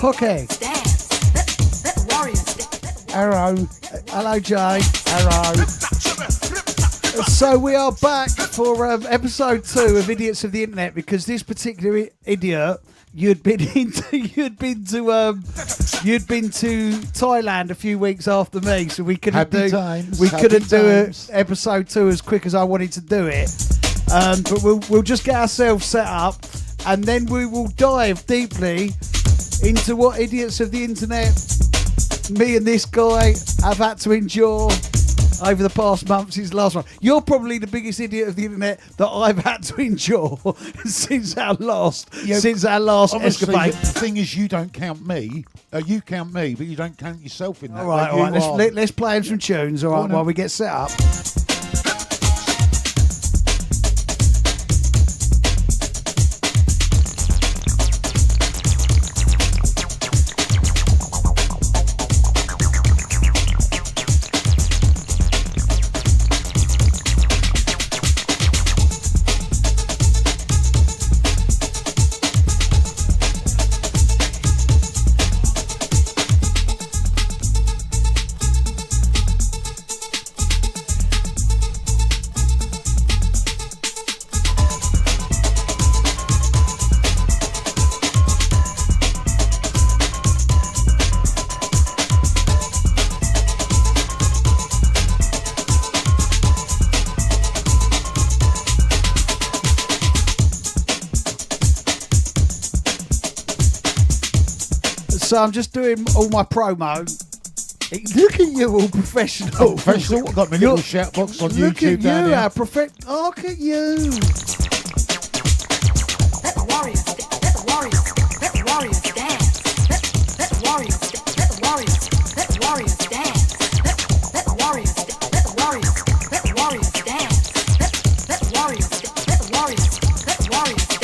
Okay. Arrow. Hello, Jay. Arrow. So we are back for episode 2 of Idiots of the Internet, because this particular idiot, you'd been to Thailand a few weeks after me, so we couldn't do episode 2 as quick as I wanted to do it. But we'll just get ourselves set up, and then we will dive deeply into what Idiots of the Internet me and this guy have had to endure over the past month since the last one. You're probably the biggest idiot of the internet that I've had to endure since our last escapade. The thing is, you don't count me. You count me, but you don't count yourself in that. All right. Let's play him some tunes, all right, while we get set up. So I'm just doing all my promo. Look at you, all professional. Professional. I've got my little shout box on YouTube down there. Look at you. Let the warriors dance. Let the warriors dance. Let the warriors dance. Let the warriors dance. Let the warriors dance. Let the warriors dance. Let the warriors dance. Let the warriors dance. Let the warriors dance. Let the warriors dance. Let the warriors dance. Let the warriors dance.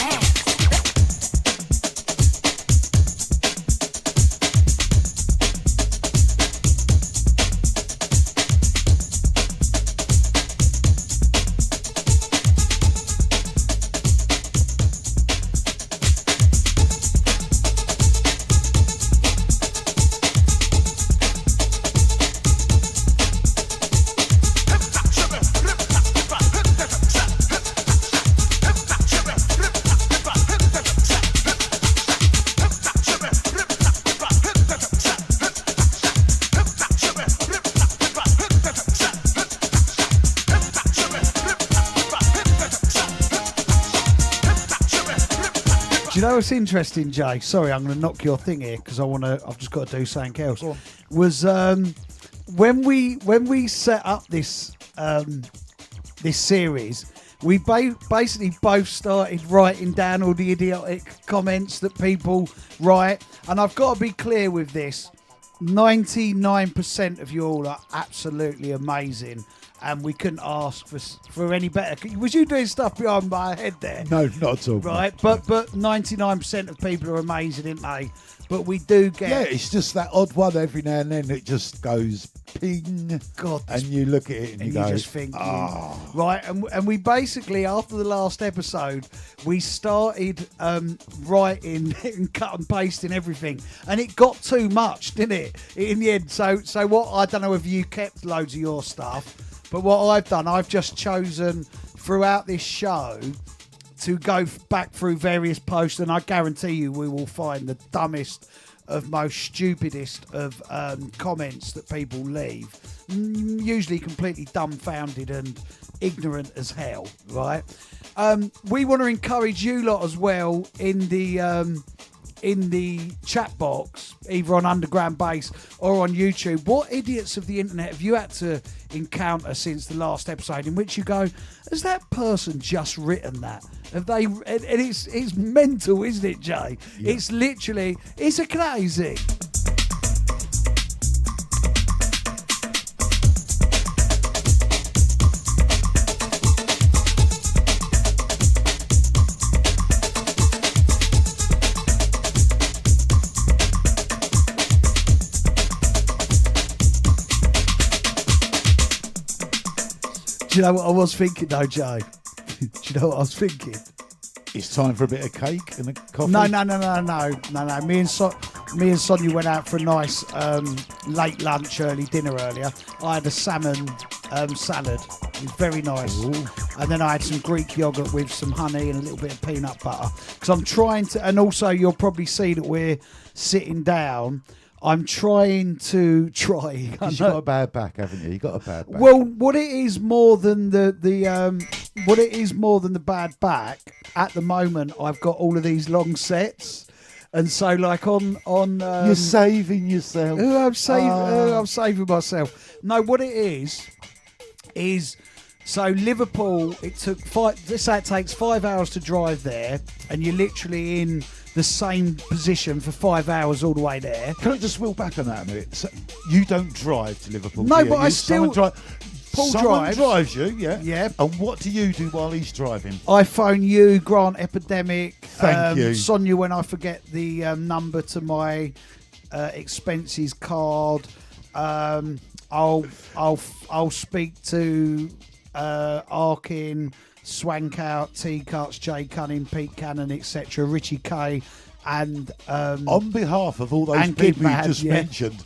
You know what's interesting, Jay? Sorry, I'm going to knock your thing here because I've just got to do something else. Was when we set up this this series, we basically both started writing down all the idiotic comments that people write, and I've got to be clear with this: 99% of you all are absolutely amazing. And we couldn't ask for any better. Was you doing stuff behind my head there? No, not at all. Right, but 99% of people are amazing, aren't they? But we do get... Yeah, it's just that odd one every now and then. It just goes ping. God. And you look at it and you go... just think... Oh. Right, and we basically, after the last episode, we started writing and cut and pasting everything. And it got too much, didn't it? In the end. So what... I don't know if you kept loads of your stuff... But what I've done, I've just chosen throughout this show to go back through various posts, and I guarantee you we will find the dumbest of most stupidest of comments that people leave, usually completely dumbfounded and ignorant as hell, right? We want to encourage you lot as well in the chat box, either on Underground Bass or on YouTube. What idiots of the internet have you had to encounter since the last episode in which you go, has that person just written that? Have they? And it's mental, isn't it, Jay? Yeah. It's literally, it's a crazy. you know what I was thinking though, Joe? Do you know what I was thinking? It's time for a bit of cake and a coffee. No. Me and Sonia went out for a nice late lunch, early dinner earlier. I had a salmon salad. It was very nice. Ooh. And then I had some Greek yogurt with some honey and a little bit of peanut butter. Because I'm trying to, and also you'll probably see that we're sitting down. I'm trying to try. You've got a bad back, haven't you? You got a bad back. Well, what it is more than the bad back. At the moment, I've got all of these long sets, and so like on you're saving yourself. I'm saving myself. No, what it is so Liverpool. It took let's say it takes 5 hours to drive there, and you're literally in the same position for 5 hours all the way there. Can I just wheel back on that a minute? So you don't drive to Liverpool. No, do you? but I still. Someone drives you, yeah. Yeah. And what do you do while he's driving? I phone you, Grant Epidemic. Thank you. Sonia, when I forget the number to my expenses card. I'll speak to Arkin, Swankout, T Cuts, Jay Cunning, Pete Cannon, etc., Richie K, and on behalf of all those and people you Kid just Mad, mentioned,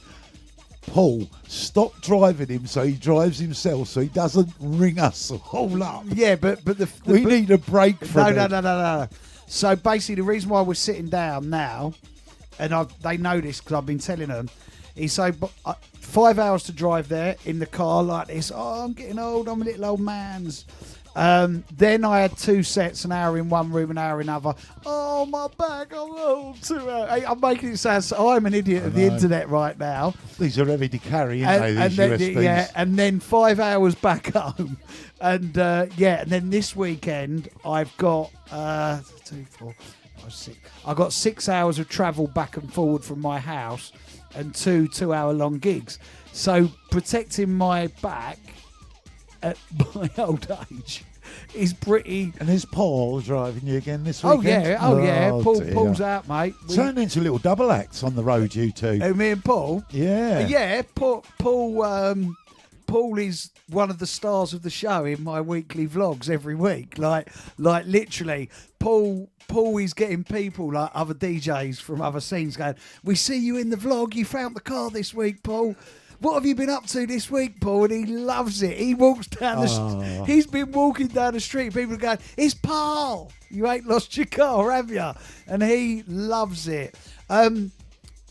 Paul, stop driving him so he drives himself so he doesn't ring us all up. Yeah, but we need a break from it. No. So basically, the reason why we're sitting down now, and they know this because I've been telling them, is so 5 hours to drive there in the car like this. Oh, I'm getting old. I'm a little old man's. Then I had 2 sets, an hour in one room, an hour in another. Oh, my back, I'm old. 2 hours. I'm making it sound so I'm an idiot of the internet right now. These are heavy to carry, aren't they, these USBs? Yeah, and then 5 hours back home. And and then this weekend I've got 2, 4, 5, 6. I've got 6 hours of travel back and forward from my house and 2 2-hour-long gigs. So protecting my back at my old age is pretty. And is Paul driving you again this weekend? Oh yeah. Paul's dear. out, mate. Turned into little double acts on the road, you two. Me and Paul. Yeah. Paul is one of the stars of the show in my weekly vlogs every week. Like literally, Paul is getting people like other DJs from other scenes going, "We see you in the vlog. You found the car this week, Paul. What have you been up to this week, Paul?" And he loves it. He walks down he's been walking down the street. People are going, "It's Paul. You ain't lost your car, have you?" And he loves it.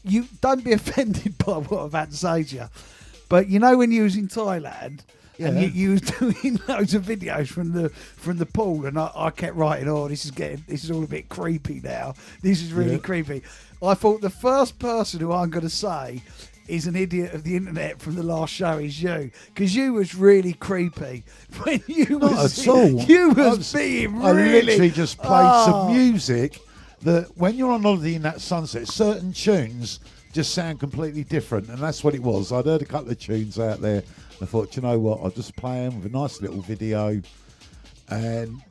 You don't be offended by what I'm about to say to you. But you know when you was in Thailand and you was doing loads of videos from the pool, and I kept writing, "Oh, this is all a bit creepy now. This is really creepy." I thought the first person who I'm going to say is an idiot of the internet from the last show is you, because you was really creepy when you Not was at all. You was being really. I literally just played some music that when you're on holiday in that sunset, certain tunes just sound completely different, and that's what it was. I'd heard a couple of tunes out there. I thought, you know what, I'll just play them with a nice little video, and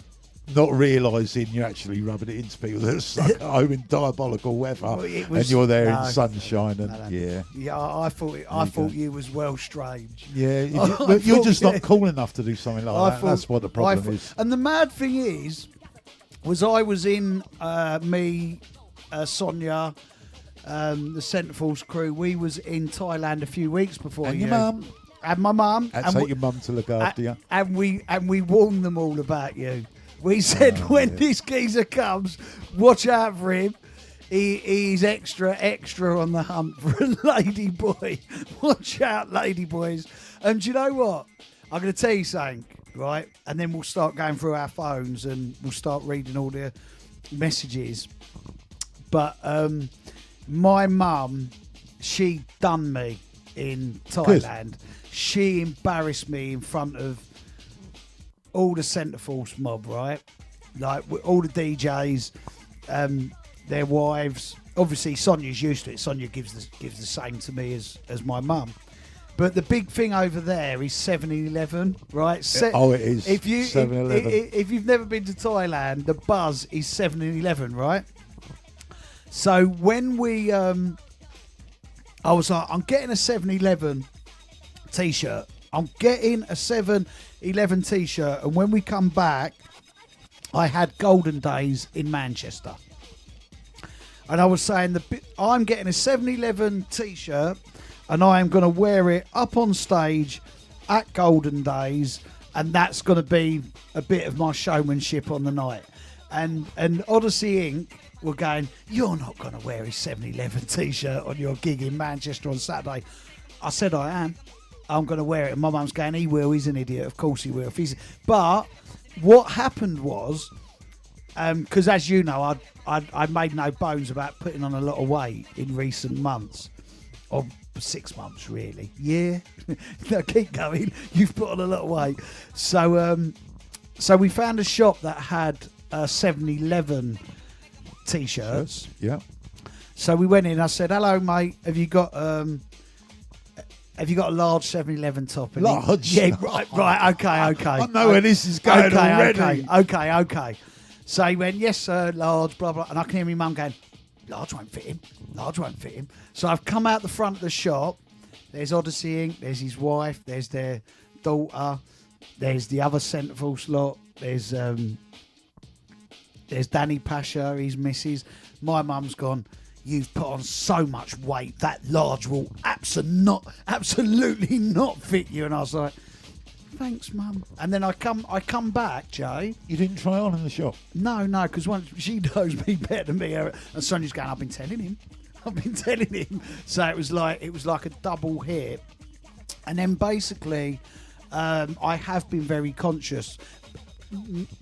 not realising you're actually rubbing it into people that are stuck at home in diabolical weather, and you're there in sunshine. And yeah, I thought you was well strange. Yeah, but you're just not cool enough to do something like that. That's what the problem is. And the mad thing was I was in Sonia. The Centreforce crew, we was in Thailand a few weeks before and you. Your mum. And my mum. And take your mum to look after you. And we warned them all about you. We said when this geezer comes, watch out for him. He's extra on the hunt for a lady boy. Watch out, lady boys. And do you know what? I'm going to tell you something, right? And then we'll start going through our phones and we'll start reading all the messages. But my mum, she done me in Thailand. Good. She embarrassed me in front of all the Centreforce mob, right? Like all the DJs, their wives. Obviously, Sonia's used to it. Sonia gives the same to me as my mum. But the big thing over there is 7-Eleven, right? It is. If 7-Eleven. If you've never been to Thailand, the buzz is 7-Eleven, right? So when we, I was like, I'm getting a 7-Eleven T-shirt I'm getting a 7-11 t-shirt, and when we come back, I had Golden Days in Manchester. And I was saying I'm getting a 7-11 t-shirt, and I am going to wear it up on stage at Golden Days, and that's going to be a bit of my showmanship on the night. And Odyssey Inc. were going, you're not going to wear a 7-11 t-shirt on your gig in Manchester on Saturday. I said I am. I'm going to wear it. And my mum's going, he will. He's an idiot. Of course he will. But what happened was, because as you know, I made no bones about putting on a lot of weight in recent months, or 6 months really. Yeah, no, keep going. You've put on a lot of weight. So we found a shop that had 7-11 t-shirts. Yeah. So we went in. I said, "Hello, mate. Have you got a large 7-11 top?" And Large? Yeah, right. Okay. I know where this is going already. Okay. So he went, "Yes, sir, large, blah, blah." And I can hear my mum going, large won't fit him. So I've come out the front of the shop. There's Odyssey Inc., there's his wife, there's their daughter, there's the other Centerville lot, there's Danny Pasha, his missus. My mum's gone, you've put on so much weight, that large will absolutely not fit you. And I was like, thanks, Mum. And then I come back, Jay. You didn't try on in the shop? No, because once she knows me better than me, and Sonia's going, I've been telling him. So it was like a double hit. And then basically, I have been very conscious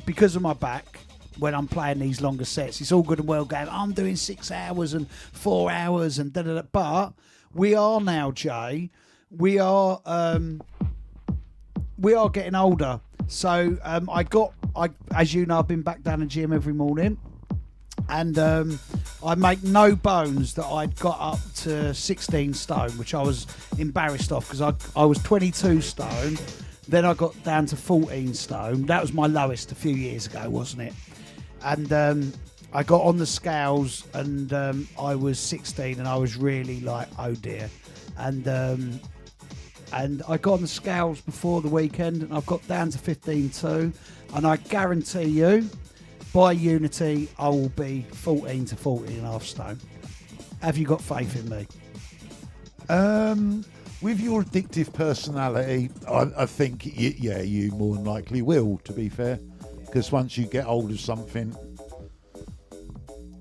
because of my back. When I'm playing these longer sets, it's all good and well going, I'm doing 6 hours and 4 hours and da-da-da. But we are now, Jay, we are getting older. So as you know, I've been back down the gym every morning, and I make no bones that I'd got up to 16 stone, which I was embarrassed of because I was 22 stone. Then I got down to 14 stone. That was my lowest a few years ago, wasn't it? And I got on the scales, and I was 16, and I was really like, oh dear. And I got on the scales before the weekend, and I've got down to 15.2, and I guarantee you, by Unity, I will be 14 to 14.5 stone. Have you got faith in me? With your addictive personality, I think, you more than likely will, to be fair. Because once you get hold of something,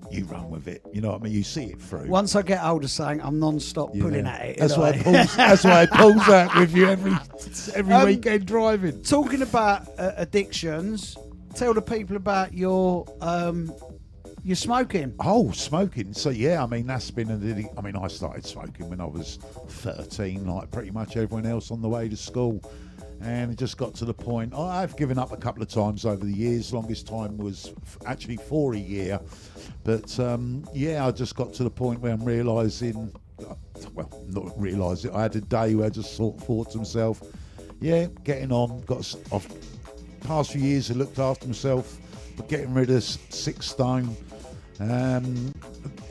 you run with it. You know what I mean? You see it through. Once I get hold of something, I'm non-stop pulling at it. That's why I pulls that with you every weekend driving. Talking about addictions, tell the people about your smoking. Oh, smoking. So, yeah, I mean, that's been I started smoking when I was 13, like pretty much everyone else on the way to school. And it just got to the point, I've given up a couple of times over the years. Longest time was actually for a year. But, I just got to the point where I'm realising, not realising, I had a day where I just sort of thought to myself, getting on. Past few years I looked after myself, but getting rid of 6 stone,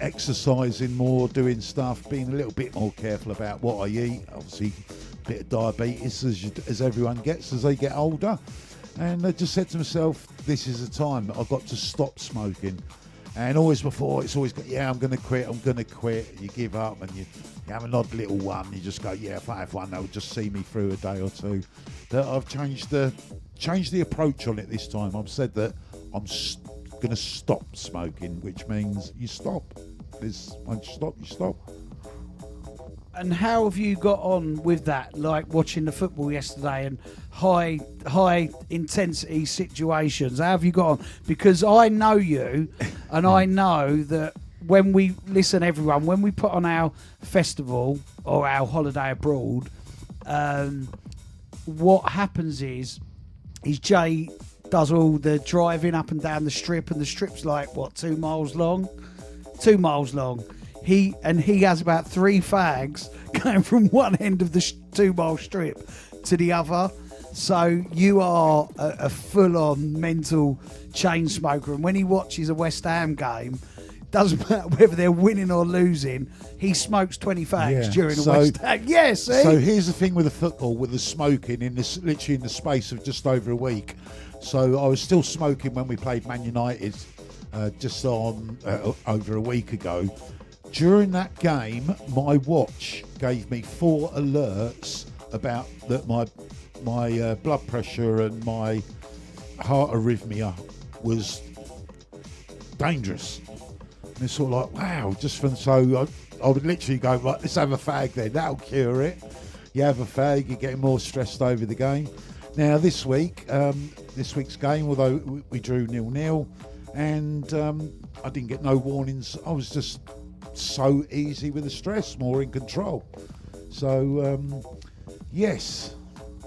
exercising more, doing stuff, being a little bit more careful about what I eat. Obviously, bit of diabetes as everyone gets as they get older, and I just said to myself, this is the time that I've got to stop smoking. And always before, it's always got, I'm going to quit. You give up and you have an odd little one. You just go, if I have one, they'll just see me through a day or two. That I've changed the approach on it this time. I've said that I'm going to stop smoking, which means you stop. Once you stop, you stop. And how have you got on with that? Like watching the football yesterday and high intensity situations. How have you got on? Because I know you, and I know that when we when we put on our festival or our holiday abroad, what happens is Jay does all the driving up and down the strip, and the strip's like 2 miles long. 2 miles long. He has about 3 fags going from one end of the 2 mile strip to the other. So you are a full-on mental chain smoker. And when he watches a West Ham game, doesn't matter whether they're winning or losing, he smokes 20 fags Yeah. during the West Ham. Yeah, see? So here's the thing with the football, with the smoking in this, literally in the space of just over a week. So I was still smoking when we played Man United just on over a week ago. During that game, my watch gave me 4 alerts about that my blood pressure and my heart arrhythmia was dangerous. And it's sort of like, wow, just from so I would literally go, right, let's have a fag then, that'll cure it. You have a fag, you're getting more stressed over the game. Now this week's game, although we drew 0-0, and I didn't get no warnings, I was just so easy with the stress, more in control. So yes,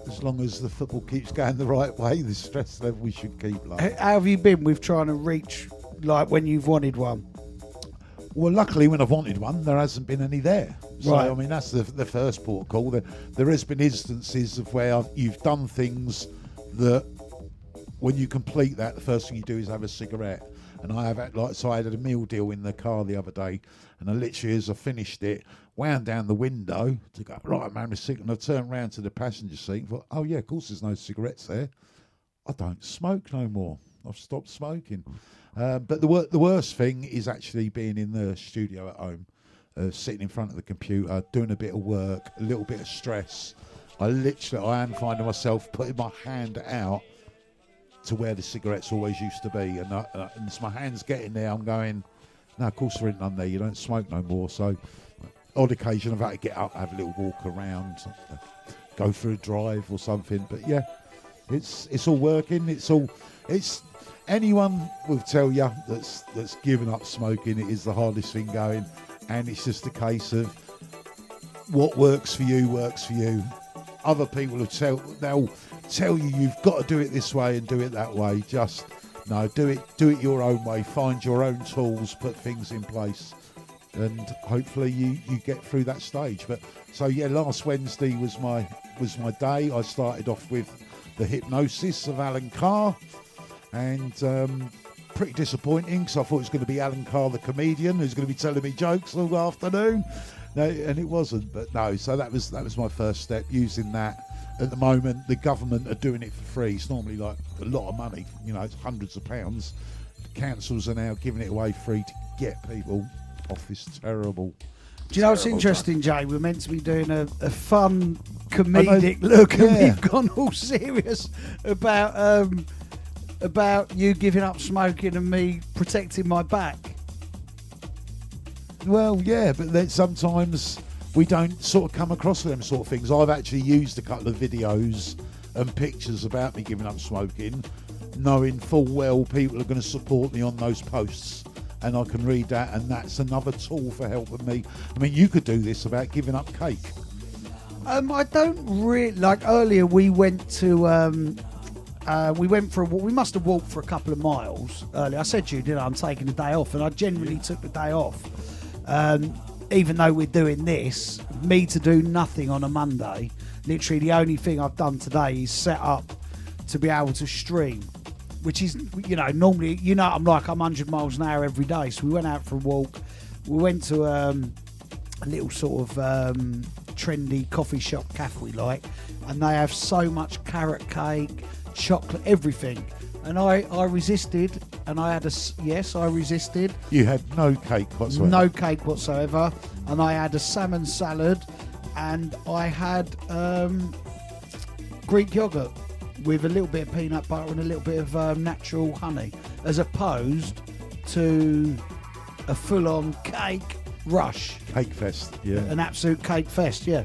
as long as the football keeps going the right way, the stress level we should keep low. How have you been with trying to reach, like, when you've wanted one? Well, luckily when I've wanted one, there hasn't been any there. So, Right. I mean, that's the first port of call. There has been instances of where you've done things that when you complete that, the first thing you do is have a cigarette. And I have, so I had a meal deal in the car the other day, and I literally, as I finished it, wound down the window to go, right, man, a cigarette. And I turned round to the passenger seat and thought, oh yeah, of course there's no cigarettes there. I don't smoke no more. I've stopped smoking. But the worst thing is actually being in the studio at home, sitting in front of the computer, doing a bit of work, a little bit of stress. I am finding myself putting my hand out to where the cigarettes always used to be, and as my hand's getting there, I'm going, no, of course there ain't none there, you don't smoke no more. So odd occasion I've had to get up, have a little walk around, go for a drive or something. But yeah, it's all working. It's anyone will tell you that's given up smoking, it is the hardest thing going, and it's just a case of what works for you works for you. Other people they'll tell you you've got to do it this way and do it that way. Just no, do it your own way. Find your own tools, put things in place, and hopefully you get through that stage. But so yeah, last Wednesday was my day. I started off with the hypnosis of Alan Carr, and pretty disappointing because I thought it was going to be Alan Carr, the comedian, who's going to be telling me jokes all afternoon. No, and it wasn't. But no, so that was my first step, using that. At the moment, the government are doing it for free. It's normally like a lot of money, it's hundreds of pounds. The councils are now giving it away free to get people off this terrible. Do you know what's interesting, Jay? We're meant to be doing a fun, comedic look, and we've gone all serious about you giving up smoking and me protecting my back. Well, yeah, but then sometimes we don't sort of come across them sort of things. I've actually used a couple of videos and pictures about me giving up smoking, knowing full well people are going to support me on those posts, and I can read that, and that's another tool for helping me. I mean, you could do this about giving up cake. I don't really like. Earlier, we went to. We went for a walk. We must have walked for a couple of miles earlier. I said to you, didn't I? I'm taking the day off, and I genuinely took the day off. Even though we're doing this, me to do nothing on a Monday, literally the only thing I've done today is set up to be able to stream, which is, normally, I'm 100 miles an hour every day. So we went out for a walk. We went to a little sort of trendy coffee shop cafe we like, and they have so much carrot cake, chocolate, everything. And I resisted, and I resisted. You had no cake whatsoever. No cake whatsoever, and I had a salmon salad, and I had Greek yogurt with a little bit of peanut butter and a little bit of natural honey, as opposed to a full-on cake rush. Cake fest, yeah. An absolute cake fest, yeah.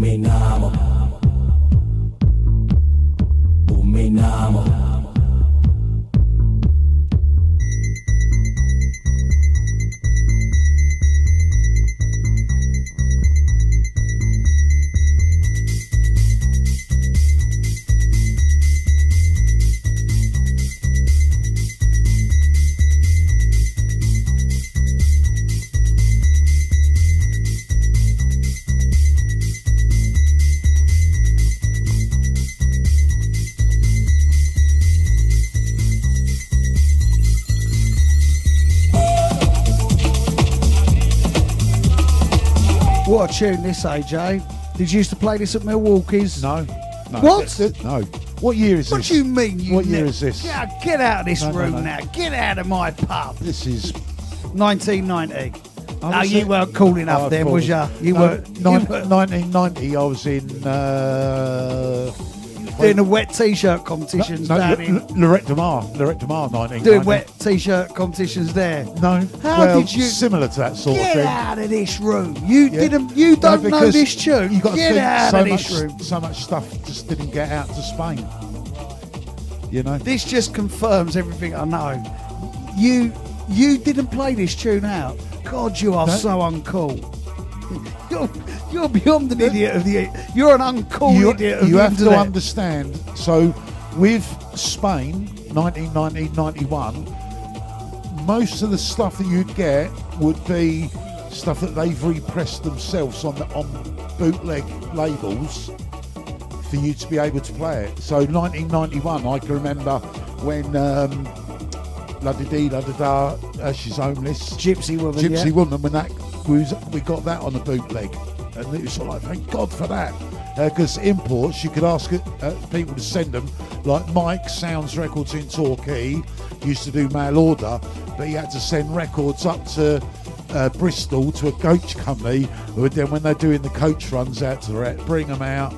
Uminamo. Uminamo. What a tune this, AJ. Did you used to play this at Milwaukee's? No. What? No. What year is What this? do you mean you What year ne- is this? Yeah, get out of this No, no, room no. now. Get out of my pub. This is 1990. I No, was you in- weren't cool enough I then, thought- was ya? You No, weren't. nine- You were 1990, I was in doing the wet t-shirt competitions down in. Lorette de Mar, 1990. Doing wet t-shirt competitions there. No, How well, did you- similar to that sort of Get thing. out of this room. You Yeah. didn't. You don't know because this tune. You got to Get think out so of much, this room. so much stuff just didn't get out to Spain. You know. This just confirms everything I know. You didn't play this tune out. God, you are No. so uncool. You're beyond an idiot of the. You're an uncool idiot of you the have to internet. understand. So, with Spain, 1990, 91, most of the stuff that you'd get would be stuff that they've repressed themselves on bootleg labels for you to be able to play it. So, 1991, I can remember when La Di Di La Da Da, She's Homeless, Gypsy Woman. Gypsy yeah. Woman, when we got that on a bootleg, and it was sort of like, thank God for that, because imports you could ask people to send them, like Mike Sounds Records in Torquay used to do mail order, but he had to send records up to Bristol to a coach company, who would then, when they're doing the coach runs out to bring them out.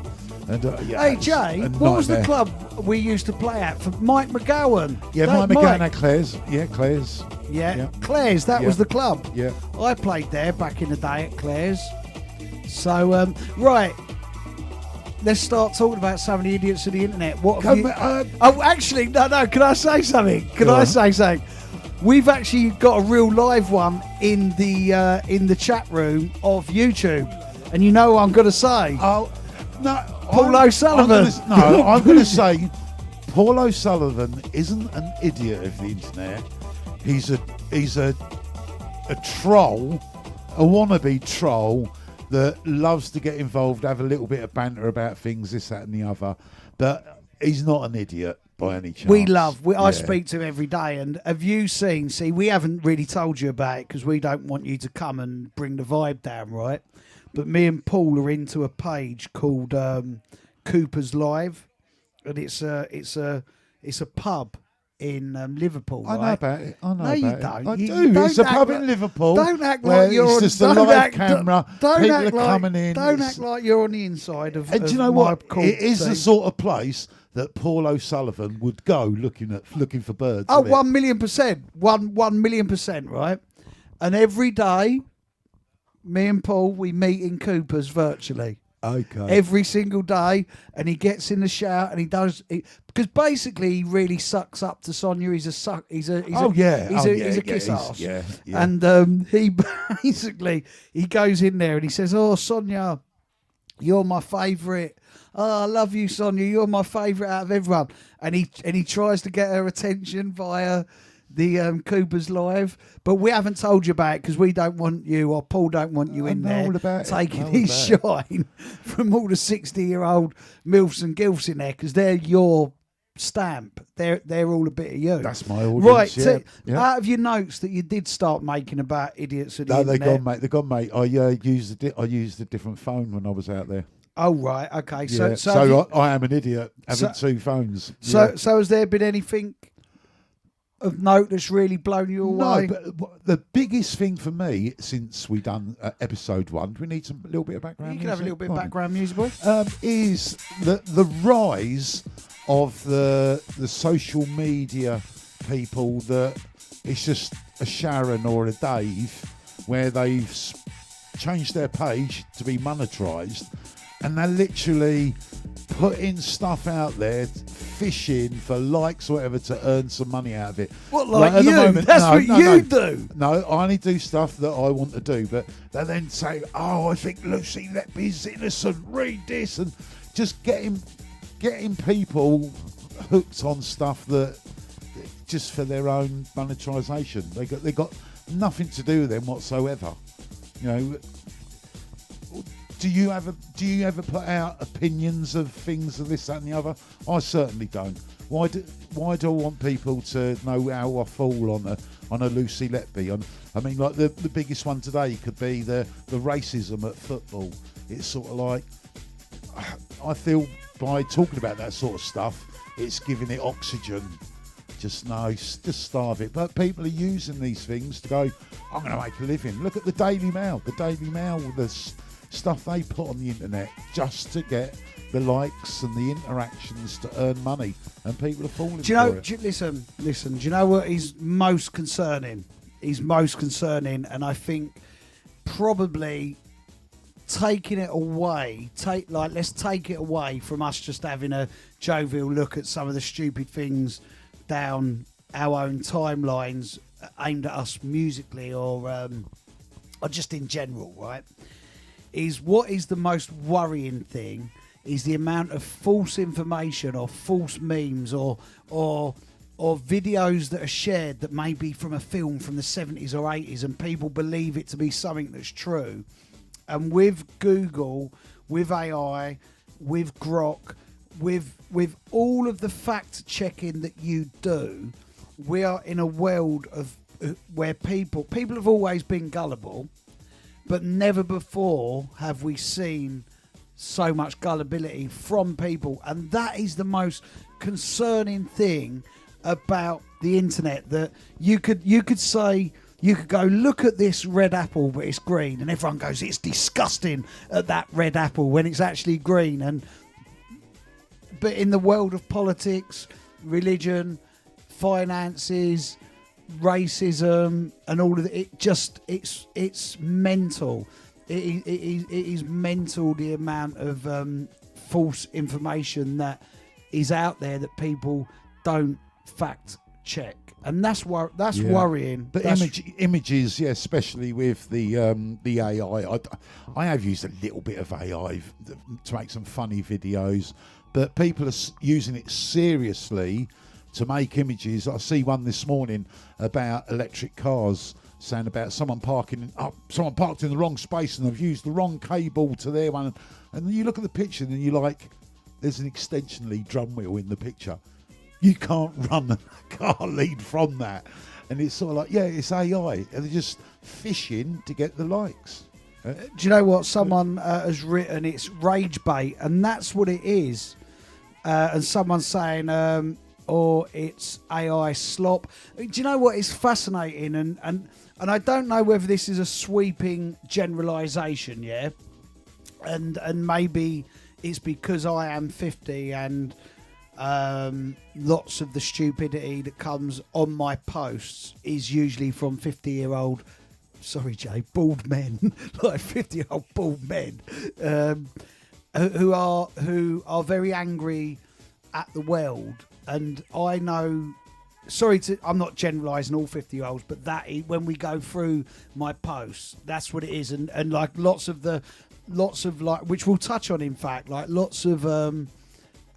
And, yeah, Hey it's Jay, a what was the nightmare. club we used to play at for Mike McGowan? Yeah, That Mike McGowan had Claire's. Yeah, Claire's. Yeah, Yeah. Claire's. That Yeah. was the club. Yeah. I played there back in the day at Claire's. So right, let's start talking about some of the idiots of the internet. What have you? Oh, actually, no. Can I say something? Can Go I on. say something? We've actually got a real live one in the chat room of YouTube, and you know what I'm going to say. Oh, no. Paul O'Sullivan. I'm going to say Paul O'Sullivan isn't an idiot of the internet. He's a troll, a wannabe troll that loves to get involved, have a little bit of banter about things, this, that, and the other. But he's not an idiot by any chance. I speak to him every day, and have you seen? See, we haven't really told you about it because we don't want you to come and bring the vibe down, right? But me and Paul are into a page called Cooper's Live, and it's a pub in Liverpool. I know right? about it. I know No, about you it. don't. I You do. don't It's a act pub like- in Liverpool. Don't act where like you're it's on. just a Don't live act, camera. Don't People act are like, coming in. Don't It's- act like you're on the inside of. And do you know of what? my It is the team. sort of place that Paul O'Sullivan would go looking for birds. Oh, isn't it? 1,000,000%. 1,000,000%, right? And every day, me and Paul, we meet in Cooper's virtually. Okay. Every single day, and he gets in the shower and he does because basically he really sucks up to Sonia. He's a He's a kiss ass. Yeah. And he basically he goes in there and he says, "Oh, Sonia, you're my favourite. Oh, I love you, Sonia. You're my favourite out of everyone." And he tries to get her attention via the Cooper's Live, but we haven't told you about it because we don't want you, or Paul don't want you I in know there all about it. taking Know his about it. shine from all the 60-year-old milfs and gilfs in there because they're your stamp. They're all a bit of you. That's my audience. Right, Yeah. Yeah. out of your notes that you did start making about idiots of the No, they're internet. gone, mate. They're gone, mate. I used a different phone when I was out there. Oh right, okay. Yeah. So have you- I am an idiot having two phones. so Yeah. has there been anything of note that's really blown you away? No, but the biggest thing for me since we done episode 1, do we need a little bit of background? You can have a little bit of Go on. background music, boy. Is the rise of the social media people that it's just a Sharon or a Dave where they've changed their page to be monetized and they're literally putting stuff out there, fishing for likes or whatever to earn some money out of it. What, like at you? the moment, That's no, what no, you no. do. No, I only do stuff that I want to do, but they then say, "Oh, I think Lucy Letby's innocent. Read this," and just getting people hooked on stuff that just for their own monetization. They got nothing to do with them whatsoever. You know. Do you ever put out opinions of things of this, that, and the other? I certainly don't. Why do I want people to know how I fall on a Lucy Letby? I mean, like the biggest one today could be the racism at football. It's sort of like, I feel by talking about that sort of stuff, it's giving it oxygen. Just starve it. But people are using these things to go, I'm going to make a living. Look at the Daily Mail. The Daily Mail, the stuff they put on the internet just to get the likes and the interactions to earn money, and people are falling for it. Listen. Do you know what is most concerning? And I think probably taking it away. Let's take it away from us just having a jovial look at some of the stupid things down our own timelines aimed at us musically or just in general, right? Is what is the most worrying thing is the amount of false information or false memes or videos that are shared that may be from a film from the 70s or 80s and people believe it to be something that's true. And with Google, with AI, with Grok, with all of the fact checking that you do, we are in a world of where people have always been gullible, but never before have we seen so much gullibility from people. And that is the most concerning thing about the internet, that you could go, look at this red apple, but it's green. And everyone goes, it's disgusting at that red apple when it's actually green. But in the world of politics, religion, finances, racism and all of it, it's mental. It is mental, the amount of false information that is out there that people don't fact check, and that's worrying. But images, yeah, especially with the AI. I have used a little bit of AI to make some funny videos, but people are using it seriously to make images. I see one this morning about electric cars, saying about someone parked in the wrong space and they've used the wrong cable to their one. And you look at the picture and you're like, there's an extension lead drum wheel in the picture. You can't run a car lead from that. And it's sort of like, yeah, it's AI. And they're just fishing to get the likes. Do you know what? Someone has written it's rage bait, and that's what it is. And someone's saying, or it's AI slop. Do you know what is fascinating? And I don't know whether this is a sweeping generalisation, yeah? And maybe it's because I am 50 and lots of the stupidity that comes on my posts is usually from 50-year-old, sorry Jay, bald men, like 50-year-old bald men, who are very angry at the world. And I know, I'm not generalising all 50-year-olds, but when we go through my posts, that's what it is. And like lots of which we'll touch on, in fact, like lots of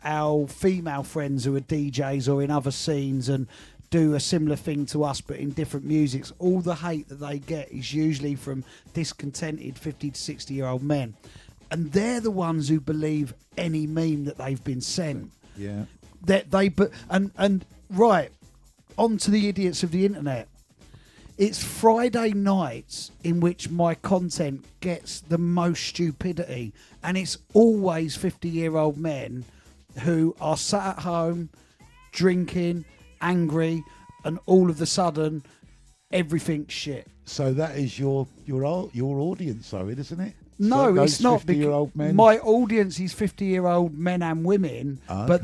our female friends who are DJs or in other scenes and do a similar thing to us, but in different musics. All the hate that they get is usually from discontented 50 to 60-year-old men. And they're the ones who believe any meme that they've been sent. Yeah. Right, on to the idiots of the internet. It's Friday nights in which my content gets the most stupidity, and it's always 50-year-old men who are sat at home, drinking, angry, and all of a sudden, everything's shit. So that is your audience, though, isn't it? No, so it's not. 50-year-old men. My audience is 50-year-old men and women, okay. but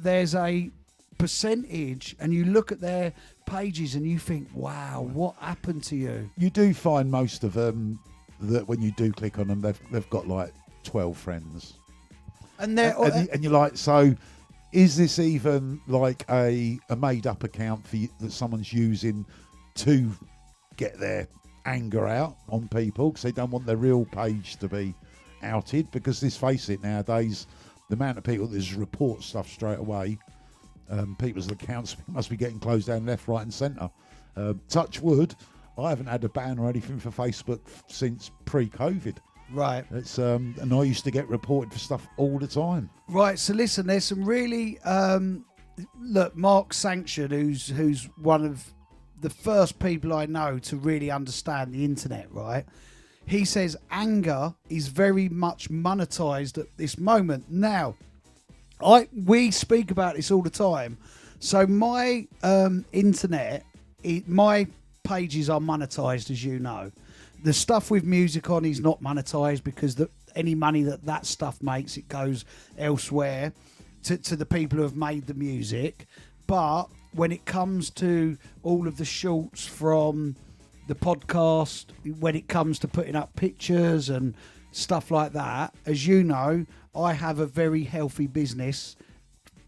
there's a percentage, and you look at their pages and you think, wow, what happened to you? You do find most of them that when you do click on them, they've got like 12 friends. And they're And you're like, so is this even like a made-up account for you, that someone's using to get their anger out on people because they don't want their real page to be outed? Because let's face it, nowadays, the amount of people that just report stuff straight away, people's accounts must be getting closed down left, right and centre. Touch wood, I haven't had a ban or anything for Facebook since pre-COVID. right. It's and I used to get reported for stuff all the time. Right, so listen, there's some really look, Mark Sanction, who's one of the first people I know to really understand the internet, right? He says anger is very much monetized at this moment. Now, we speak about this all the time. So my internet, my pages are monetized, as you know. The stuff with music on is not monetized because any money that stuff makes, it goes elsewhere to the people who have made the music. But when it comes to all of the shorts from the podcast, when it comes to putting up pictures and stuff like that, as you know, I have a very healthy business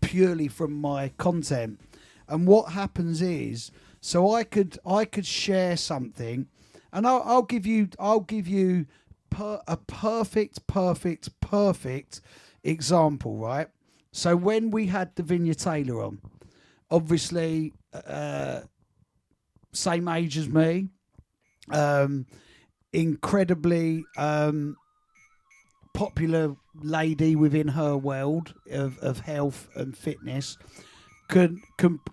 purely from my content. And what happens is, so I could share something, and I'll give you a perfect example, right? So when we had Davinia Taylor on, obviously same age as me, incredibly popular lady within her world of health and fitness,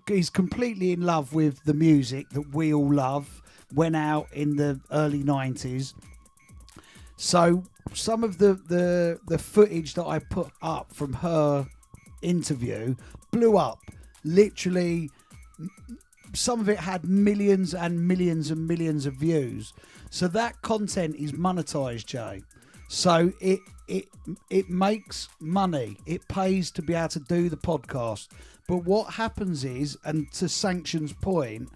is completely in love with the music that we all love, went out in the early 90s. So some of the footage that I put up from her interview blew up. Literally, some of it had millions and millions and millions of views. So that content is monetized, Jay. So it makes money. It pays to be able to do the podcast. But what happens is, and to Sanction's point,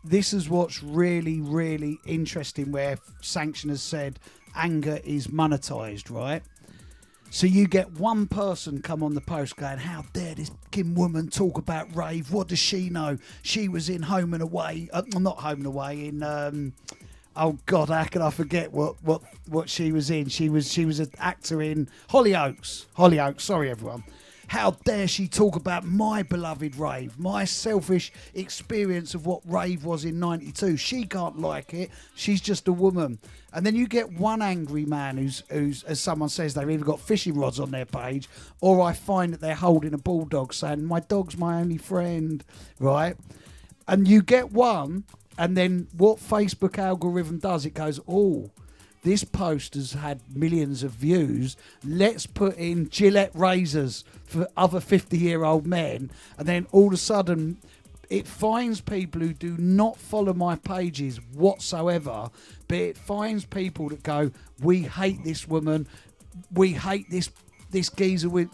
this is what's really, really interesting, where Sanction has said anger is monetized, right? So you get one person come on the post going, how dare this Kim woman talk about rave? What does she know? She was in Home and Away, not Home and Away, in oh God, how can I forget what she was in? She was an actor in Hollyoaks. Sorry everyone. How dare she talk about my beloved rave, my selfish experience of what rave was in 92. She can't like it. She's just a woman. And then you get one angry man who's, as someone says, they've either got fishing rods on their page, or I find that they're holding a bulldog saying, my dog's my only friend, right? And you get one, and then what Facebook algorithm does, it goes, oh, this post has had millions of views. Let's put in Gillette razors for other 50-year-old men. And then all of a sudden, it finds people who do not follow my pages whatsoever, but it finds people that go, we hate this woman, we hate this geezer with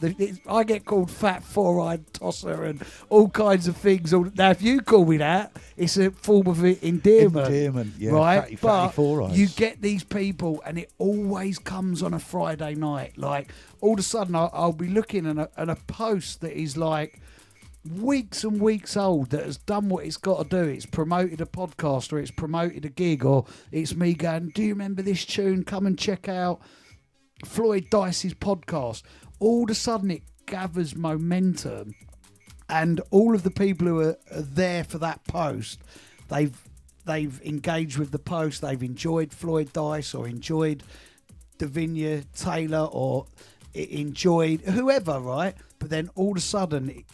I get called fat four-eyed tosser and all kinds of things. Now, if you call me that, it's a form of endearment, yeah, right? Fatty four-eyes. You get these people, and it always comes on a Friday night. Like, all of a sudden, I'll be looking at a post that is like weeks and weeks old, that has done what it's got to do. It's promoted a podcast, or it's promoted a gig, or it's me going, do you remember this tune? Come and check out Floyd Dice's podcast. All of a sudden it gathers momentum, and all of the people who are there for that post, they've engaged with the post, they've enjoyed Floyd Dice, or enjoyed Davinia Taylor, or enjoyed whoever, right? But then all of a sudden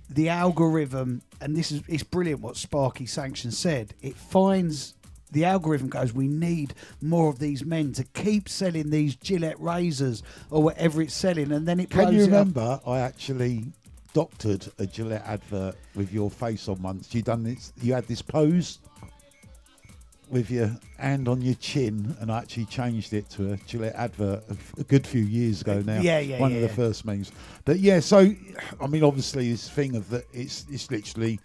the algorithm, and it's brilliant what Sparky Sanction said, it finds, the algorithm goes, we need more of these men to keep selling these Gillette razors or whatever it's selling, and then it blows. Can you it up. remember I actually doctored a Gillette advert with your face on once? You had this pose with your hand on your chin, and I actually changed it to a Gillette advert a good few years ago now. One of the first memes. But yeah, so I mean, obviously this thing of that, it's literally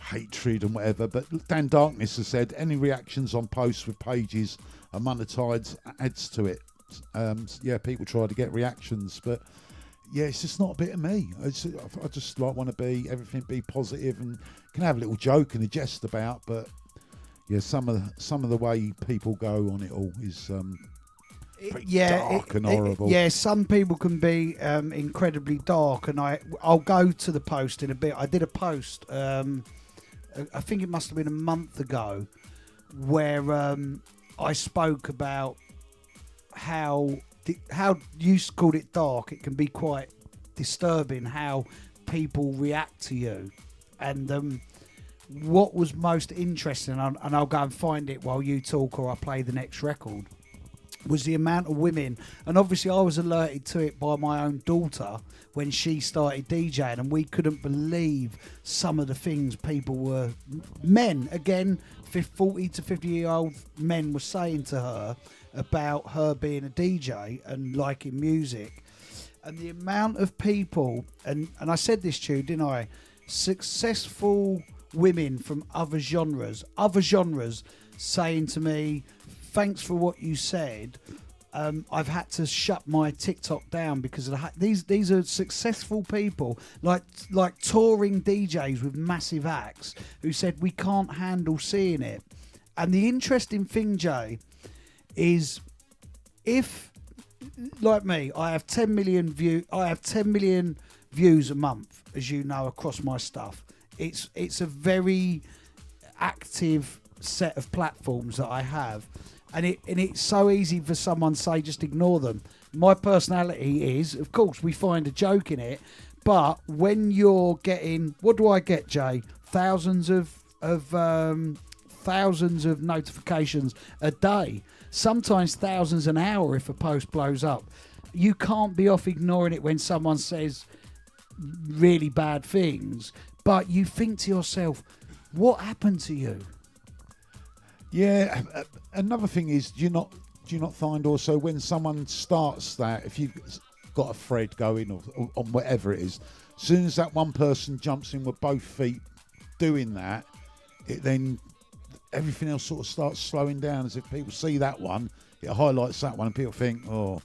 hatred and whatever, but Dan Darkness has said any reactions on posts with pages are monetized adds to it. yeah, people try to get reactions, but yeah, it's just not a bit of me. I just like want to be everything, be positive, and can have a little joke and a jest about. But yeah, some of the way people go on it all is pretty dark and horrible. Yeah, some people can be incredibly dark, and I'll go to the post in a bit. I did a post, I think it must have been a month ago, where I spoke about how you called it dark. It can be quite disturbing how people react to you, and what was most interesting, and I'll go and find it while you talk or I play the next record, was the amount of women, and obviously I was alerted to it by my own daughter when she started DJing, and we couldn't believe some of the things people were, men again, 40 to 50-year-old men were saying to her about her being a DJ and liking music. And the amount of people, and I said this to you, didn't I? Successful women from other genres saying to me, thanks for what you said. I've had to shut my TikTok down because of these are successful people, like touring DJs with massive acts, who said we can't handle seeing it. And the interesting thing, Jay, is if, like me, I have 10 million views a month, as you know, across my stuff. It's a very active set of platforms that I have, and it's so easy for someone to say just ignore them. My personality is, of course, we find a joke in it, but when you're getting, what do I get, Jay? Thousands of notifications a day, sometimes thousands an hour if a post blows up. You can't be off ignoring it when someone says really bad things, but you think to yourself, what happened to you? Yeah, another thing is, do you not find also when someone starts that, if you've got a thread going or on whatever it is, as soon as that one person jumps in with both feet doing that, it then everything else sort of starts slowing down. As if people see that one, it highlights that one, and people think, oh,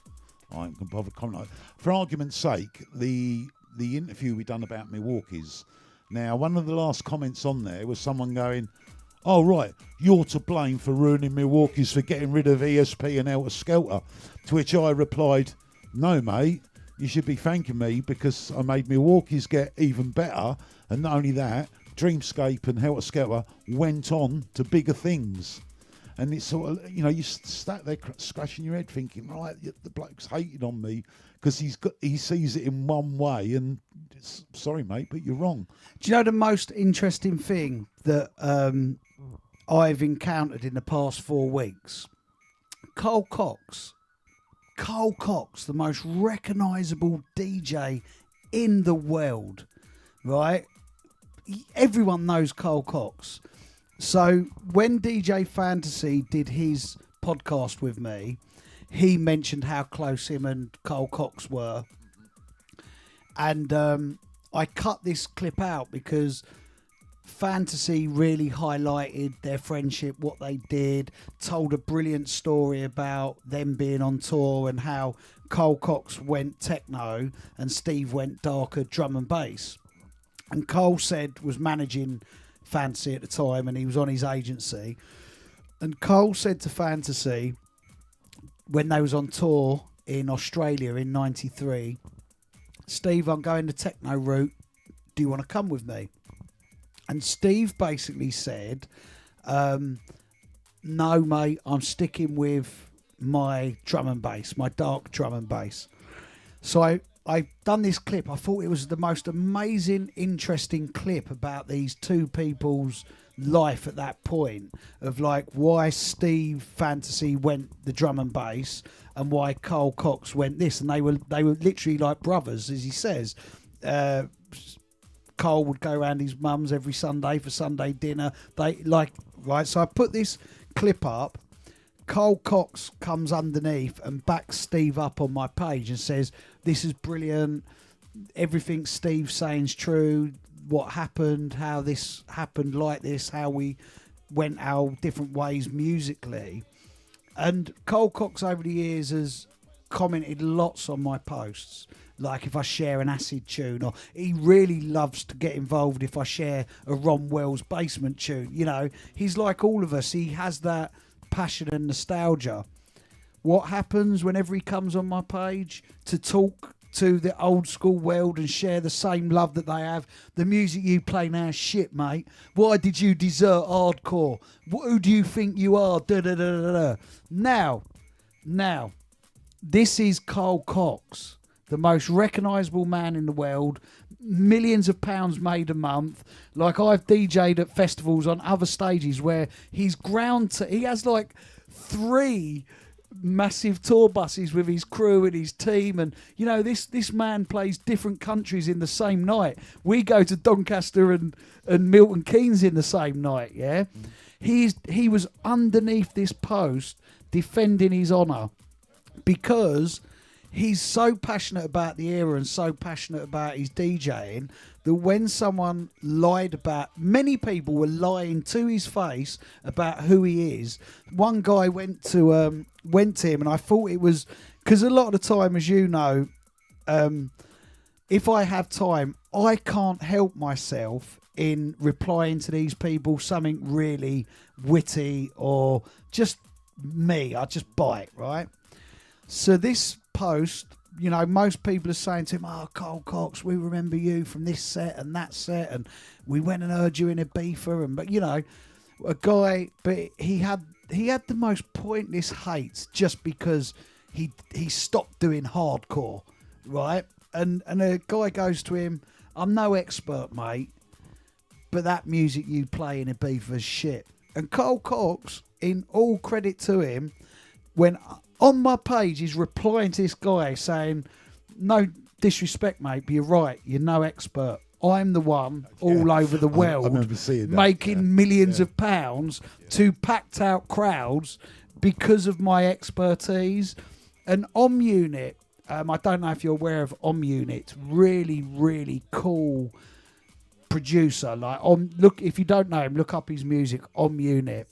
I ain't gonna bother commenting. For argument's sake, the interview we done about Milwaukee's. Now, one of the last comments on there was someone going, oh, right, you're to blame for ruining Milwaukee's for getting rid of ESP and Helter Skelter. To which I replied, no, mate, you should be thanking me because I made Milwaukee's get even better. And not only that, Dreamscape and Helter Skelter went on to bigger things. And it's sort of, you sat there scratching your head thinking, right, the bloke's hated on me because he sees it in one way, and sorry, mate, but you're wrong. Do you know the most interesting thing that I've encountered in the past 4 weeks? Carl Cox, the most recognisable DJ in the world, right? Everyone knows Carl Cox. So when DJ Fantasy did his podcast with me, he mentioned how close him and Carl Cox were. And I cut this clip out because Fantasy really highlighted their friendship, what they did, told a brilliant story about them being on tour and how Carl Cox went techno and Steve went darker drum and bass. And Carl was managing Fantasy at the time, and he was on his agency. And Carl said to Fantasy, when they was on tour in Australia in '93, Steve, I'm going the techno route. Do you want to come with me? And Steve basically said, no, mate, I'm sticking with my drum and bass, my dark drum and bass. So I done this clip. I thought it was the most amazing, interesting clip about these two people's life at that point, of like why Steve Fantasy went the drum and bass and why Carl Cox went this, and they were literally like brothers, as he says. Carl would go around his mum's every Sunday for Sunday dinner. So I put this clip up. Carl Cox comes underneath and backs Steve up on my page and says, this is brilliant. Everything Steve's saying's true. What happened, how this happened like this, how we went our different ways musically. And Carl Cox over the years commented lots on my posts. Like if I share an acid tune, or he really loves to get involved if I share a Ron Wells Basement tune. You know, he's like all of us. He has that passion and nostalgia. What happens whenever he comes on my page to talk to the old school world and share the same love that they have? The music you play now is shit, mate. Why did you desert hardcore? Who do you think you are? Da, da, da, da, da. Now, this is Carl Cox, the most recognisable man in the world, millions of pounds made a month. Like, I've DJ'd at festivals on other stages where he's he has like 3 massive tour buses with his crew and his team, and you know, this man plays different countries in the same night. We go to Doncaster and Milton Keynes in the same night. He was underneath this post defending his honour because he's so passionate about the era and so passionate about his DJing that when someone lied about, many people were lying to his face about who he is. One guy went to him, and I thought it was because a lot of the time, as you know, if I have time, I can't help myself in replying to these people something really witty or just me. I just bite, right? So this post, you know, most people are saying to him, "Oh, Carl Cox, we remember you from this set and that set, and we went and heard you in Ibiza." And but you know, a guy, but he had the most pointless hates just because he stopped doing hardcore, right? And a guy goes to him, "I'm no expert, mate, but that music you play in Ibiza is shit." And Carl Cox, in all credit to him, when on my page, he's replying to this guy saying, "No disrespect, mate, but you're right. You're no expert. I'm the one all over the world I remember seeing that. making millions of pounds to packed out crowds because of my expertise." And Om Unit, I don't know if you're aware of Om Unit, really, really cool producer. Like, look, if you don't know him, look up his music, Om Unit.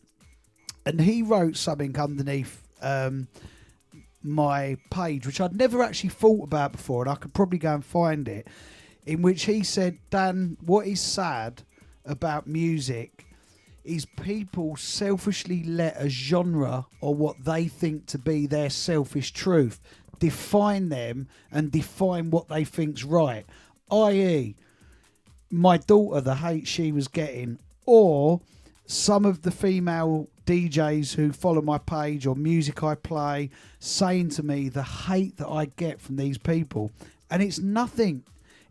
And he wrote something underneath my page, which I'd never actually thought about before, and I could probably go and find it, in which he said, "Dan, what is sad about music is people selfishly let a genre or what they think to be their selfish truth define them and define what they think's right, i.e. my daughter, the hate she was getting, or some of the female DJs who follow my page or music I play saying to me the hate that I get from these people." And it's nothing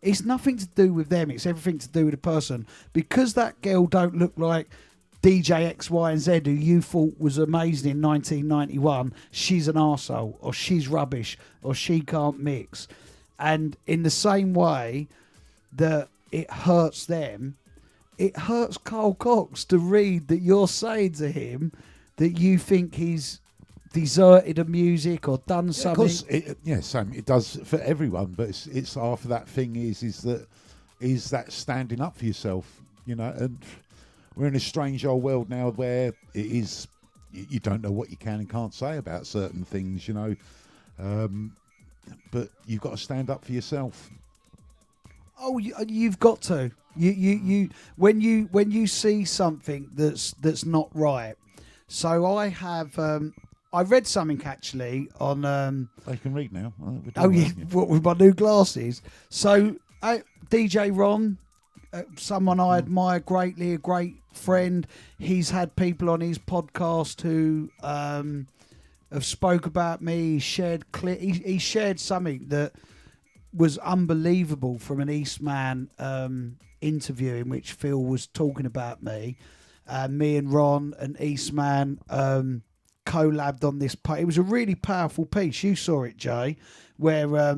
to do with them, it's everything to do with the person. Because that girl don't look like DJ X, Y and Z who you thought was amazing in 1991, she's an arsehole, or she's rubbish, or she can't mix. And in the same way that it hurts them, it hurts Carl Cox to read that you're saying to him that you think he's deserted a music or done something. Of course, Sam, it does for everyone, but it's half of that thing is that standing up for yourself, you know. And we're in a strange old world now where it is, you don't know what you can and can't say about certain things, you know. But you've got to stand up for yourself. Oh, you've got to. You when you see something that's not right. So I have I read something actually on. I can read now. What, with my new glasses? So DJ Ron, someone I admire greatly, a great friend. He's had people on his podcast who have spoke about me. He shared he shared something that was unbelievable from an Eastman interview in which Phil was talking about me. Me and Ron and Eastman collabed on this. It was a really powerful piece. You saw it, Jay, where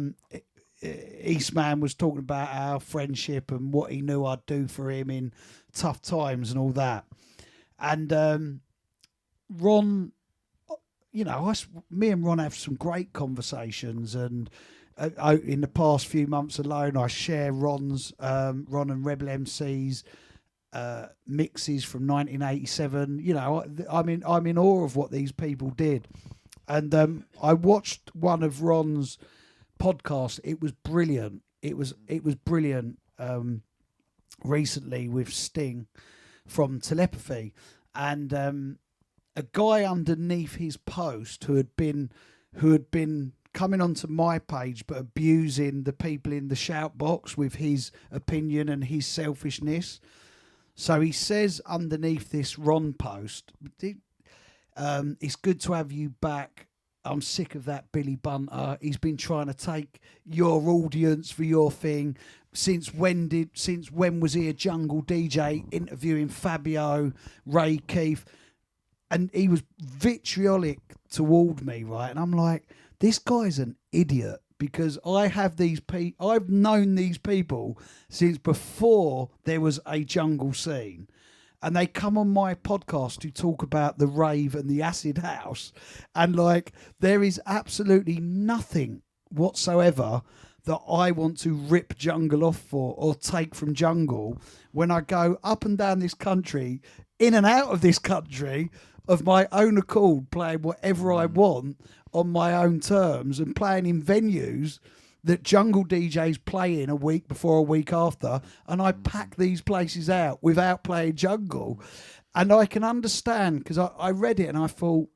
Eastman was talking about our friendship and what he knew I'd do for him in tough times and all that. And Ron, you know, me and Ron have some great conversations, and in the past few months alone, I share Ron and Rebel MC's mixes from 1987. You know, I'm in awe of what these people did. And I watched one of Ron's podcasts. It was brilliant. It was brilliant. Recently with Sting from Telepathy, and a guy underneath his post who had been coming onto my page but abusing the people in the shout box with his opinion and his selfishness. So he says underneath this Ron post, it's good to have you back. I'm sick of that Billy Bunter. He's been trying to take your audience for your thing. Since when was he a jungle DJ interviewing Fabio, Ray Keith? And he was vitriolic toward me, right? And I'm like, this guy's an idiot, because I've known these people since before there was a jungle scene. And they come on my podcast to talk about the rave and the acid house. And like, there is absolutely nothing whatsoever that I want to rip jungle off for or take from jungle when I go up and down this country, in and out of this country, of my own accord, playing whatever I want on my own terms and playing in venues that jungle DJs play in a week before, a week after, and I pack these places out without playing jungle. And I can understand, because I read it and I thought,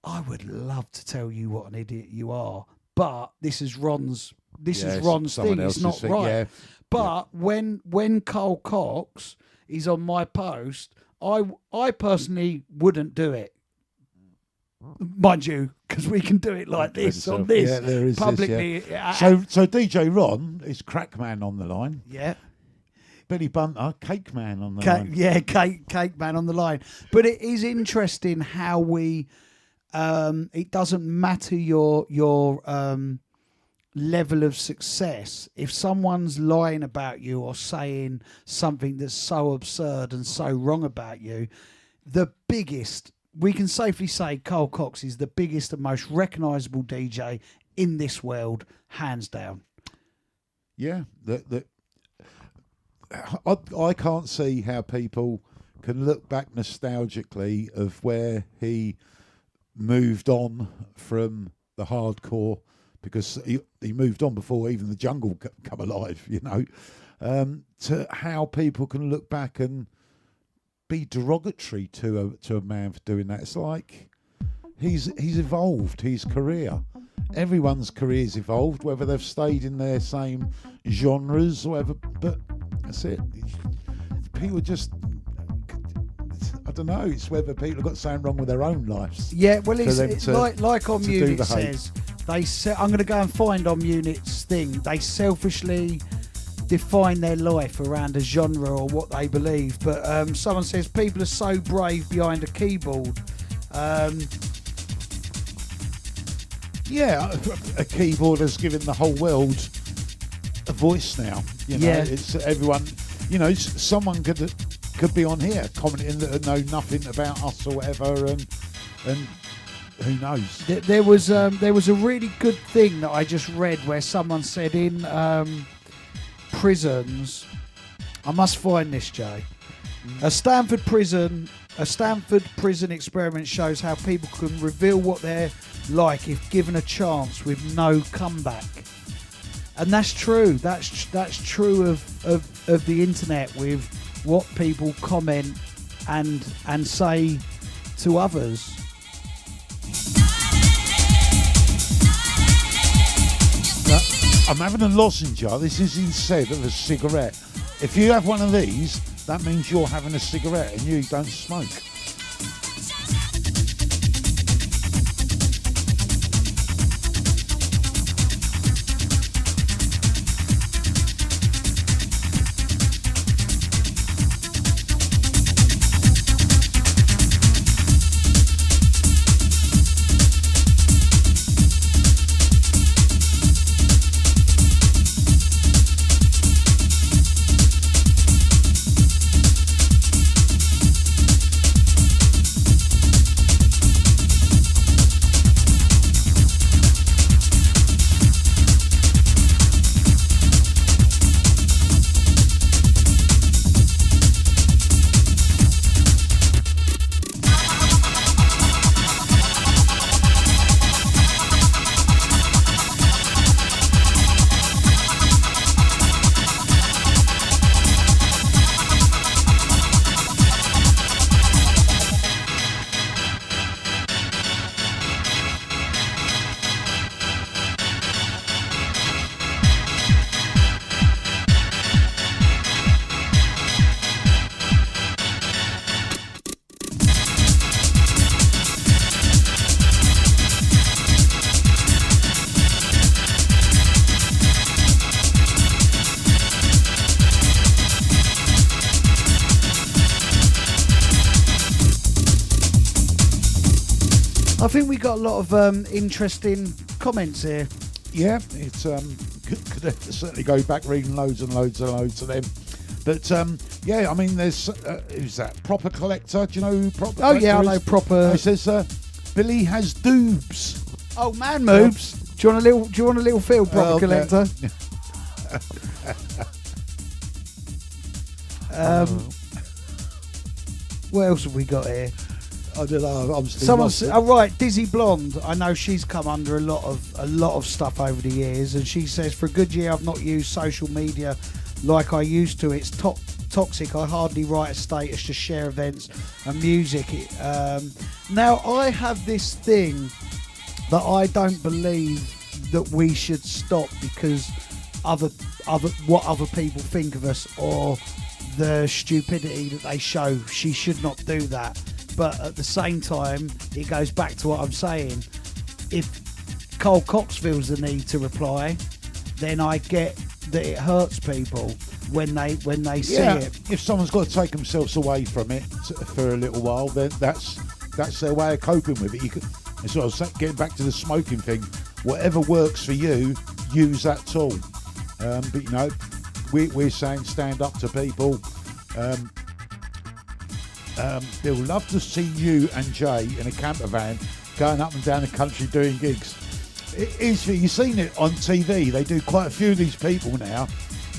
I would love to tell you what an idiot you are, but this is Ron's thing. It's not thing, right. yeah. But when Carl Cox is on my post, I personally wouldn't do it. Mind you, because we can do it like this on this. Yeah, there is publicly. This, yeah. So DJ Ron is Crackman on the line. Yeah. Billy Bunter, Cake Man on the line. Yeah, Cake Man on the line. But it is interesting how we. It doesn't matter your level of success. If someone's lying about you or saying something that's so absurd and so wrong about you, we can safely say Carl Cox is the biggest and most recognisable DJ in this world, hands down. Yeah, I can't see how people can look back nostalgically of where he moved on from the hardcore, because he moved on before even the jungle come alive, you know, to how people can look back and be derogatory to a man for doing that. It's like he's evolved his career. Everyone's career's evolved, whether they've stayed in their same genres or whatever, but that's it. People just, I don't know, it's whether people have got something wrong with their own lives. Yeah, well, it's like On Unit says, I'm going to go and find On Unit's thing. They selfishly define their life around a genre or what they believe. But someone says people are so brave behind a keyboard. Yeah, a keyboard has given the whole world a voice now. You know, it's everyone. You know, someone could be on here commenting that know nothing about us or whatever, and who knows? There was a really good thing that I just read where someone said in prisons. I must find this, Jay. A Stanford prison experiment shows how people can reveal what they're like if given a chance with no comeback. And that's true. That's true of the internet, with what people comment and say to others. I'm having a lozenge. This is instead of a cigarette. If you have one of these, that means you're having a cigarette and you don't smoke. I think we got a lot of interesting comments here. Yeah, it's could certainly go back reading loads and loads and loads of them. But yeah, I mean, there's who's that? Proper Collector. Do you know who Proper Oh Collector yeah, I is? know Proper. It says Billy has doobs. Oh, man moves. Do you want a little feel, Proper Oh, okay. Collector? What else have we got here? I don't know. I'm still. Someone lost. said, oh right, Dizzy Blonde. I know she's come under a lot of stuff over the years, and she says, for a good year I've not used social media like I used to. It's toxic. I hardly write a status, just share events and music. Now I have this thing that I don't believe that we should stop because what other people think of us or the stupidity that they show. She should not do that. But at the same time, it goes back to what I'm saying. If Cole Cox feels the need to reply, then I get that it hurts people when they see it. If someone's got to take themselves away from it for a little while, then that's their way of coping with it. You could, it's sort of getting back to the smoking thing. Whatever works for you, use that tool. But you know, we're saying stand up to people. They'll love to see you and Jay in a camper van going up and down the country doing gigs. It is, you've seen it on TV. They do quite a few of these people now,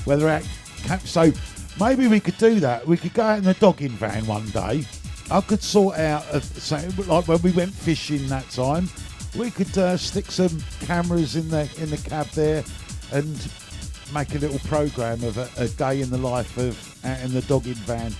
where they're at camp. So maybe we could do that. We could go out in the dogging van one day. I could sort out, like when we went fishing that time, we could stick some cameras in the cab there and make a little program of a day in the life of out in the dogging van.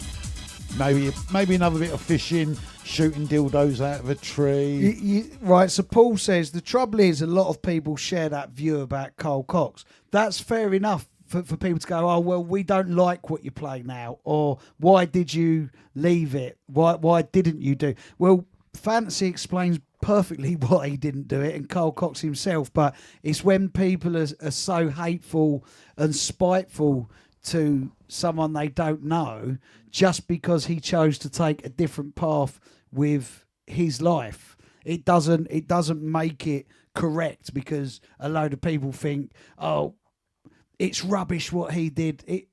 Maybe another bit of fishing, shooting dildos out of a tree. Right, so Paul says, the trouble is a lot of people share that view about Cole Cox. That's fair enough for people to go, oh, well, we don't like what you play now, or why did you leave it? Why didn't you do? Well, Fantasy explains perfectly why he didn't do it, and Cole Cox himself, but it's when people are so hateful and spiteful to someone they don't know just because he chose to take a different path with his life. It doesn't make it correct because a load of people think, oh, it's rubbish what he did.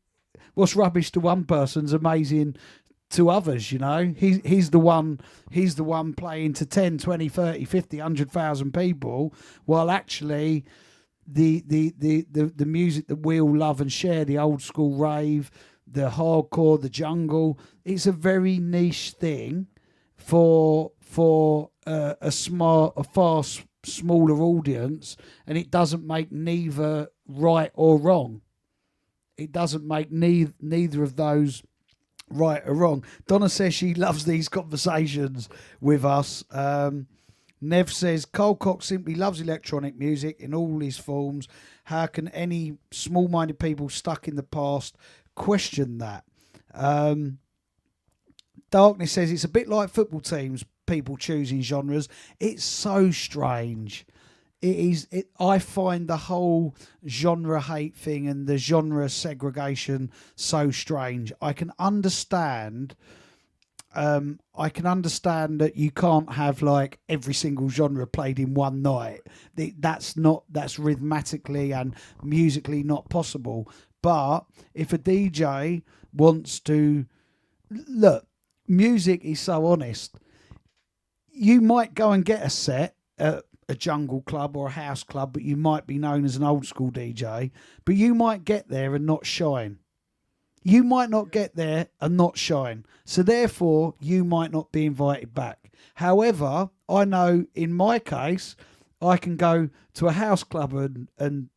What's rubbish to one person's amazing to others, you know. He's the one playing to 10, 20, 30, 50, 100,000 people, while actually the music that we all love and share, the old school rave, the hardcore, the jungle, it's a very niche thing for a far smaller audience, and it doesn't make neither right or wrong. It doesn't make neither of those right or wrong. Donna says she loves these conversations with us. Nev says, Cole Cox simply loves electronic music in all his forms. How can any small-minded people stuck in the past question that? Darkness says, it's a bit like football teams, people choosing genres. It's so strange. It is. I find the whole genre hate thing and the genre segregation so strange. I can understand that you can't have like every single genre played in one night. That's rhythmically and musically not possible. But if a DJ wants to look, music is so honest. You might go and get a set at a jungle club or a house club, but you might be known as an old school DJ, but you might get there and not shine. You might not get there and not shine. So therefore, you might not be invited back. However, I know in my case, I can go to a house club and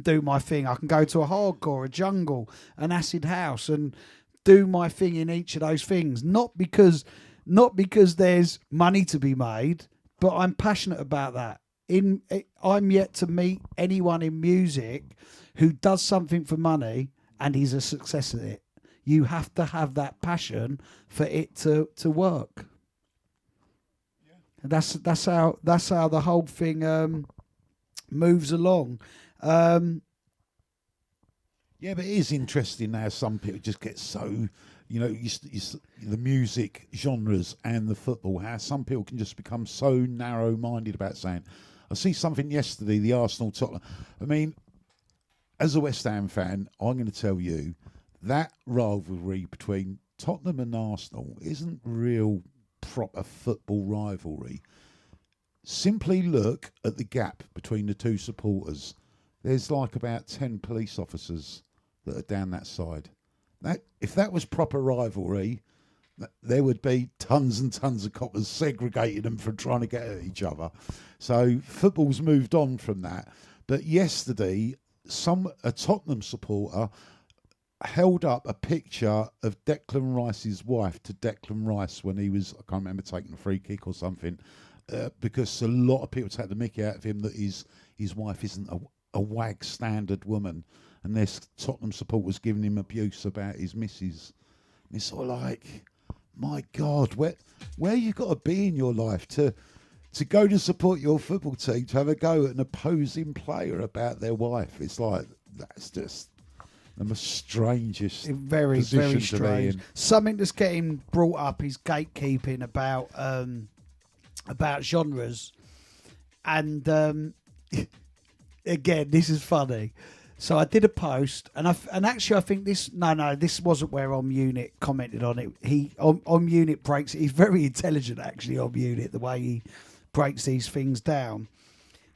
do my thing. I can go to a hardcore, a jungle, an acid house, and do my thing in each of those things. Not because there's money to be made, but I'm passionate about that. I'm yet to meet anyone in music who does something for money and he's a success at it. You have to have that passion for it to work. Yeah. That's how the whole thing moves along. Yeah, but it is interesting how some people just get so, the music genres and the football, how some people can just become so narrow-minded about saying, I see something yesterday, the Arsenal Tottenham. I mean, as a West Ham fan, I'm going to tell you that rivalry between Tottenham and Arsenal isn't real proper football rivalry. Simply look at the gap between the two supporters. There's like about 10 police officers that are down that side. If that was proper rivalry, there would be tons and tons of coppers segregating them from trying to get at each other. So football's moved on from that. But yesterday, a Tottenham supporter held up a picture of Declan Rice's wife to Declan Rice when he was, I can't remember, taking a free kick or something, because a lot of people take the mickey out of him that his wife isn't a wag standard woman, and this Tottenham supporters giving him abuse about his missus. And it's sort of like, my God, where you got to be in your life to go to support your football team, to have a go at an opposing player about their wife? It's like, that's just the most strangest very, position very to be strange. in. Something that's getting brought up is gatekeeping about genres, and again, this is funny. So I did a post, and actually I think this wasn't where Unit commented on it. Unit breaks it. He's very intelligent actually, Unit, the way he breaks these things down.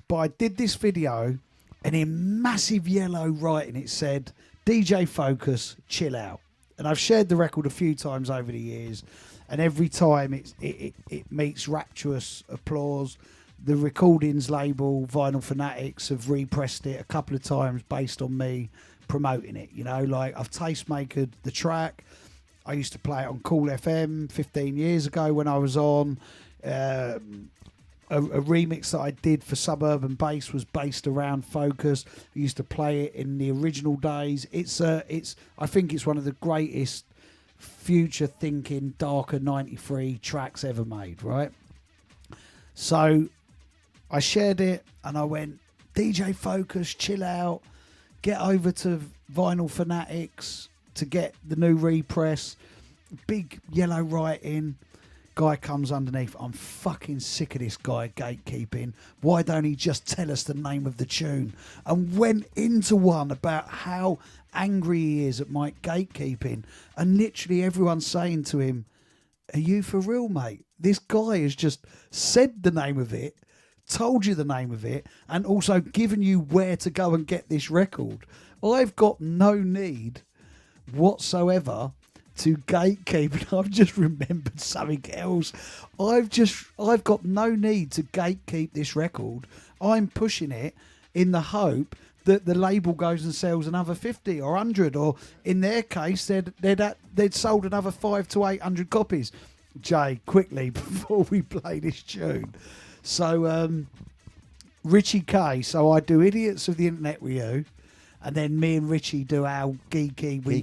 But I did this video, and in massive yellow writing it said, "DJ Focus, chill out." And I've shared the record a few times over the years, and every time it meets rapturous applause. The recordings label, Vinyl Fanatics, have repressed it a couple of times based on me promoting it. Like I've tastemakered the track. I used to play it on Cool FM 15 years ago when I was on. A remix that I did for Suburban Bass was based around Focus. I used to play it in the original days. I think it's one of the greatest future thinking, darker 93 tracks ever made, right? So I shared it and I went, DJ Focus, chill out, get over to Vinyl Fanatics to get the new repress. Big yellow writing. Guy comes underneath, I'm fucking sick of this guy gatekeeping. Why don't he just tell us the name of the tune? And went into one about how angry he is at my gatekeeping. And literally everyone's saying to him, are you for real, mate? This guy has just said the name of it, told you the name of it, and also given you where to go and get this record. I've got no need whatsoever to gatekeep, and I've just remembered something else. I've got no need to gatekeep this record. I'm pushing it in the hope that the label goes and sells another 50 or 100, or in their case, they'd sold another 500 to 800 copies. Jay, quickly before we play this tune. So Richie K. So I do Idiots of the Internet with you, and then me and Richie do our geeky. We're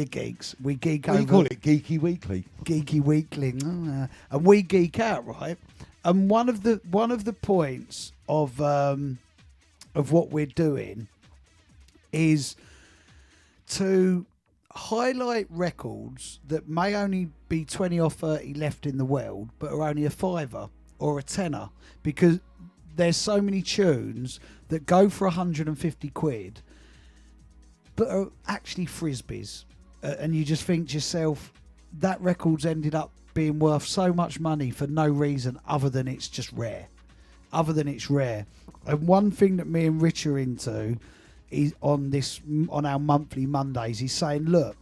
geeks. We geek over. You call it Geeky Weekly. Geeky Weekly, and we geek out, right? And one of the points of what we're doing is to highlight records that may only be 20 or 30 left in the world, but are only a £5 or a £10, because there's so many tunes that go for 150 quid, but are actually frisbees, and you just think to yourself, that record's ended up being worth so much money for no reason other than it's just rare. And one thing that me and Rich are into is on our monthly Mondays, he's saying, look,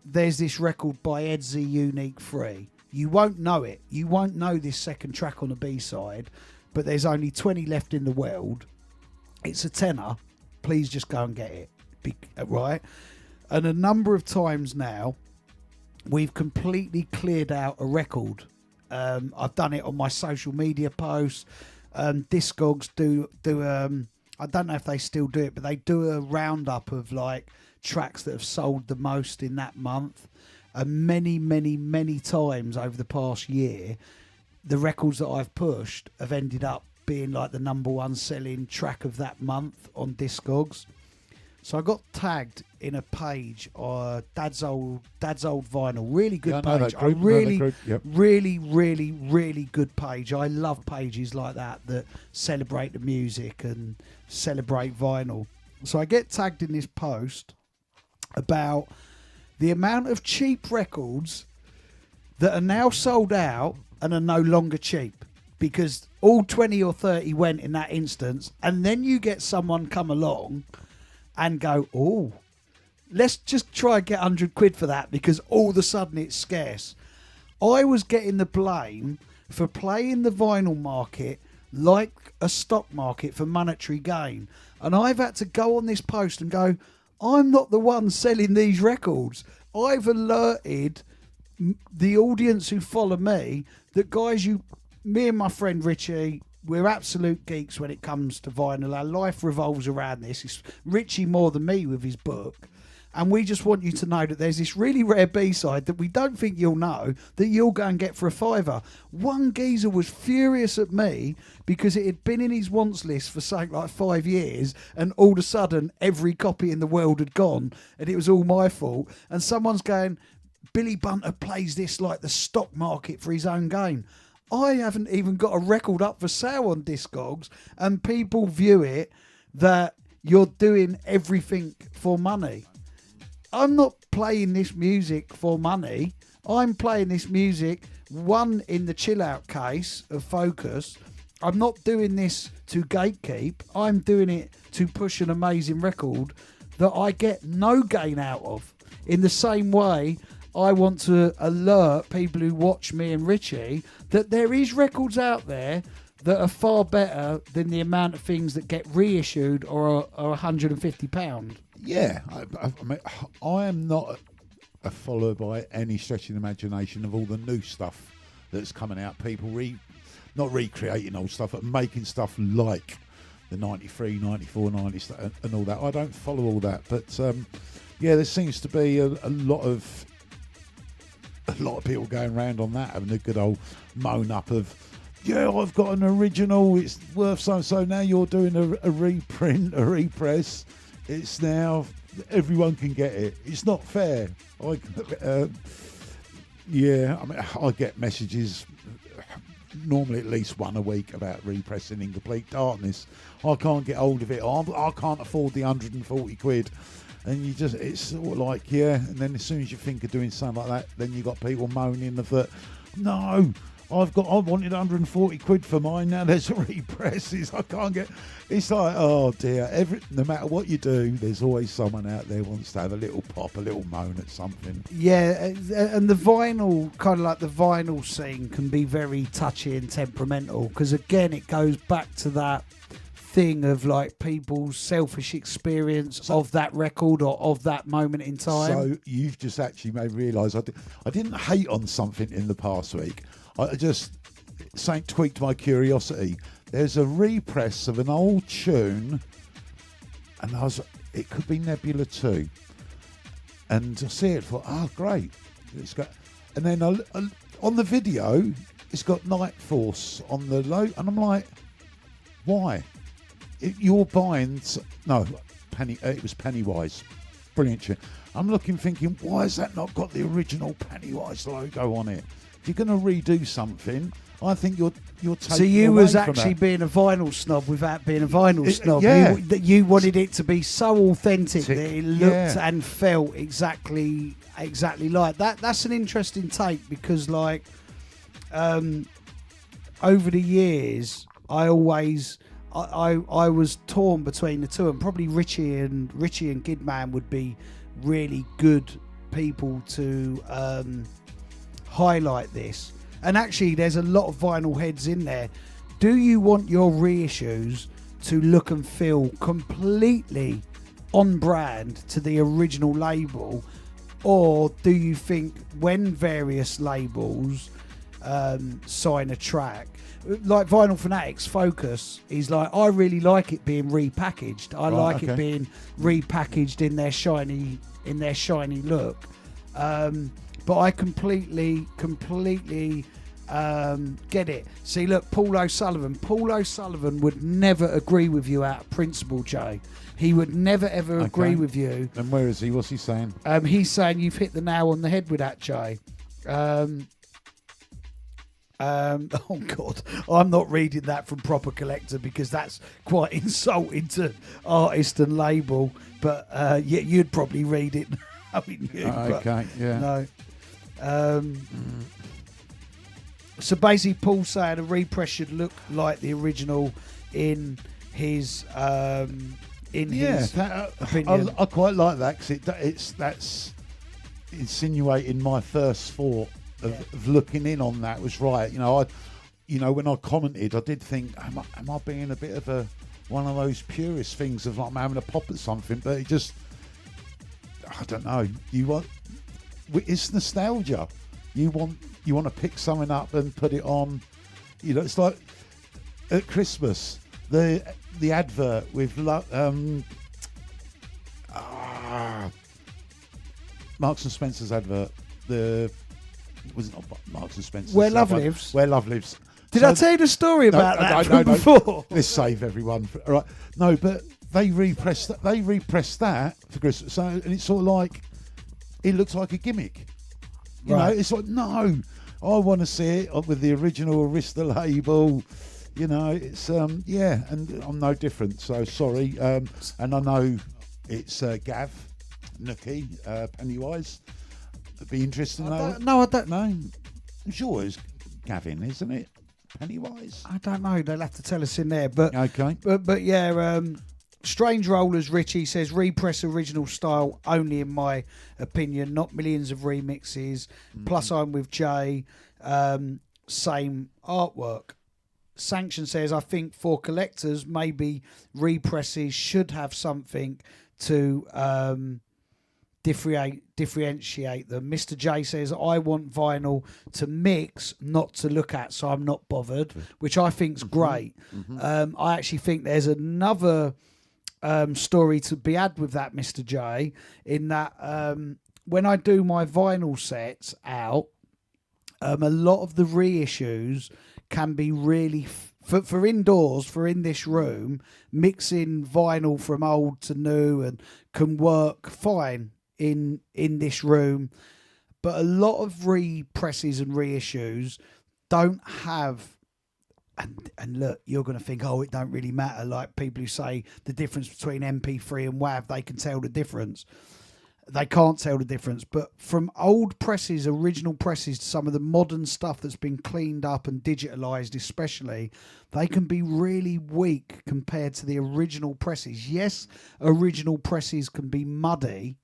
there's this record by Edzy Unique 3. You won't know it. You won't know this second track on the B-side, but there's only 20 left in the world. It's a £10. Please just go and get it. Right? And a number of times now, we've completely cleared out a record. I've done it on my social media posts. Discogs do I don't know if they still do it, but they do a roundup of like tracks that have sold the most in that month. And many, many, many times over the past year, the records that I've pushed have ended up being like the number one selling track of that month on Discogs. So I got tagged in a page, Dad's old vinyl. Really good Yeah, I know page. that group, yep. Really good page. I love pages like that celebrate the music and celebrate vinyl. So I get tagged in this post about the amount of cheap records that are now sold out and are no longer cheap, because all 20 or 30 went in that instance, and then you get someone come along and go, oh, let's just try and get 100 quid for that because all of a sudden it's scarce. I was getting the blame for playing the vinyl market like a stock market for monetary gain. And I've had to go on this post and go, I'm not the one selling these records. I've alerted the audience who follow me that, guys, me and my friend Richie, we're absolute geeks when it comes to vinyl. Our life revolves around this. It's Richie more than me with his book. And we just want you to know that there's this really rare B-side that we don't think you'll know that you'll go and get for £5. One geezer was furious at me because it had been in his wants list for something like 5 years, and all of a sudden every copy in the world had gone and it was all my fault. And someone's going, Billy Bunter plays this like the stock market for his own gain. I haven't even got a record up for sale on Discogs, and people view it that you're doing everything for money. I'm not playing this music for money. I'm playing this music, one, in the chill out case of focus. I'm not doing this to gatekeep. I'm doing it to push an amazing record that I get no gain out of. In the same way, I want to alert people who watch me and Richie that there is records out there that are far better than the amount of things that get reissued or are £150. Yeah, I mean, I am not a follower by any stretch of the imagination of all the new stuff that's coming out. People not recreating old stuff, but making stuff like the 93, 94, 90 and all that. I don't follow all that, but yeah, there seems to be a lot of people going around on that, having a good old moan up of, yeah, I've got an original, it's worth so now you're doing a reprint, a repress, it's now everyone can get it. It's not fair. Yeah, I mean, I get messages normally at least one a week about repressing In Complete Darkness. I can't get hold of it. I can't afford the 140 quid. And it's sort of like, yeah, and then as soon as you think of doing something like that, then you got people moaning that, no, I wanted 140 quid for mine, now there's a repress, I can't get, it's like, oh dear, no matter what you do, there's always someone out there who wants to have a little pop, a little moan at something. Yeah, and the vinyl, kind of like the vinyl scene can be very touchy and temperamental, because again, it goes back to that thing of like people's selfish experience of that record or of that moment in time. So you've just actually made me realise I didn't hate on something in the past week. I just something tweaked my curiosity. There's a repress of an old tune, and it could be Nebula 2. And I see it, thought, oh great, and then on the video, it's got Night Force on the low, and I'm like, why? You're buying it was Pennywise, brilliant tune. I'm thinking, why has that not got the original Pennywise logo on it? If you're going to redo something, I think you're taking. So you was actually being a vinyl snob without being a vinyl snob. Yeah. You wanted it to be so authentic that it looked and felt exactly like that. That's an interesting take, because like over the years, I was torn between the two, and probably Richie and Gidman would be really good people to highlight this. And actually, there's a lot of vinyl heads in there. Do you want your reissues to look and feel completely on brand to the original label, or do you think when various labels sign a track, like Vinyl Fanatics Focus is like, I really like it being repackaged. I like it being repackaged in their shiny look. But I completely Get it? See, look, Paul O'Sullivan. Paul O'Sullivan would never agree with you out of principle, Jay. He would never ever agree with you. And where is he? What's he saying? He's saying you've hit the nail on the head with that, Jay. Oh God, I'm not reading that from Proper Collector because that's quite insulting to artist and label. But yeah, you'd probably read it. Knowing you, Okay, yeah. No. So basically, Paul's saying a repress should look like the original in his his opinion. I quite like that because that's insinuating my first thought of looking in on that was right. When I commented, I did think, am I being a bit of one of those purist things of like I'm having a pop at something? But it just, I don't know. It's nostalgia. You want to pick something up and put it on. It's like at Christmas the advert with Marks and Spencer's advert. Was it not Marks and Spencer's? Where Love Lives. Where Love Lives. Did I tell you the story about that before? Let's save everyone. All right. No, but they repressed that for Christmas. So, and it's sort of like it looks like a gimmick. You know, it's like, no, I want to see it with the original Arista label. It's and I'm no different. So sorry. And I know it's Gav, Nookie, Pennywise. It'd be interesting though. No, I don't. No, I'm sure it's Gavin, isn't it? Pennywise. I don't know. They'll have to tell us in there. But okay. But yeah. Strange Rollers, Richie says repress original style only in my opinion, not millions of remixes. Plus I'm with Jay, same artwork. Sanction says I think for collectors maybe represses should have something to differentiate them. Mr. J says I want vinyl to mix, not to look at, so I'm not bothered, which I think's great. I actually think there's another story to be had with that, Mr. J, in that when I do my vinyl sets out, a lot of the reissues can be really for indoors, for in this room, mixing vinyl from old to new and can work fine in this room, but a lot of represses and reissues don't have. And look, you're going to think, it don't really matter. Like people who say the difference between MP3 and WAV, they can tell the difference. They can't tell the difference. But from old presses, original presses, to some of the modern stuff that's been cleaned up and digitalized especially, they can be really weak compared to the original presses. Yes, original presses can be muddy,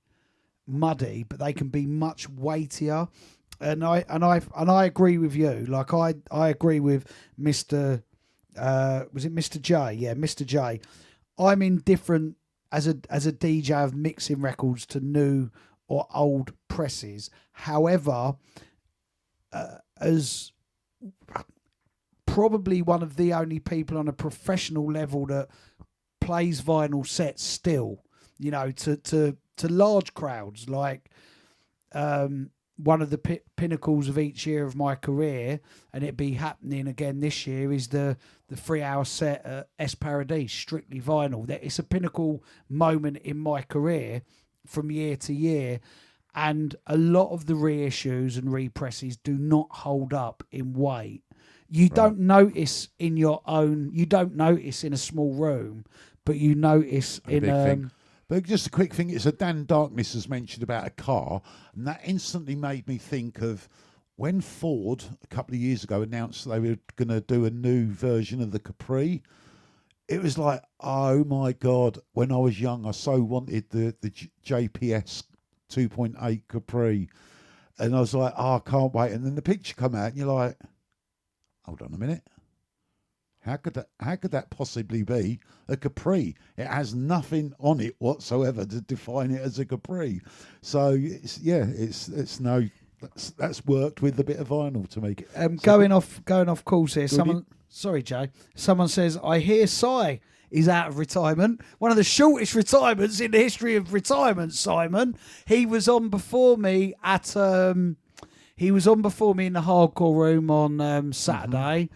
but they can be much weightier. And I agree with you. Like I agree with Mr. Was it Mr. J? Yeah, Mr. J. I'm indifferent as a DJ of mixing records to new or old presses. However, as probably one of the only people on a professional level that plays vinyl sets still, to large crowds, like one of the pinnacles of each year of my career, and it be happening again this year, is the 3-hour set at S Paradise, strictly vinyl. It's a pinnacle moment in my career from year to year, and a lot of the reissues and represses do not hold up in weight. You don't notice in your own, you don't notice in a small room, but you notice in But just a quick thing, it's a Dan Darkness has mentioned about a car, and that instantly made me think of when Ford, a couple of years ago, announced they were going to do a new version of the Capri. It was like, oh my God, when I was young, I so wanted the JPS 2.8 Capri. And I was like, I can't wait. And then the picture come out, and you're like, hold on a minute. How could that possibly be a Capri? It has nothing on it whatsoever to define it as a Capri. So that's worked with a bit of vinyl to make it. Going off course here. Sorry, Jay. Someone says I hear Cy is out of retirement. One of the shortest retirements in the history of retirement. Simon, he was on before me at. He was on before me in the hardcore room on Saturday.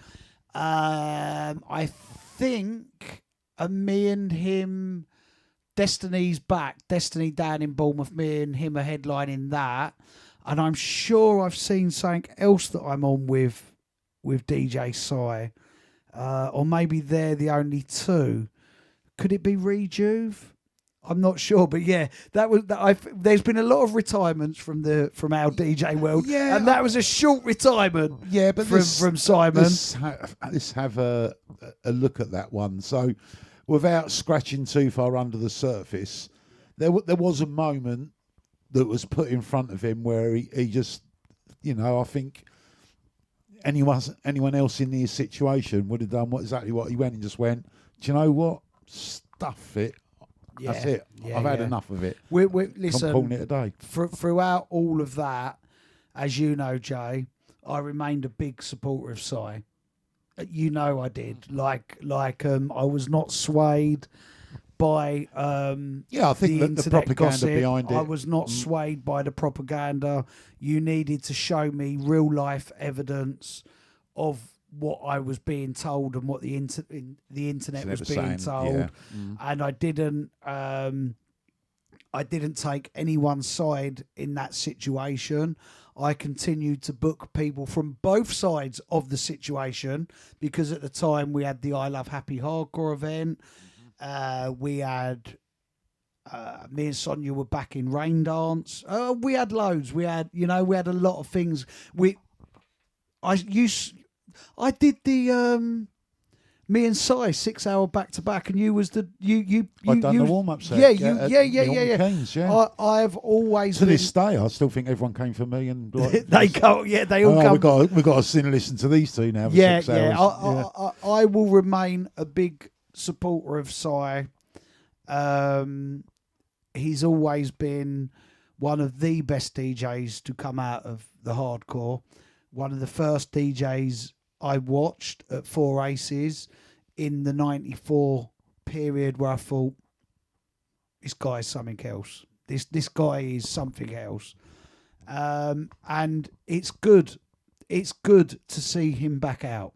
I think me and him, Destiny's back. Destiny down in Bournemouth. Me and him are headlining that, and I'm sure I've seen something else that I'm on with DJ Sai, or maybe they're the only two. Could it be Rejuve? I'm not sure, but yeah, there's been a lot of retirements from our DJ world, and that was a short retirement. Yeah, but from Simon. Let's have a look at that one. So, without scratching too far under the surface, there was a moment that was put in front of him where he just, I think anyone else in his situation would have done exactly what he went and just went, do you know what? Stuff it. Yeah, that's it. I've had enough of it. Listen, I'm calling it a day. Throughout all of that, as you know, Jay, I remained a big supporter of Sai. I did. I was not swayed by I think the propaganda gossip. behind it. I was not swayed by the propaganda. You needed to show me real life evidence of what I was being told and what the internet was being told, and I didn't take anyone's side in that situation. I continued to book people from both sides of the situation, because at the time we had the I Love Happy Hardcore event. We had me and Sonia were back in Rain Dance. We had loads. We had a lot of things. I did the me and Sai 6 hour back to back, and you was the you. I've done the warm up set. Yeah. Keynes, I've always to this day, I still think everyone came for me, and they go. Yeah, they all come. We've got to sit and listen to these two now. For 6 hours. I will remain a big supporter of Sai. He's always been one of the best DJs to come out of the hardcore. One of the first DJs I watched at Four Aces in the 94 period, where I thought, this guy is something else. This guy is something else. And it's good. It's good to see him back out.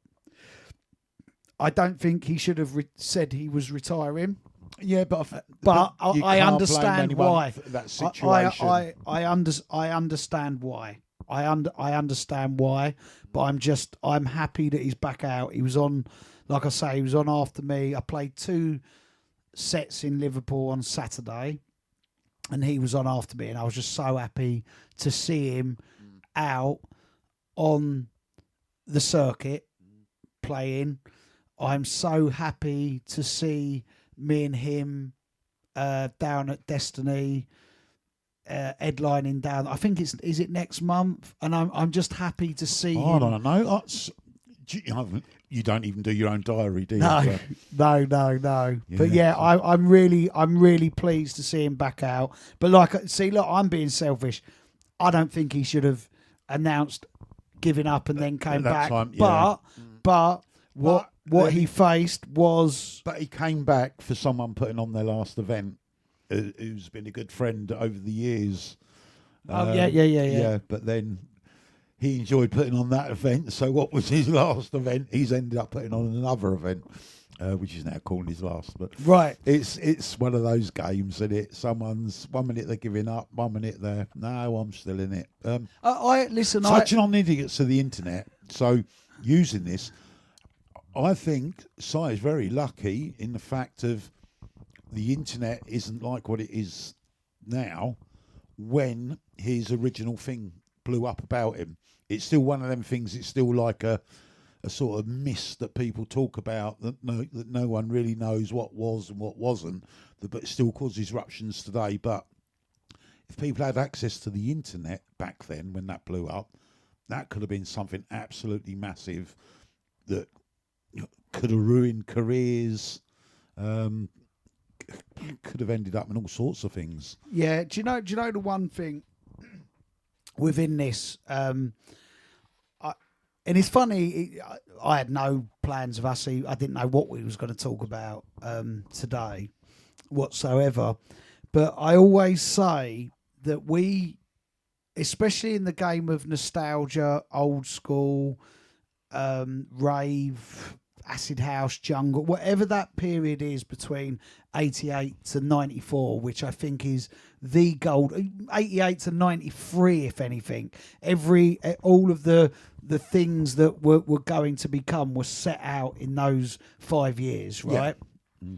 I don't think he should have said he was retiring. Yeah, but I understand why. That situation. I understand why. I understand why, but I'm happy that he's back out. He was on, like I say, he was on after me. I played 2 sets in Liverpool on Saturday, and he was on after me, and I was just so happy to see him out on the circuit playing. I'm so happy to see me and him down at Destiny. Headlining down, I think is it next month, and I'm just happy to see him. I don't know. You don't even do your own diary, do you? No. Yeah. But yeah, I'm really pleased to see him back out. But look, I'm being selfish. I don't think he should have announced giving up and then came back. Time, yeah. But what he faced was. But he came back for someone putting on their last event, who's been a good friend over the years. Yeah. But then he enjoyed putting on that event. So what was his last event? He's ended up putting on another event, which is now called his last. But right, it's one of those games, and someone's 1 minute they're giving up, 1 minute they're no, I'm still in it. Touching on idiots of the internet. So using this, I think Sai is very lucky in the fact of the internet isn't like what it is now when his original thing blew up about him. It's still one of them things. It's still like a sort of mist that people talk about that no one really knows what was and what wasn't, but it still causes eruptions today. But if people had access to the internet back then when that blew up, that could have been something absolutely massive that could have ruined careers, could have ended up in all sorts of things. Yeah, do you know the one thing within this, and it's funny, I had no plans of I didn't know what we was going to talk about today whatsoever, but I always say that especially in the game of nostalgia, old school, rave, acid house, jungle, whatever that period is between 88 to 94, which I think is the gold, 88 to 93, if anything. All of the things that were going to become were set out in those 5 years, right? Yeah.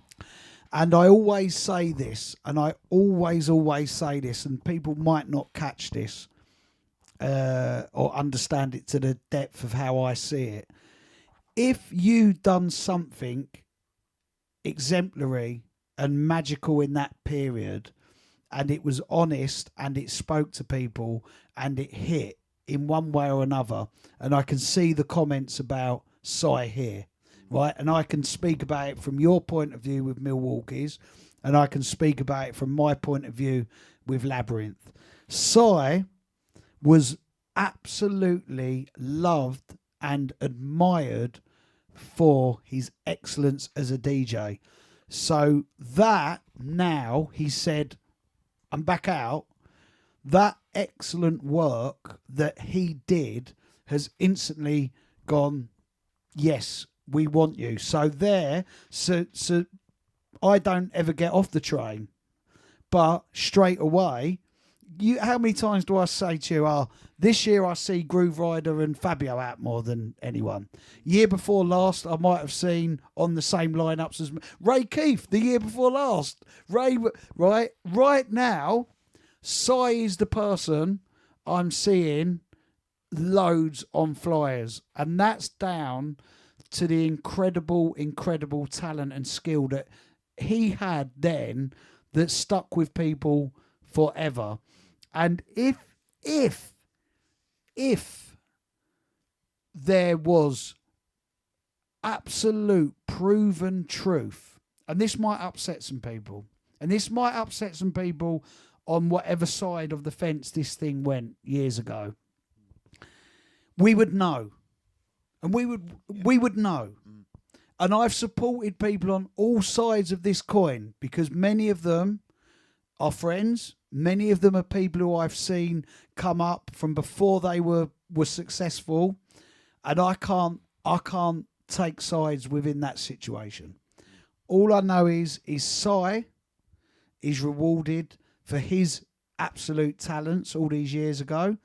And I always say this, and I always say this, and people might not catch this or understand it to the depth of how I see it. If you done something exemplary and magical in that period, and it was honest and it spoke to people and it hit in one way or another, and I can see the comments about Sai here, right? And I can speak about it from your point of view with Milwaukee's, and I can speak about it from my point of view with Labyrinth. Sai was absolutely loved and admired for his excellence as a DJ. So that now he said, I'm back out. That excellent work that he did has instantly gone, yes, we want you. So I don't ever get off the train, but straight away, how many times do I say to you, this year I see Groove Rider and Fabio out more than anyone. Year before last, I might have seen on the same lineups as Ray Keith the year before last. Right now, Sai is the person I'm seeing loads on flyers, and that's down to the incredible talent and skill that he had then that stuck with people forever. And if there was absolute proven truth, and this might upset some people, on whatever side of the fence this thing went years ago, we would know. And we would know. And I've supported people on all sides of this coin because many of them are friends. Many of them are people who I've seen come up from before they were successful, and I can't take sides within that situation. All I know is Sai is rewarded for his absolute talents all these years ago.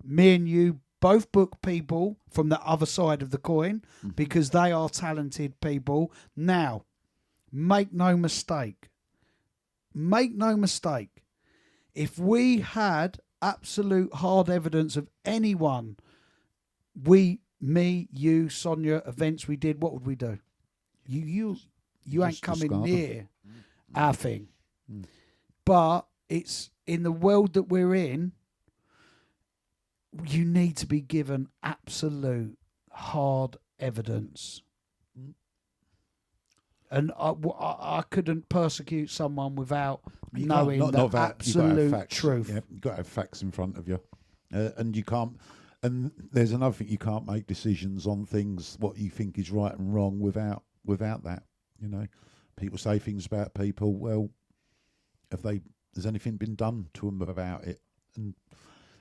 Me and you both book people from the other side of the coin because they are talented people. Now, make no mistake. If we had absolute hard evidence of anyone, me, you, Sonia, events we did, what would we do? You ain't coming near our thing. But it's in the world that we're in, you need to be given absolute hard evidence. And I couldn't persecute someone without knowing the absolute truth. Yeah, you've got to have facts in front of you. And you can't. And there's another thing, you can't make decisions on things, what you think is right and wrong without that. You know, people say things about people. Well, has anything been done to them about it? And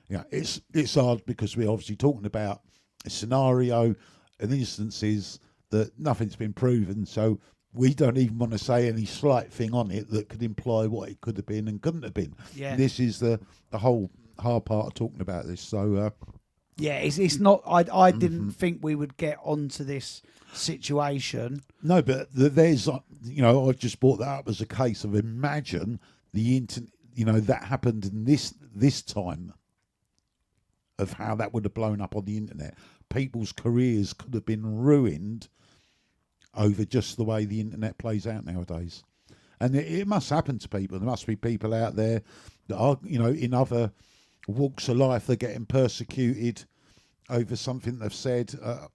yeah, it's hard because we're obviously talking about a scenario and instances that nothing's been proven. So we don't even want to say any slight thing on it that could imply what it could have been and couldn't have been. Yeah. This is the whole hard part of talking about this. So yeah, it's not. I didn't think we would get onto this situation. No, but there's I've just brought that up as a case of imagine the that happened in this time of how that would have blown up on the internet. People's careers could have been ruined over just the way the internet plays out nowadays. And it must happen to people. There must be people out there that are, in other walks of life, they're getting persecuted over something they've said. I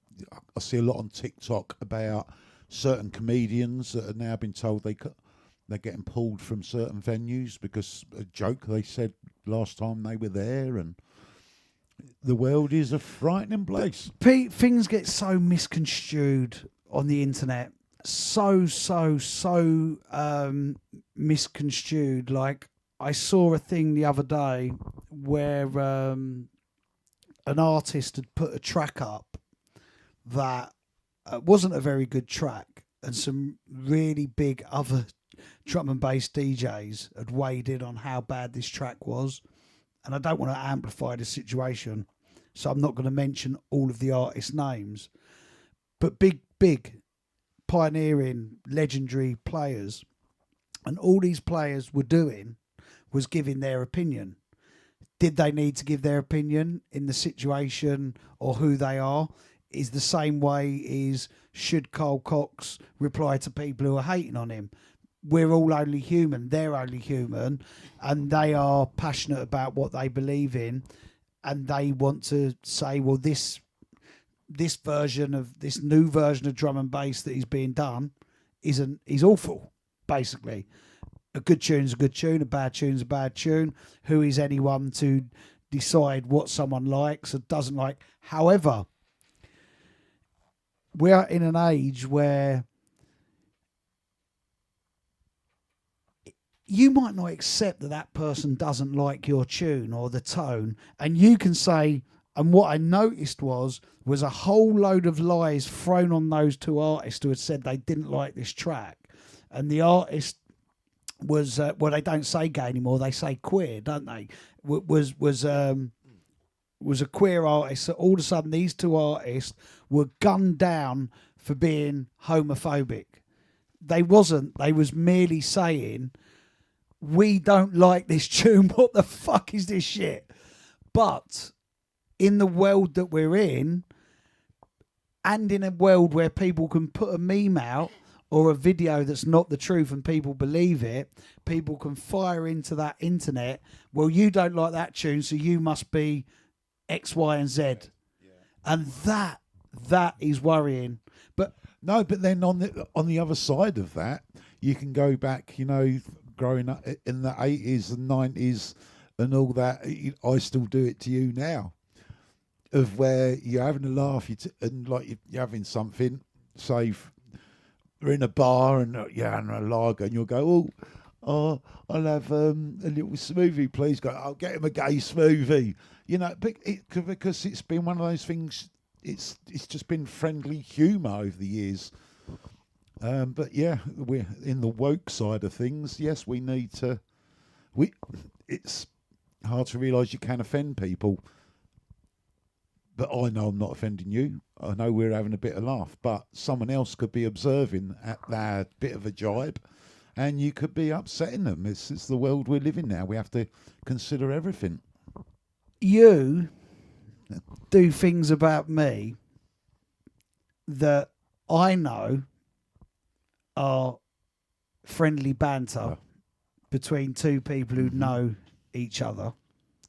see a lot on TikTok about certain comedians that are now been told they're getting pulled from certain venues because a joke they said last time they were there, and the world is a frightening place. Things get so misconstrued on the internet, so misconstrued. Like, I saw a thing the other day where an artist had put a track up that wasn't a very good track, and some really big other drum and bass DJs had weighed in on how bad this track was. And I don't want to amplify the situation, so I'm not going to mention all of the artists' names. But big, pioneering, legendary players, and all these players were doing was giving their opinion. Did they need to give their opinion in the situation or who they are? Is the same way is should Carl Cox reply to people who are hating on him? We're all only human. They're only human, and they are passionate about what they believe in, and they want to say, well, this version of this new version of drum and bass that is being done is awful. Basically, a good tune's a good tune, a bad tune's a bad tune. Who is anyone to decide what someone likes or doesn't like? However, we are in an age where you might not accept that person doesn't like your tune or the tone, and you can say, and what I noticed was a whole load of lies thrown on those two artists who had said they didn't like this track. And the artist was, well, they don't say gay anymore, they say queer, don't they? Was a queer artist. So all of a sudden these two artists were gunned down for being homophobic. They wasn't. They was merely saying, we don't like this tune. What the fuck is this shit? But in the world that we're in, and in a world where people can put a meme out or a video that's not the truth and people believe it, people can fire into that internet, well, you don't like that tune, so you must be X, Y, and Z. Yeah. And that is worrying. But no, but then on the other side of that, you can go back, growing up in the 80s and 90s and all that. I still do it to you now, of where you're having a laugh and like you're having something, say we're in a bar and you're having a lager and you'll go, oh, I'll have a little smoothie, please. Go, I'll get him a gay smoothie. Because it's been one of those things, it's just been friendly humour over the years. But yeah, we're in the woke side of things. Yes, we need to. It's hard to realise you can offend people, but I know I'm not offending you. I know we're having a bit of laugh, but someone else could be observing at that bit of a jibe, and you could be upsetting them. It's the world we live in now. We have to consider everything. You do things about me that I know are friendly banter between two people who know each other,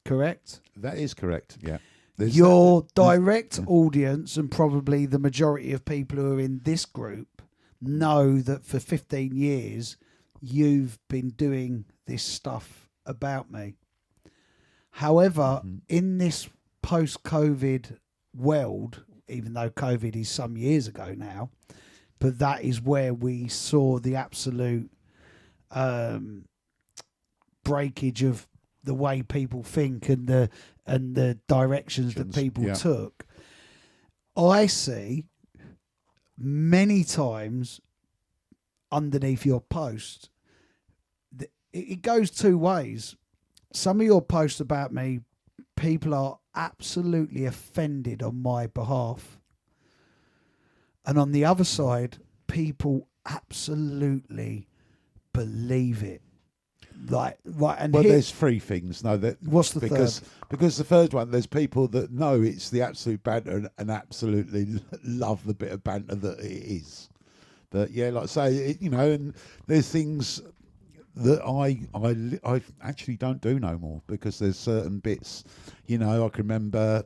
correct? That is correct, yeah. Your direct audience, and probably the majority of people who are in this group, know that for 15 years you've been doing this stuff about me. However, in this post-COVID world, even though COVID is some years ago now, but that is where we saw the absolute breakage of the way people think and the directions that people took. I see many times underneath your post, it goes two ways. Some of your posts about me, people are absolutely offended on my behalf. And on the other side, people absolutely believe it. There's three things. No, what's the third? Because the third one, there's people that know it's the absolute banter and absolutely love the bit of banter that it is. But yeah, like I say, and there's things that I actually don't do no more, because there's certain bits, I can remember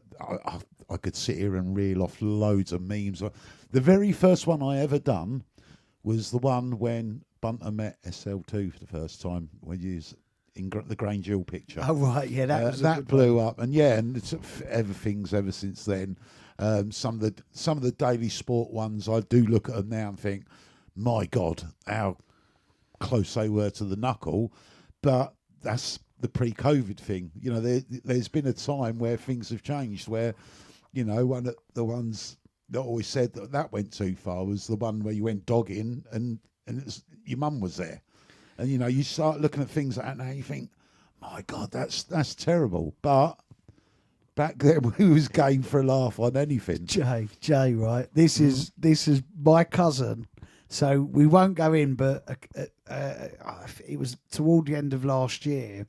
I could sit here and reel off loads of memes. The very first one I ever done was the one when Bunter met SL2 for the first time, when you was in the Grange Hill picture. Oh right, yeah, that blew up, and it's everything's ever since then. Some of the Daily Sport ones, I do look at them now and think, my God, how close they were to the knuckle. But that's the pre-COVID thing. You know, there's been a time where things have changed. Where, you know, one of the ones that always said that went too far was the one where you went dogging and your mum was there, and you know, you start looking at things like that now, and you think, my God, that's terrible. But back then, we was game for a laugh on anything. Jay, right? This is my cousin. So we won't go in, but it was toward the end of last year.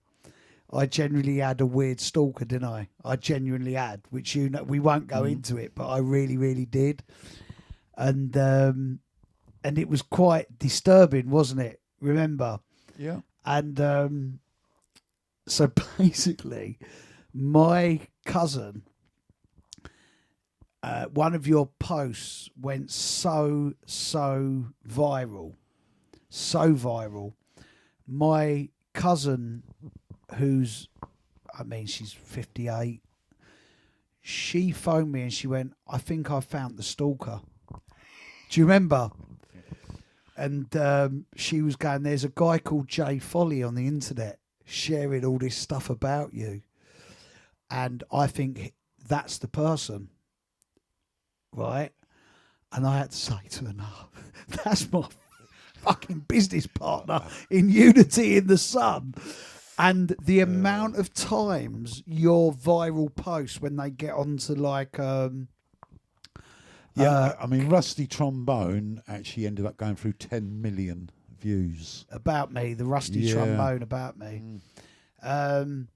I genuinely had a weird stalker, didn't I? I genuinely had, which, you know, we won't go into it, but I really, really did. And it was quite disturbing, wasn't it? Remember? Yeah. And so basically, my cousin, one of your posts went so viral. So viral. My cousin, she's 58, she phoned me and she went, I think I found the stalker. Do you remember? And she was going, there's a guy called Jay Folly on the internet sharing all this stuff about you. And I think that's the person. Right? And I had to say to her, no, that's my fucking business partner in Unity in the Sun. And the amount of times your viral posts, when they get onto like... I mean, Rusty Trombone actually ended up going through 10 million views. About me, the Rusty Trombone about me. And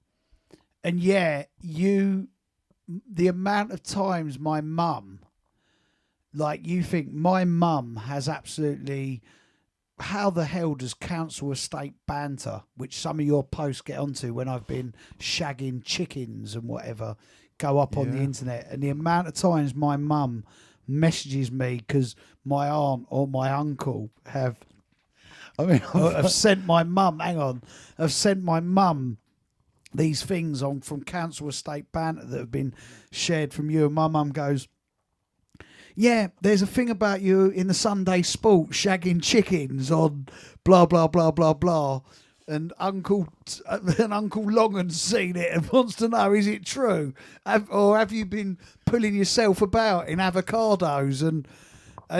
yeah, the amount of times my mum, like, you think my mum has absolutely... How the hell does council estate banter, which some of your posts get onto when I've been shagging chickens and whatever, go up on the internet? And the amount of times my mum messages me because my aunt or my uncle have sent my mum, have sent my mum these things on from council estate banter that have been shared from you. And my mum goes, yeah, there's a thing about you in the Sunday Sport shagging chickens on blah, blah, blah, blah, blah. And Uncle Longan's seen it and wants to know, is it true? Or have you been pulling yourself about in avocados? And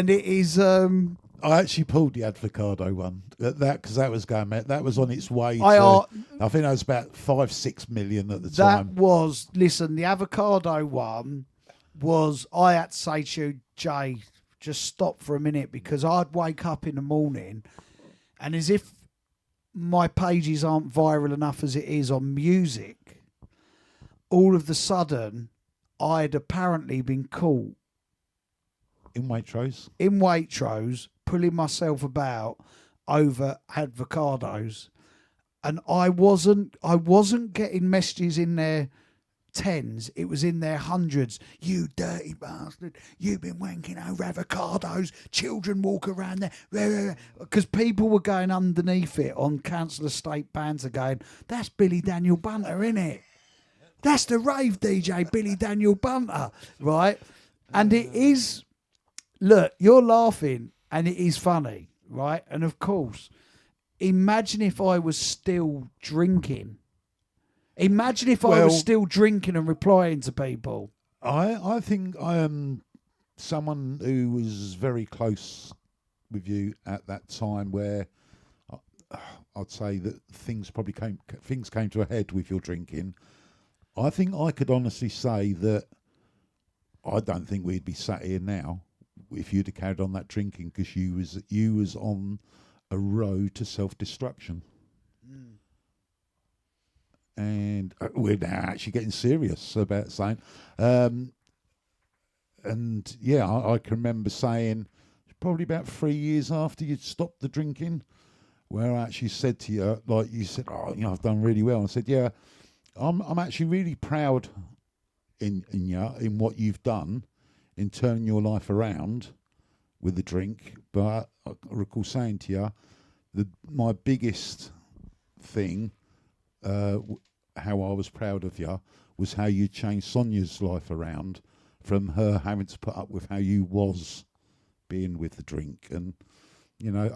it is... I actually pulled the avocado one, because that was going, that was on its way to... I think that was about 5-6 million at the time. That was... Listen, the avocado one... was, I had to say to you, Jay, just stop for a minute, because I'd wake up in the morning and, as if my pages aren't viral enough as it is on music, all of the sudden I'd apparently been caught in Waitrose pulling myself about over avocados, and I wasn't getting messages in there tens, it was in their hundreds. You dirty bastard, you've been wanking over avocados, children walk around there, because people were going underneath it on council estate banter going, that's Billy Daniel Bunter, innit? That's the rave DJ Billy Daniel Bunter, right? And it is, look, you're laughing and it is funny, right? And of course, imagine if I was still drinking. Imagine if I was still drinking and replying to people. I think I am someone who was very close with you at that time, where I'd say that things came to a head with your drinking. I think I could honestly say that I don't think we'd be sat here now if you'd have carried on that drinking, because you was on a road to self-destruction. And we're now actually getting serious about saying, and yeah, I can remember saying, probably about 3 years after you'd stopped the drinking, where I actually said to you, like you said, oh, you know, I've done really well. And I said, yeah, I'm actually really proud in what you've done in turning your life around with the drink. But I recall saying to you, my biggest thing, how I was proud of you, was how you changed Sonia's life around from her having to put up with how you was being with the drink. And, you know,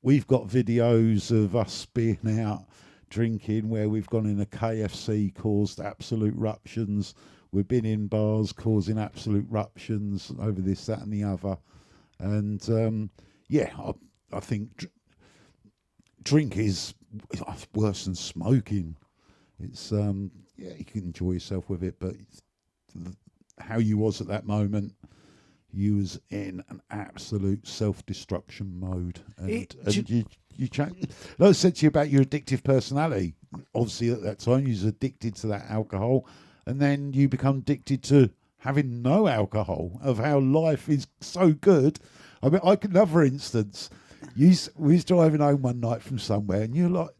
we've got videos of us being out drinking where we've gone in a KFC, caused absolute ruptions. We've been in bars causing absolute ruptions over this, that, and the other. And I think drink is worse than smoking. It's you can enjoy yourself with it, but how you was at that moment, you was in an absolute self-destruction mode, and you changed. Like I said to you about your addictive personality, obviously at that time you was addicted to that alcohol, and then you become addicted to having no alcohol, of how life is so good. I mean, I could another instance. We was driving home one night from somewhere, and you're like,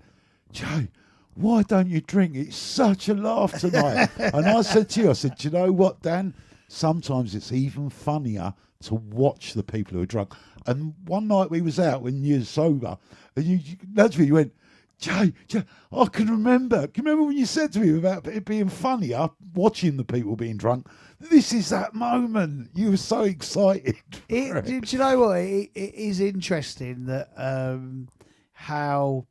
Joe, why don't you drink? It's such a laugh tonight. And I said to you, do you know what, Dan? Sometimes it's even funnier to watch the people who are drunk. And one night we was out when you were sober, and you nudged me, you went, Joe, I can remember. Can you remember when you said to me about it being funnier watching the people being drunk? This is that moment. You were so excited. Do you know what? It is interesting that how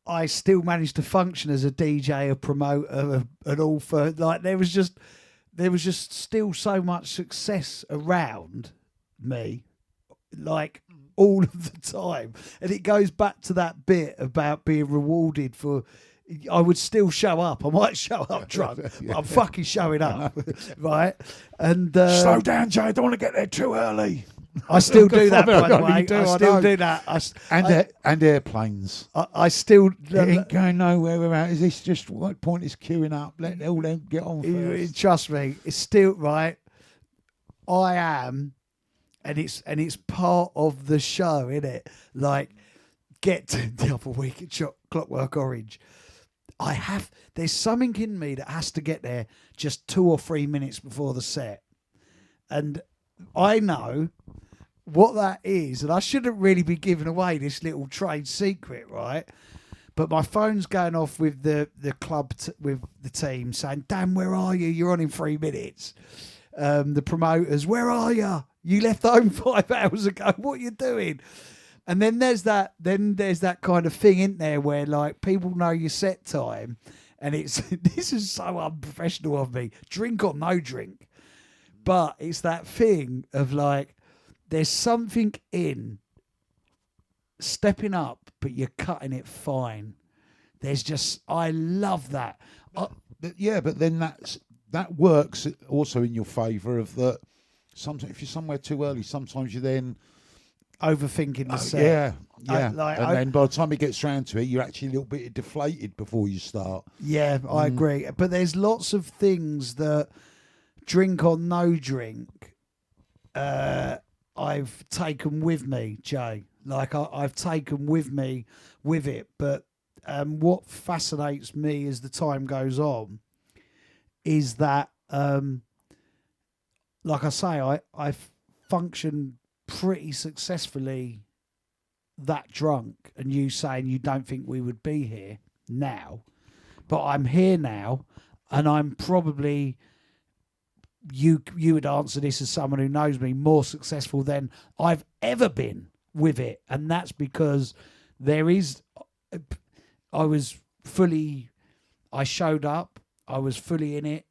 I still managed to function as a DJ, a promoter, and all for like there was just still so much success around me, like all of the time. And it goes back to that bit about being rewarded for. I would still show up. I might show up drunk, but I'm fucking showing up, right? And slow down, Jay. I don't want to get there too early. I still do that, by the way. I still do that. And airplanes. I still... It ain't going nowhere without... Is this just... What point is queuing up? Let all them get on first. Trust me. It's still... Right. I am... And it's part of the show, isn't it? Like, get to the other week at Clockwork Orange. There's something in me that has to get there just 2 or 3 minutes before the set. And I know what that is, and I shouldn't really be giving away this little trade secret, right? But my phone's going off with the club, with the team saying, Dan, where are you? You're on in 3 minutes. The promoters, where are you? You left home 5 hours ago. What are you doing? And then there's that kind of thing, isn't there, where like people know your set time, and it's this is so unprofessional of me, drink or no drink, but it's that thing of like there's something in stepping up, but you're cutting it fine. There's just I love that. But then that works also in your favour of that. Sometimes if you're somewhere too early, sometimes you then. Overthinking the set. Yeah. Then by the time it gets round to it, you're actually a little bit deflated before you start. Yeah, I agree. But there's lots of things that drink or no drink, I've taken with me, Jay. Like I've taken with me with it. But what fascinates me as the time goes on is that, like I say, I function pretty successfully that drunk, and you saying you don't think we would be here now, but I'm here now, and I'm probably you would answer this as someone who knows me, more successful than I've ever been with it. And that's because I showed up, I was fully in it,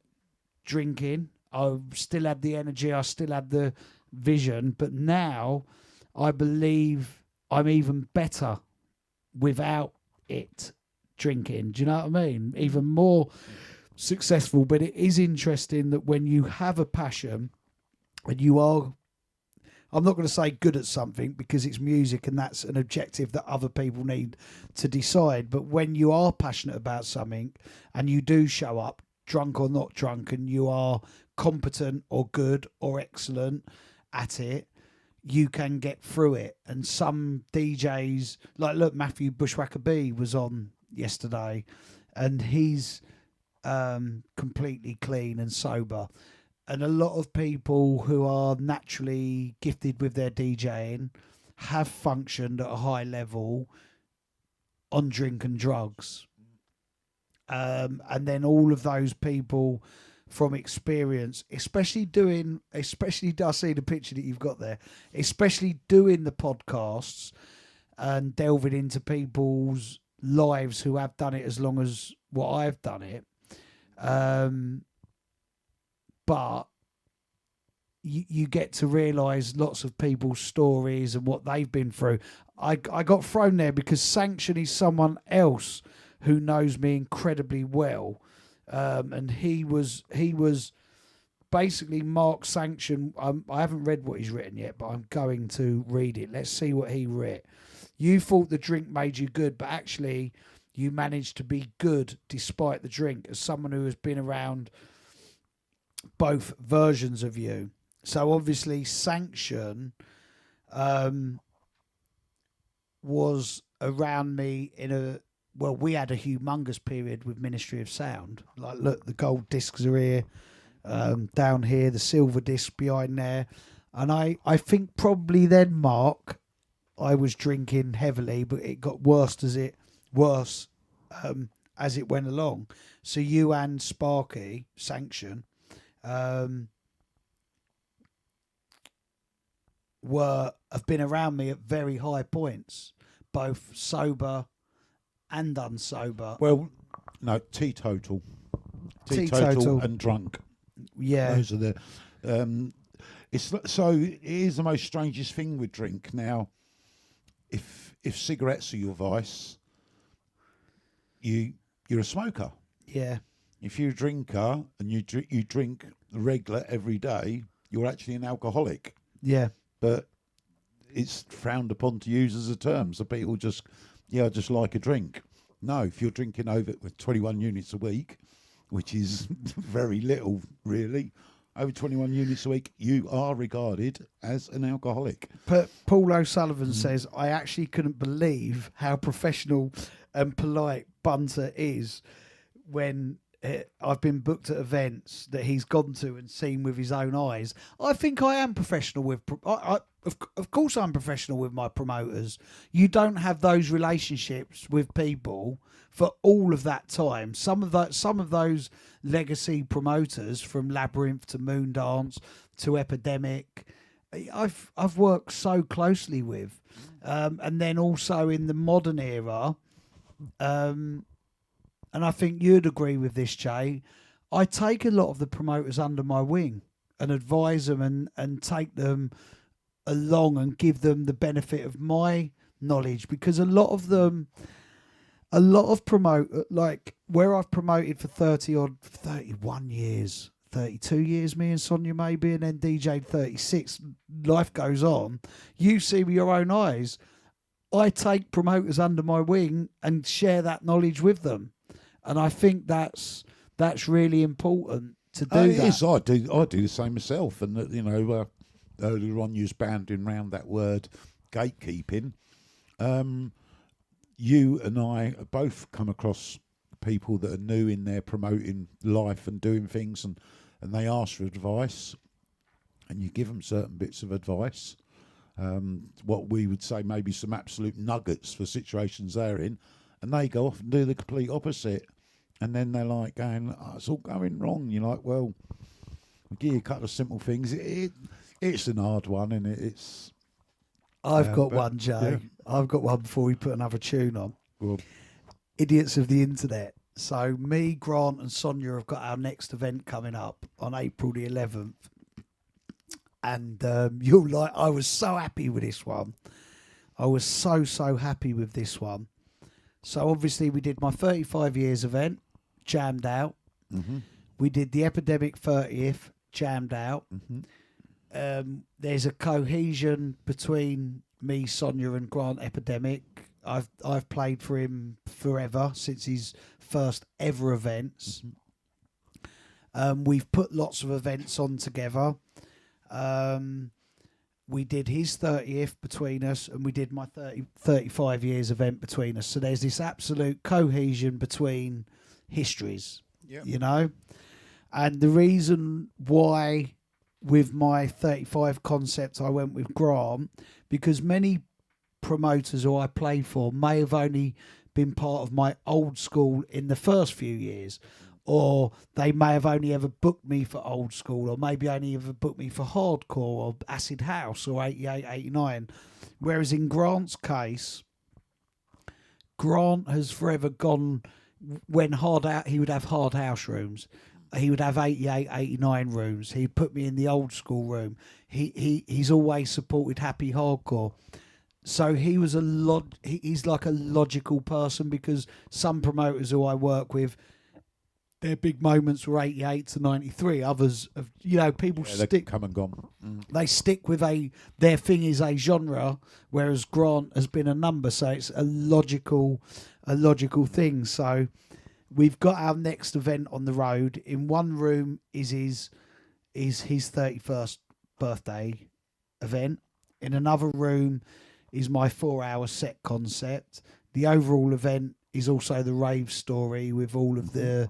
drinking, I still had the energy, I still had the vision, but now I believe I'm even better without it drinking. Do you know what I mean? Even more successful. But it is interesting that when you have a passion and you are, I'm not going to say good at something because it's music and that's an objective that other people need to decide, but when you are passionate about something and you do show up drunk or not drunk, and you are competent or good or excellent at it, you can get through it. And some DJs, like look, Matthew Bushwhacker B was on yesterday, and he's completely clean and sober. And a lot of people who are naturally gifted with their DJing have functioned at a high level on drink and drugs. And then all of those people from experience, especially I see the picture that you've got there, especially doing the podcasts and delving into people's lives who have done it as long as what I've done it. But you get to realise lots of people's stories and what they've been through. I got thrown there because Sanction is someone else who knows me incredibly well, and he was basically Mark Sanction. I haven't read what he's written yet, but I'm going to read it. Let's see what he wrote. You thought the drink made you good, but actually you managed to be good despite the drink, as someone who has been around both versions of you. So obviously Sanction was around me we had a humongous period with Ministry of Sound. Like, look, the gold discs are here, down here, the silver disc behind there. And I think probably then, Mark, I was drinking heavily, but it got worse as it went along. So you and Sparky, Sanction, have been around me at very high points, both sober and unsober. Well, no, teetotal and drunk. Yeah, those are the. Here's the most strangest thing with drink now. If cigarettes are your vice, you're a smoker. Yeah. If you're a drinker and you drink regular every day, you're actually an alcoholic. Yeah. But it's frowned upon to use as a term. So people just, I just like a drink. No, if you're drinking over with 21 units a week, which is very little, really, over 21 units a week, you are regarded as an alcoholic. But Paul O'Sullivan says, I actually couldn't believe how professional and polite Bunter is when I've been booked at events that he's gone to and seen with his own eyes. I think I am professional with... Of course I'm professional with my promoters. You don't have those relationships with people for all of that time. Some of those legacy promoters, from Labyrinth to Moondance to Epidemic, I've worked so closely with. And then also in the modern era, and I think you'd agree with this, Jay, I take a lot of the promoters under my wing and advise them and take them along and give them the benefit of my knowledge, because a lot of like where I've promoted for 31 years, 32 years, me and Sonia maybe, and then DJ'd 36, life goes on. You see with your own eyes, I take promoters under my wing and share that knowledge with them. And I think that's really important to do It that. is. I do the same myself. And earlier on you was bounding around that word gatekeeping. You and I both come across people that are new in their promoting life and doing things, and they ask for advice, and you give them certain bits of advice, what we would say maybe some absolute nuggets for situations they're in, and they go off and do the complete opposite. And then they're like going, it's all going wrong. You're like, well, I'll give you a couple of simple things. It's an hard one, and it's... I've got one, Jay. Yeah. I've got one before we put another tune on. Well, Idiots of the Internet. So me, Grant and Sonia have got our next event coming up on April the 11th. And I was so happy with this one. I was so happy with this one. So obviously we did my 35 years event, jammed out. Mm-hmm. We did the Epidemic 30th, jammed out. Mm-hmm. There's a cohesion between me, Sonia, and Grant Epidemic. I've played for him forever, since his first ever events. Mm-hmm. We've put lots of events on together. We did his 30th between us, and we did my 35 years event between us. So there's this absolute cohesion between histories, you know? And the reason why with my 35 concept I went with Grant, because many promoters who I played for may have only been part of my old school in the first few years, or they may have only ever booked me for old school, or maybe only ever booked me for hardcore or acid house or 88, 89. Whereas in Grant's case, Grant has forever gone when he would have hard house rooms. He would have 88, 89 rooms. He'd put me in the old school room. He's always supported happy hardcore. So he was he's like a logical person, because some promoters who I work with, their big moments were 88 to 93. Others, people stick, come and gone. they stick with their thing is a genre, whereas Grant has been a number. So it's a logical thing. So we've got our next event on the road. In one room is his 31st birthday event. In another room is my 4-hour set concept. The overall event is also the rave story with all of the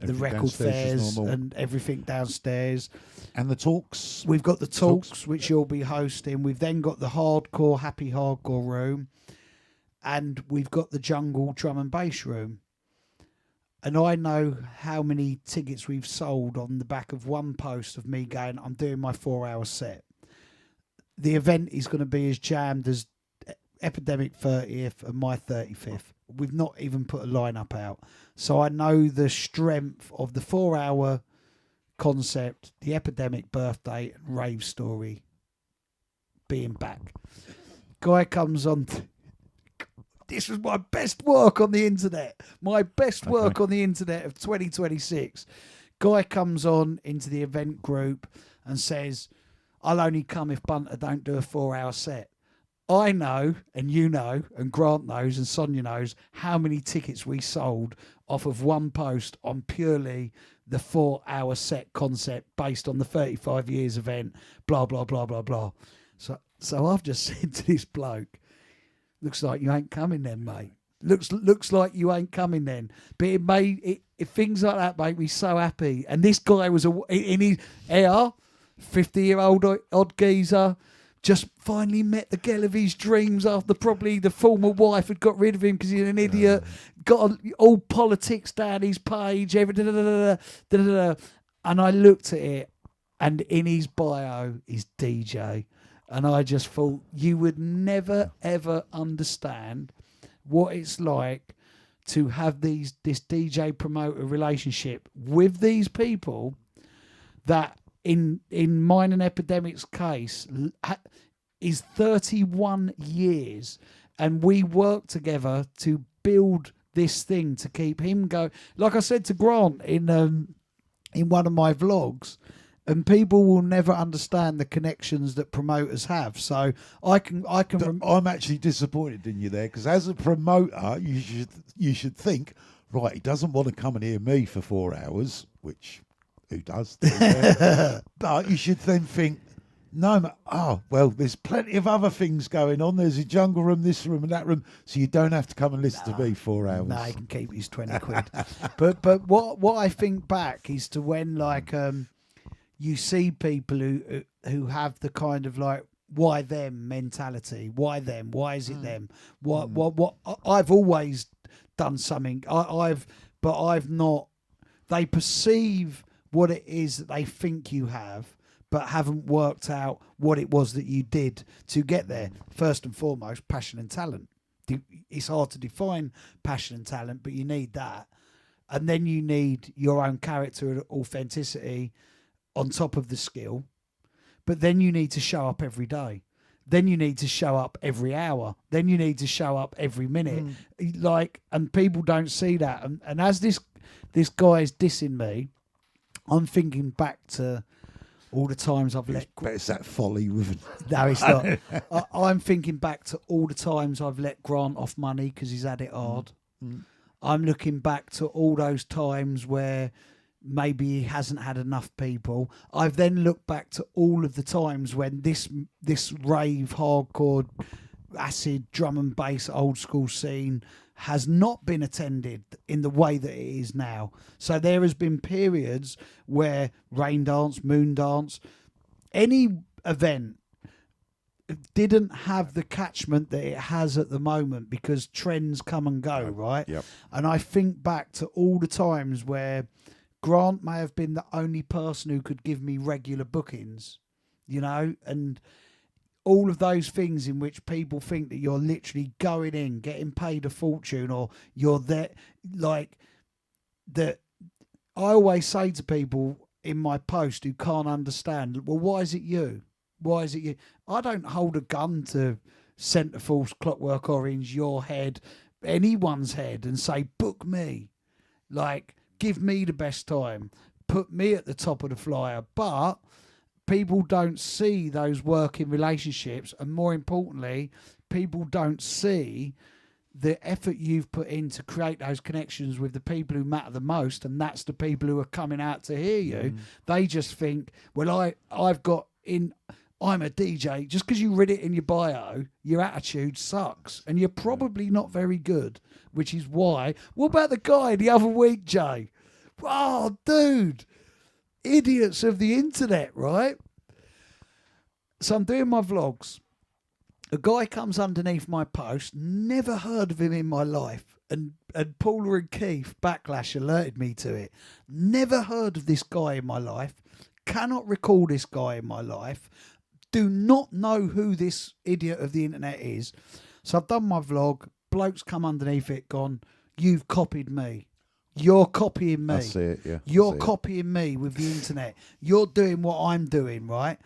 record fairs and everything downstairs. And the talks. We've got the talks, which you'll be hosting. We've then got the happy hardcore room. And we've got the jungle drum and bass room. And I know how many tickets we've sold on the back of one post of me going, I'm doing my 4-hour set. The event is going to be as jammed as Epidemic 30th and my 35th. We've not even put a lineup out. So I know the strength of the 4-hour concept, the Epidemic birthday and rave story being back. Guy comes on. This was my best work on the internet. My best work on the internet of 2026. Guy comes on into the event group and says, I'll only come if Bunter don't do a 4-hour set. I know, and you know, and Grant knows, and Sonia knows how many tickets we sold off of one post on purely the 4-hour set concept based on the 35 years event, blah, blah, blah, blah, blah. So I've just said to this bloke, looks like you ain't coming then, mate. Looks like you ain't coming then. But it made things like that make me so happy. And this guy was in his 50-year-old odd geezer, just finally met the girl of his dreams after probably the former wife had got rid of him because he's an idiot. Got all politics down his page, everything. And I looked at it, and in his bio is DJ. And I just thought, you would never, ever understand what it's like to have this DJ promoter relationship with these people that in mine and Epidemic's case is 31 years, and we work together to build this thing to keep him going. Like I said to Grant in one of my vlogs, and people will never understand the connections that promoters have. So I'm actually disappointed in you there, because as a promoter, you should think, right, he doesn't want to come and hear me for 4 hours, which who does? But you should then think, no, well, there's plenty of other things going on. There's a jungle room, this room and that room, so you don't have to come and listen to me 4 hours. No, he can keep his 20 quid. But what I think back is to when you see people who have the kind of like, why them mentality? Why them? Why is it them? What? I've always done something. I've not. They perceive what it is that they think you have, but haven't worked out what it was that you did to get there. First and foremost, passion and talent. It's hard to define passion and talent, but you need that. And then you need your own character and authenticity on top of the skill. But then you need to show up every day. Then you need to show up every hour. Then you need to show up every minute. And people don't see that. And as this guy is dissing me, I'm thinking back to all the times I've let... But it's that folly with... No, it's not. I'm thinking back to all the times I've let Grant off money because he's had it hard. I'm looking back to all those times where maybe he hasn't had enough people. I've then looked back to all of the times when this rave, hardcore, acid, drum and bass, old school scene has not been attended in the way that it is now. So there has been periods where rain dance, moon dance, any event didn't have the catchment that it has at the moment because trends come and go, right? Yep. And I think back to all the times where Grant may have been the only person who could give me regular bookings, and all of those things in which people think that you're literally going in, getting paid a fortune, or you're there, like that. I always say to people in my post who can't understand, well, why is it you? Why is it you? I don't hold a gun to Centreforce, Clockwork Orange, your head, anyone's head, and say, book me. Like, give me the best time. Put me at the top of the flyer. But people don't see those working relationships. And more importantly, people don't see the effort you've put in to create those connections with the people who matter the most. And that's the people who are coming out to hear you. They just think, well, I'm a DJ. Just because you read it in your bio, your attitude sucks. And you're probably not very good, which is why. What about the guy the other week, Jay? Oh, dude. Idiots of the internet, right? So I'm doing my vlogs. A guy comes underneath my post, never heard of him in my life. And Paula and Keith, Backlash, alerted me to it. Never heard of this guy in my life. Cannot recall this guy in my life. Do not know who this idiot of the internet is. So I've done my vlog. Bloke's come underneath it, gone, you've copied me. You're copying me. I see it, yeah. You're copying me with the internet. You're doing what I'm doing, right?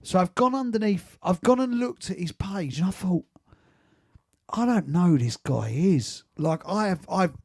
So I've gone underneath, I've gone and looked at his page, and I thought, I don't know who this guy is. Like, I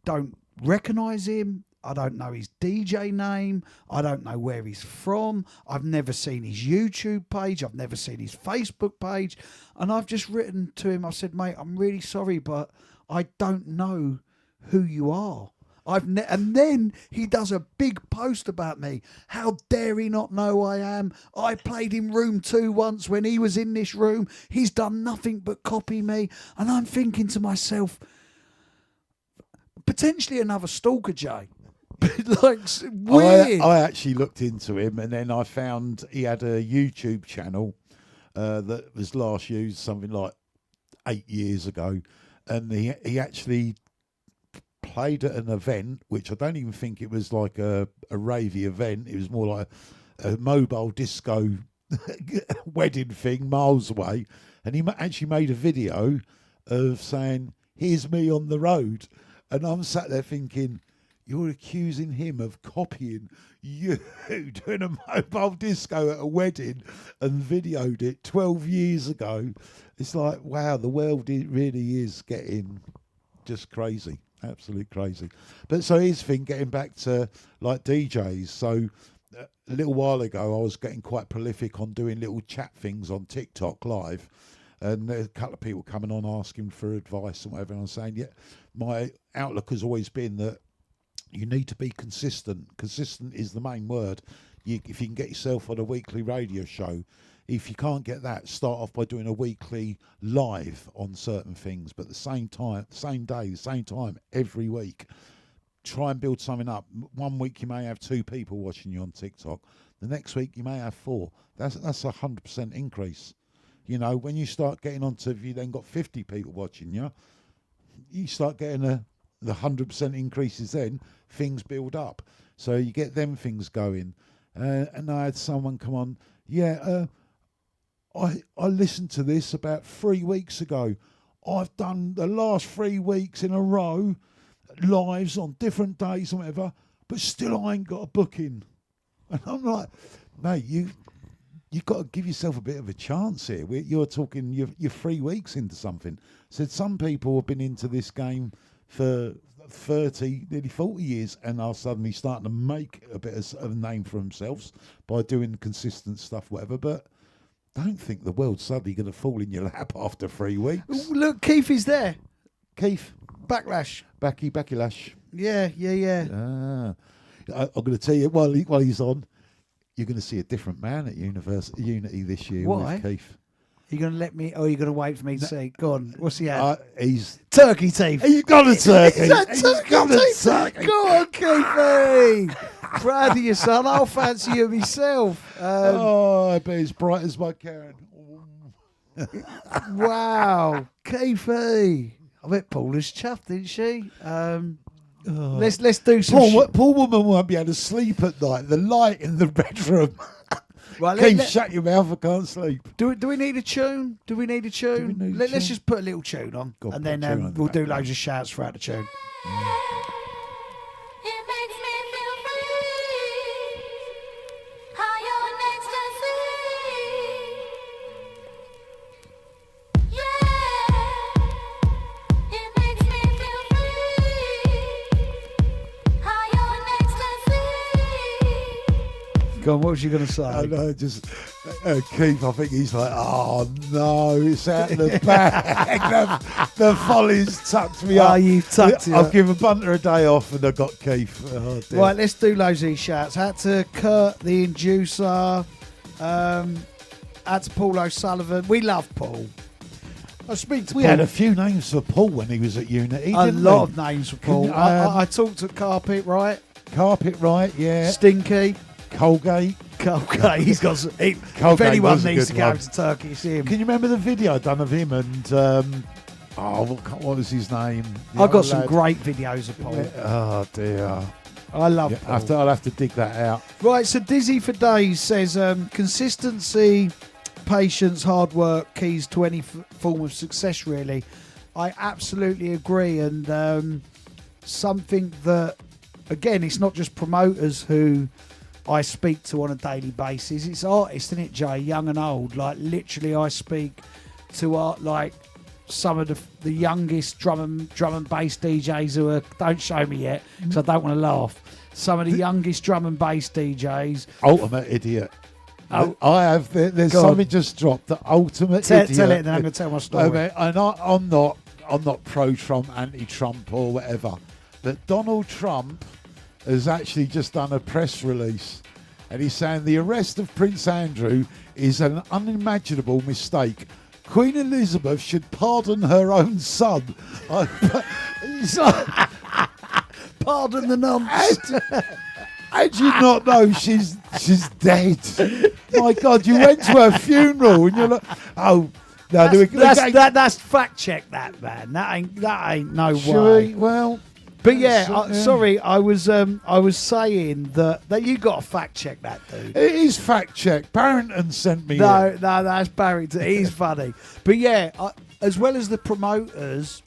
don't recognise him. I don't know his DJ name. I don't know where he's from. I've never seen his YouTube page. I've never seen his Facebook page. And I've just written to him, I said, mate, I'm really sorry, but I don't know who you are. And then he does a big post about me. How dare he not know who I am? I played in room 2 once when he was in this room. He's done nothing but copy me. And I'm thinking to myself, potentially another stalker, Jay. Like, weird. I actually looked into him, and then I found he had a YouTube channel that was last used something like 8 years ago, and he actually played at an event, which I don't even think it was like a ravey event. It was more like a mobile disco wedding thing miles away, and he actually made a video of saying, here's me on the road. And I'm sat there thinking, you're accusing him of copying you doing a mobile disco at a wedding and videoed it 12 years ago. It's like, wow, the world really is getting just crazy. Absolute crazy. But so here's the thing, getting back to like DJs. So a little while ago, I was getting quite prolific on doing little chat things on TikTok live. And there's a couple of people coming on asking for advice and whatever. And I'm saying, yeah, my outlook has always been that you need to be consistent. Consistent is the main word. If you can get yourself on a weekly radio show, if you can't get that, start off by doing a weekly live on certain things, but at the same time, same day, the same time, every week. Try and build something up. 1 week you may have 2 people watching you on TikTok. The next week you may have 4. That's 100% increase. You know, when you start getting onto, if you then got 50 people watching you, you start getting the 100% increases, then things build up. So you get them things going. And I had someone come on, I listened to this about 3 weeks ago. I've done the last 3 weeks in a row, lives on different days and whatever, but still I ain't got a booking. And I'm like, mate, you've got to give yourself a bit of a chance here. You're talking, you're 3 weeks into something. Said some people have been into this game for 30, nearly 40 years and are suddenly starting to make a bit of a name for themselves by doing consistent stuff, whatever. But don't think the world's suddenly going to fall in your lap after 3 weeks. Look, Keith is there. Keith. Backlash. Backlash. Yeah. I'm going to tell you, while he's on, you're going to see a different man at Unity this year. Why? With Keith. Are you going to let me, or are you going to wait for me to say, go on, what's he at? He's turkey teeth. He's got a turkey. He's got a turkey. Go on, Keithy. Proud of your son. I'll fancy you myself. I bet he's bright as my Karen. Wow. Keithy. I bet Paula's chuffed, didn't she? Let's do some Poor woman won't be able to sleep at night. The light in the bedroom. Right, Keith, shut your mouth. I can't sleep. do we need a tune? Do we need a tune? need a Let's tune? just put a little tune on, Go on, and put a then tune on the we'll do background. loads of shouts throughout the tune. It makes me feel free. High on ecstasy. Yeah. It makes me feel free. High on ecstasy. Go on, what was you going to say? I know, just Keith, I think he's like, oh no, it's out in the bag. the follies tucked me up. you tucked it I've up. given Bunter a day off and I got Keith. Oh, dear. Right, let's do loads of these shouts. Out to Kurt, the Inducer. Out to Paul O'Sullivan. We love Paul. I speak to We Paul. had a few names for Paul when he was at Unity. A didn't lot we? of names for Paul. Can, I talked to Carpet, right? Carpet right, yeah. Stinky. Colgate. Okay, he's got. If Colgate anyone was a needs good to go one. to Turkey, it's him. Can you remember the video I done of him and what was his name? The I've got other some lad. great videos of Paul. Oh dear. I love Yeah, Paul. I'll have to dig that out. Right, so Dizzy for Days says consistency, patience, hard work, keys to any form of success, really. I absolutely agree. And something that, again, it's not just promoters who I speak to on a daily basis. It's artists, isn't it, Jay? Young and old. Like, literally, I speak to art like some of the youngest drum and bass DJs who are, don't show me yet because I don't want to laugh. Some of the youngest drum and bass DJs. Ultimate idiot. Oh. I have. There's Go on. something just dropped. The ultimate Tell idiot. it, and then I'm going to tell my story. Okay, and I'm not pro-Trump, anti-Trump, or whatever. But Donald Trump has actually just done a press release, and he's saying the arrest of Prince Andrew is an unimaginable mistake. Queen Elizabeth should pardon her own son. Pardon the nonce. How do you not know she's dead? My God, you went to her funeral and you're like, oh no, That's fact check that, man. That ain't no way. Well, But yeah, sorry, I was saying that you got to fact check that, dude. it is fact check. Barrington sent me. No, that's Barrington. He's funny. But yeah, as well as the promoters,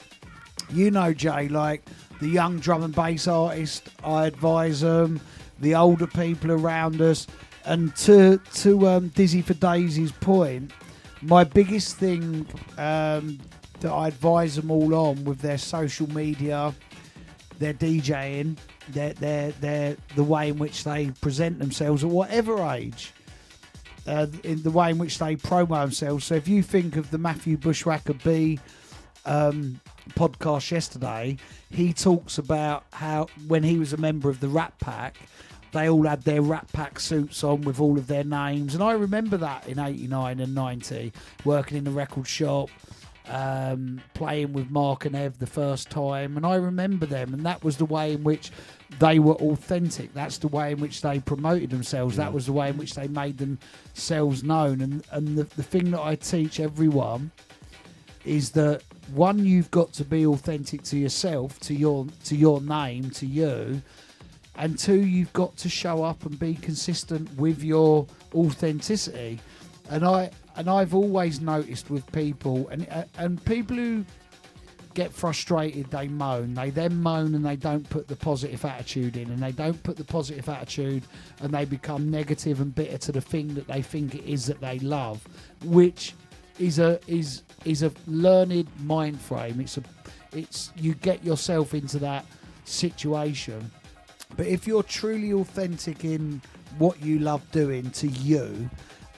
you know, Jay, like the young drum and bass artists, I advise them. The older people around us, and to Dizzy for Daisy's point, my biggest thing that I advise them all on with their social media, their DJing, their the way in which they present themselves at whatever age, in the way in which they promo themselves. So if you think of the Matthew Bushwhacker B podcast yesterday, he talks about how when he was a member of the Rat Pack, they all had their Rat Pack suits on with all of their names. And I remember that in 89 and 90, working in the record shop, playing with Mark and Ev the first time. And I remember them, and that was the way in which they were authentic. That's the way in which they promoted themselves. That was the way in which they made themselves known. And the thing that I teach everyone is that, one, you've got to be authentic to yourself, to your name, to you. And two, you've got to show up and be consistent with your authenticity. And I've always noticed with people, and people who get frustrated, they moan. They then moan and they don't put the positive attitude in, and they don't put the positive attitude, and they become negative and bitter to the thing that they think it is that they love, which is a learned mind frame. It's you get yourself into that situation. But if you're truly authentic in what you love doing to you,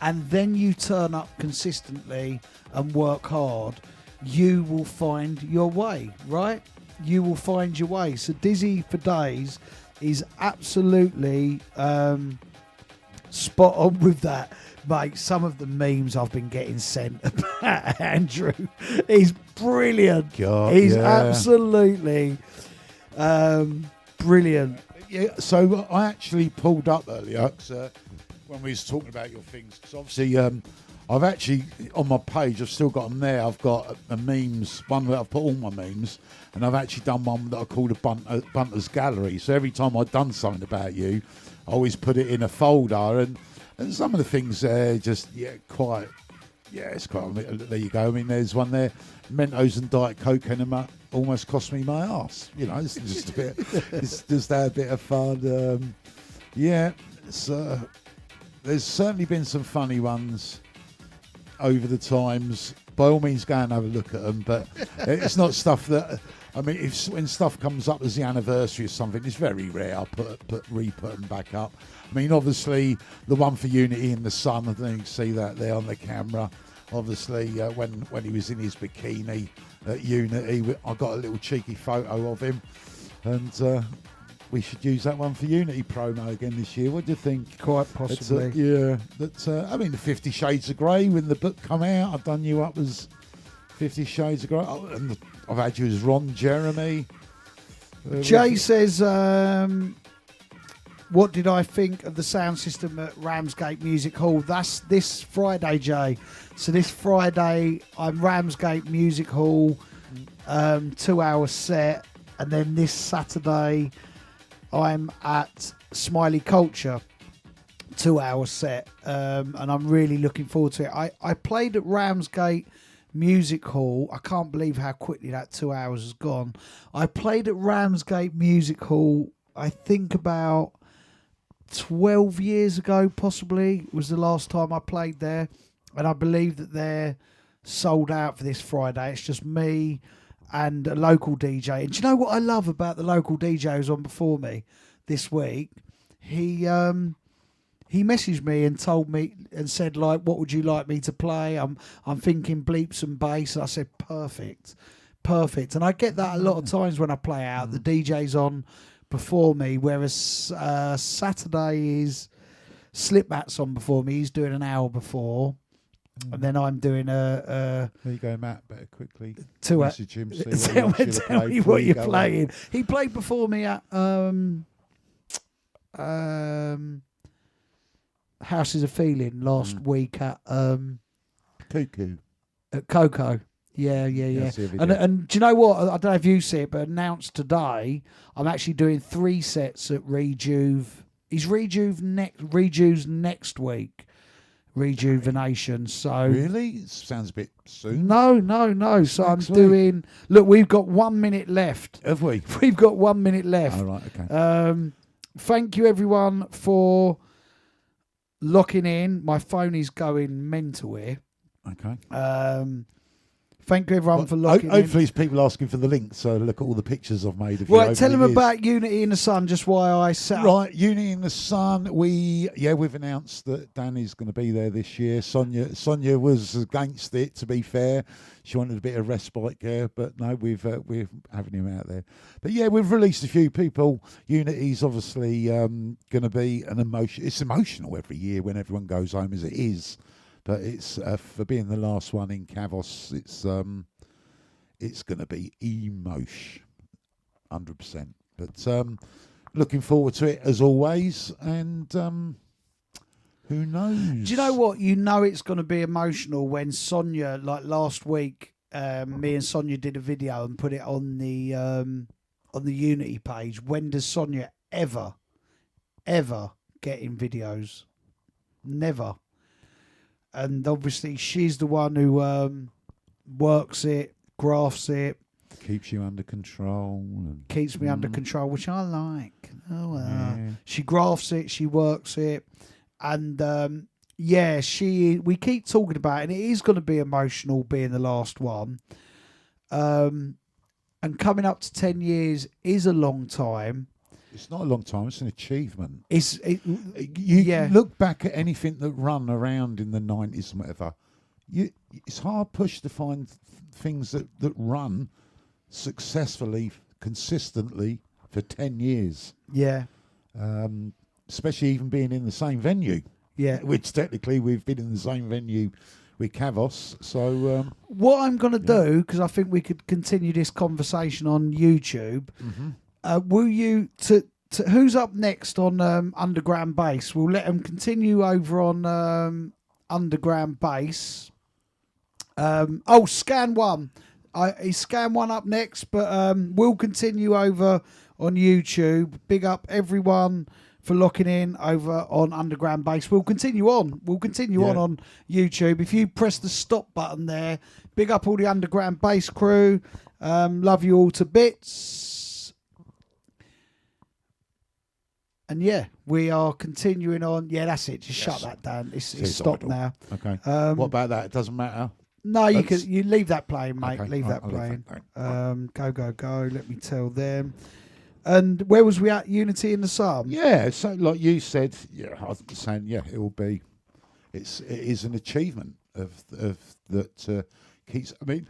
and then you turn up consistently and work hard, you will find your way, right? You will find your way. So Dizzy for Days is absolutely spot on with that. Mate, some of the memes I've been getting sent about Andrew is brilliant. God, He's yeah. absolutely brilliant. Yeah, so I actually pulled up earlier 'cause, when we was talking about your things. Because obviously, I've actually on my page, I've still got them there. I've got a memes one where I've put all my memes, and I've actually done one that I called a Bunter's Gallery. So every time I've done something about you, I always put it in a folder. And And some of the things just quite. Yeah, it's quite. There you go. I mean, there's one there. Mentos and Diet Coke enema almost cost me my arse. You know, it's just a bit. It's just a bit of fun. There's certainly been some funny ones over the times. By all means, go and have a look at them. But it's not stuff that. I mean, when stuff comes up as the anniversary or something, it's very rare. I'll re-put them back up. I mean, obviously, the one for Unity in the sun, I think you can see that there on the camera. Obviously, when he was in his bikini at Unity, I got a little cheeky photo of him. And we should use that one for Unity promo again this year. What do you think? Quite possibly. I mean, the 50 Shades of Grey, when the book come out, I've done you up as 50 Shades of Grey. Oh, and I've had you as Ron Jeremy. Jay says, what did I think of the sound system at Ramsgate Music Hall? That's this Friday, Jay. So this Friday, I'm Ramsgate Music Hall, 2-hour set. And then this Saturday, I'm at Smiley Culture, 2-hour set. And I'm really looking forward to it. I played at Ramsgate Music Hall. I can't believe how quickly that 2 hours has gone. I played at Ramsgate Music Hall, I think about 12 years ago, possibly, was the last time I played there. And I believe that they're sold out for this Friday. It's just me and a local DJ. And do you know what I love about the local DJ who's on before me this week? He messaged me and told me and said, like, what would you like me to play? I'm thinking bleeps and bass. And I said, perfect. And I get that a lot of times when I play out. The DJ's on before me, whereas Saturday is Slipmat's on before me. He's doing an hour before. And then I'm doing a there you go, Matt. Better quickly message him. Tell me what you're playing. He played before me at Houses of Feeling last week at Cuckoo. At Coco. Yeah. And do you know what? I don't know if you see it, but announced today, I'm actually doing 3 sets at Rejuve. Is Rejuve's next week? Rejuvenation. So really, it sounds a bit soon. No. So I'm doing. Look, we've got 1 minute left. Have we? We've got 1 minute left. All right. Okay. Thank you everyone for locking in. My phone is going mental here. Okay. Thank you everyone for locking in. Hopefully it's people asking for the link, so look at all the pictures I've made of you. Right, tell them about Unity in the Sun, just why I set up. Right, Unity in the Sun, we've announced that Danny's going to be there this year. Sonia was against it, to be fair. She wanted a bit of respite care, but no, we're having him out there. But yeah, we've released a few people. Unity's obviously going to be an emotion. It's emotional every year when everyone goes home, as it is. But it's for being the last one in Kavos, it's going to be emosh, 100%. But looking forward to it as always, and who knows? Do you know what? You know it's going to be emotional when Sonia, like last week, me and Sonia did a video and put it on the Unity page. When does Sonia ever get in videos? Never. And obviously she's the one who works it, grafts it. Keeps you under control. Keeps me under control, which I like. She grafts it, she works it. And we keep talking about it, and it is going to be emotional being the last one. And coming up to 10 years is a long time. It's not a long time. It's an achievement. You look back at anything that run around in the 90s and whatever. It's hard push to find things that run successfully, consistently for 10 years. Yeah. Especially even being in the same venue. Yeah. Which technically we've been in the same venue with Kavos. So what I'm going to do, because I think we could continue this conversation on YouTube. Mm-hmm. Will you who's up next on Underground Bass? We'll let them continue over on Underground Bass. Scan One. Is Scam One up next, but we'll continue over on YouTube. Big up everyone for locking in over on Underground Bass. We'll continue on. On YouTube. If you press the stop button there, big up all the Underground Bass crew. Love you all to bits. And yeah, we are continuing on. Yeah, that's it. Just shut that down. It's stopped now. Okay. What about that? It doesn't matter. No, you leave that playing, mate. Okay, Leave right, that playing. Go. Let me tell them. And where was we at? Unity in the Psalm. Yeah. So, like you said, I was saying, it will be. It is an achievement of that keeps. I mean,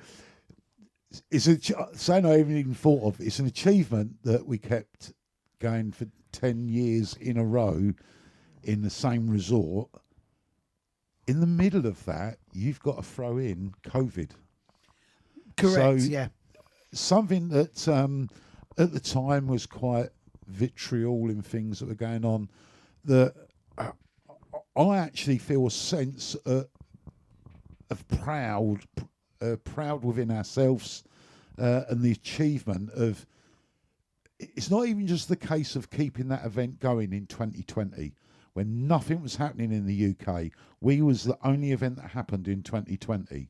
it's saying I haven't even thought of. It's an achievement that we kept going for 10 years in a row in the same resort. In the middle of that, you've got to throw in COVID. Correct. So, yeah. Something that at the time was quite vitriol in things that were going on. That I actually feel a sense of proud within ourselves and the achievement of. It's not even just the case of keeping that event going in 2020 when nothing was happening in the UK. We was the only event that happened in 2020.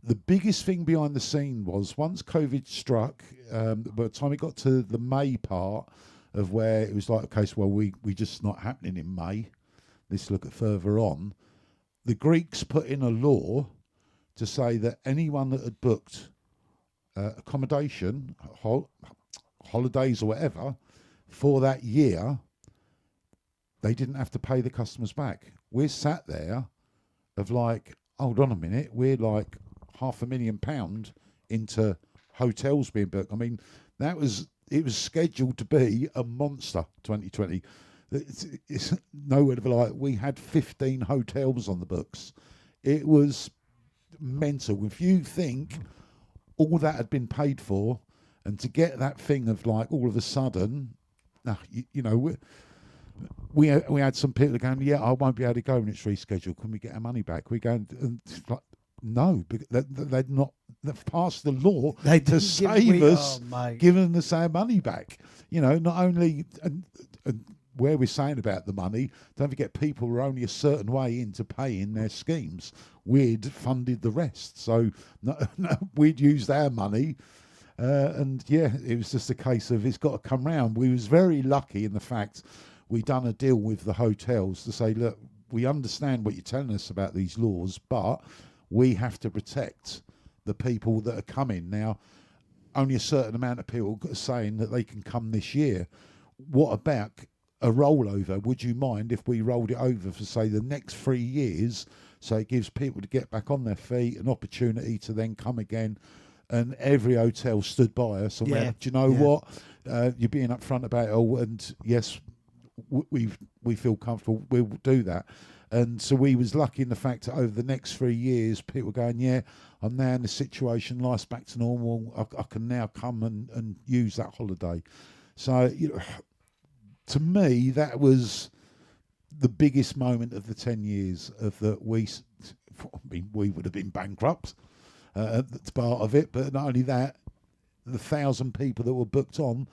The biggest thing behind the scene was once COVID struck, by the time it got to the May part of where it was like, okay, so well, we just not happening in May. Let's look at further on. The Greeks put in a law to say that anyone that had booked accommodation, holidays or whatever, for that year, they didn't have to pay the customers back. We're sat there of like, hold on a minute, we're like £500,000 into hotels being booked. I mean, it was scheduled to be a monster 2020. It's nowhere to like, we had 15 hotels on the books. It was mental. If you think all that had been paid for, and to get that thing of like all of a sudden, we had some people going, yeah, I won't be able to go when it's rescheduled. Can we get our money back? We go, and it's like, no, they'd not. They've passed the law to save us, giving us our money back. Not only and where we're saying about the money, don't forget people were only a certain way into paying their schemes. We'd funded the rest, so we'd used our money, and it was just a case of it's got to come round. We was very lucky in the fact we done a deal with the hotels to say, look, we understand what you're telling us about these laws, but we have to protect the people that are coming. Now, only a certain amount of people are saying that they can come this year. What about a rollover? Would you mind if we rolled it over for, say, the next 3 years, so it gives people to get back on their feet, an opportunity to then come again? And every hotel stood by us and went, do you know what? You're being upfront about it all, and yes, we feel comfortable, we'll do that. And so we was lucky in the fact that over the next 3 years, people were going, I'm now in the situation, life's back to normal, I can now come and use that holiday. So, to me, that was the biggest moment of the 10 years of that we would have been bankrupt at the part of it, but not only that, the 1,000 people that were booked on,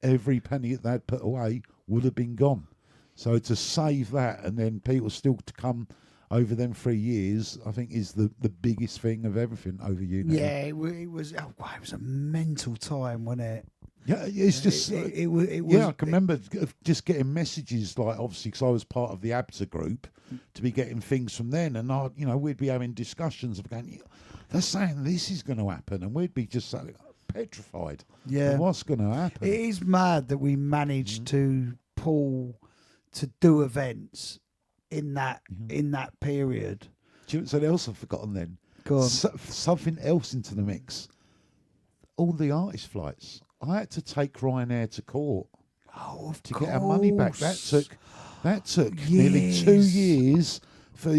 every penny that they'd put away would have been gone. So to save that and then people still to come over them 3 years, I think is the biggest thing of everything over Unity. Yeah, it was. It was a mental time, wasn't it? Yeah, it's just. It was. Yeah, I can remember just getting messages, like obviously because I was part of the ABSA group, to be getting things from then, and we'd be having discussions of going, they're saying this is going to happen, and we'd be just petrified. Yeah, what's going to happen? It is mad that we managed to do events in that period. Do you know something else I've forgotten then? Go on. Something else into the mix. All the artist flights. I had to take Ryanair to court to get our money back. That took nearly 2 years for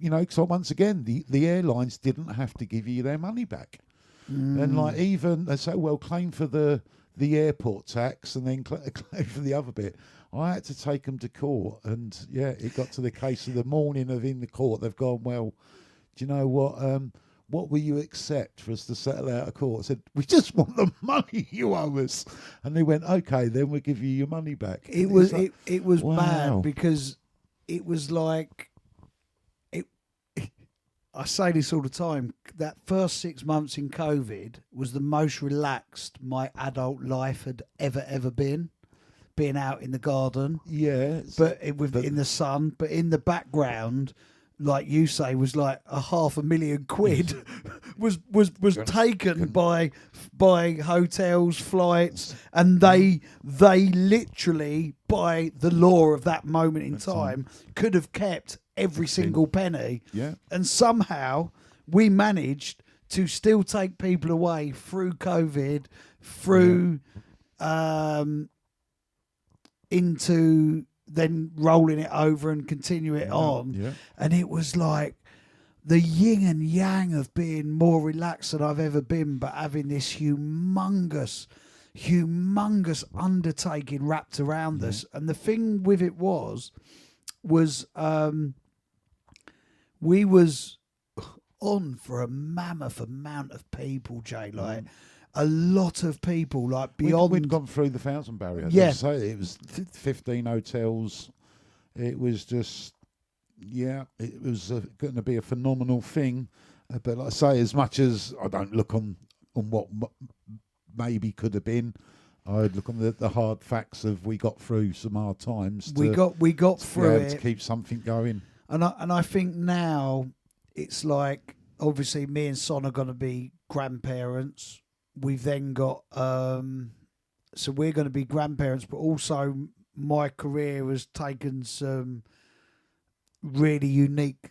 because once again the airlines didn't have to give you their money back, and like even they say, well, claim for the airport tax and then claim for the other bit. I had to take them to court, and it got to the case of the morning of in the court. They've gone, well, do you know what? what will you accept for us to settle out of court? I said, we just want the money you owe us. And they went, okay, then we'll give you your money back. It And was it's like, it was wow. mad because it was like it. I say this all the time. That first 6 months in COVID was the most relaxed my adult life had ever been. Being out in the garden, Yeah. but in the sun, but in the background, like you say, was like £500,000 was taken by hotels, flights, and they literally, by the law of that moment in time, could have kept every single penny. Yeah. And somehow we managed to still take people away through COVID, through into then rolling it over and continue it on. Yeah. And it was like the yin and yang of being more relaxed than I've ever been, but having this humongous undertaking wrapped around us. And the thing with it was we was on for a mammoth amount of people, Jay. Like a lot of people, like beyond. We'd gone through the 1,000 barrier. Yeah. So it was 15 hotels. It was just, it was going to be a phenomenal thing. But like I say, as much as I don't look on what maybe could have been, I'd look on the hard facts of we got through some hard times. We got through it to keep something going. And I think now it's like, obviously me and Son are going to be grandparents. We've then got so we're going to be grandparents, but also my career has taken some really unique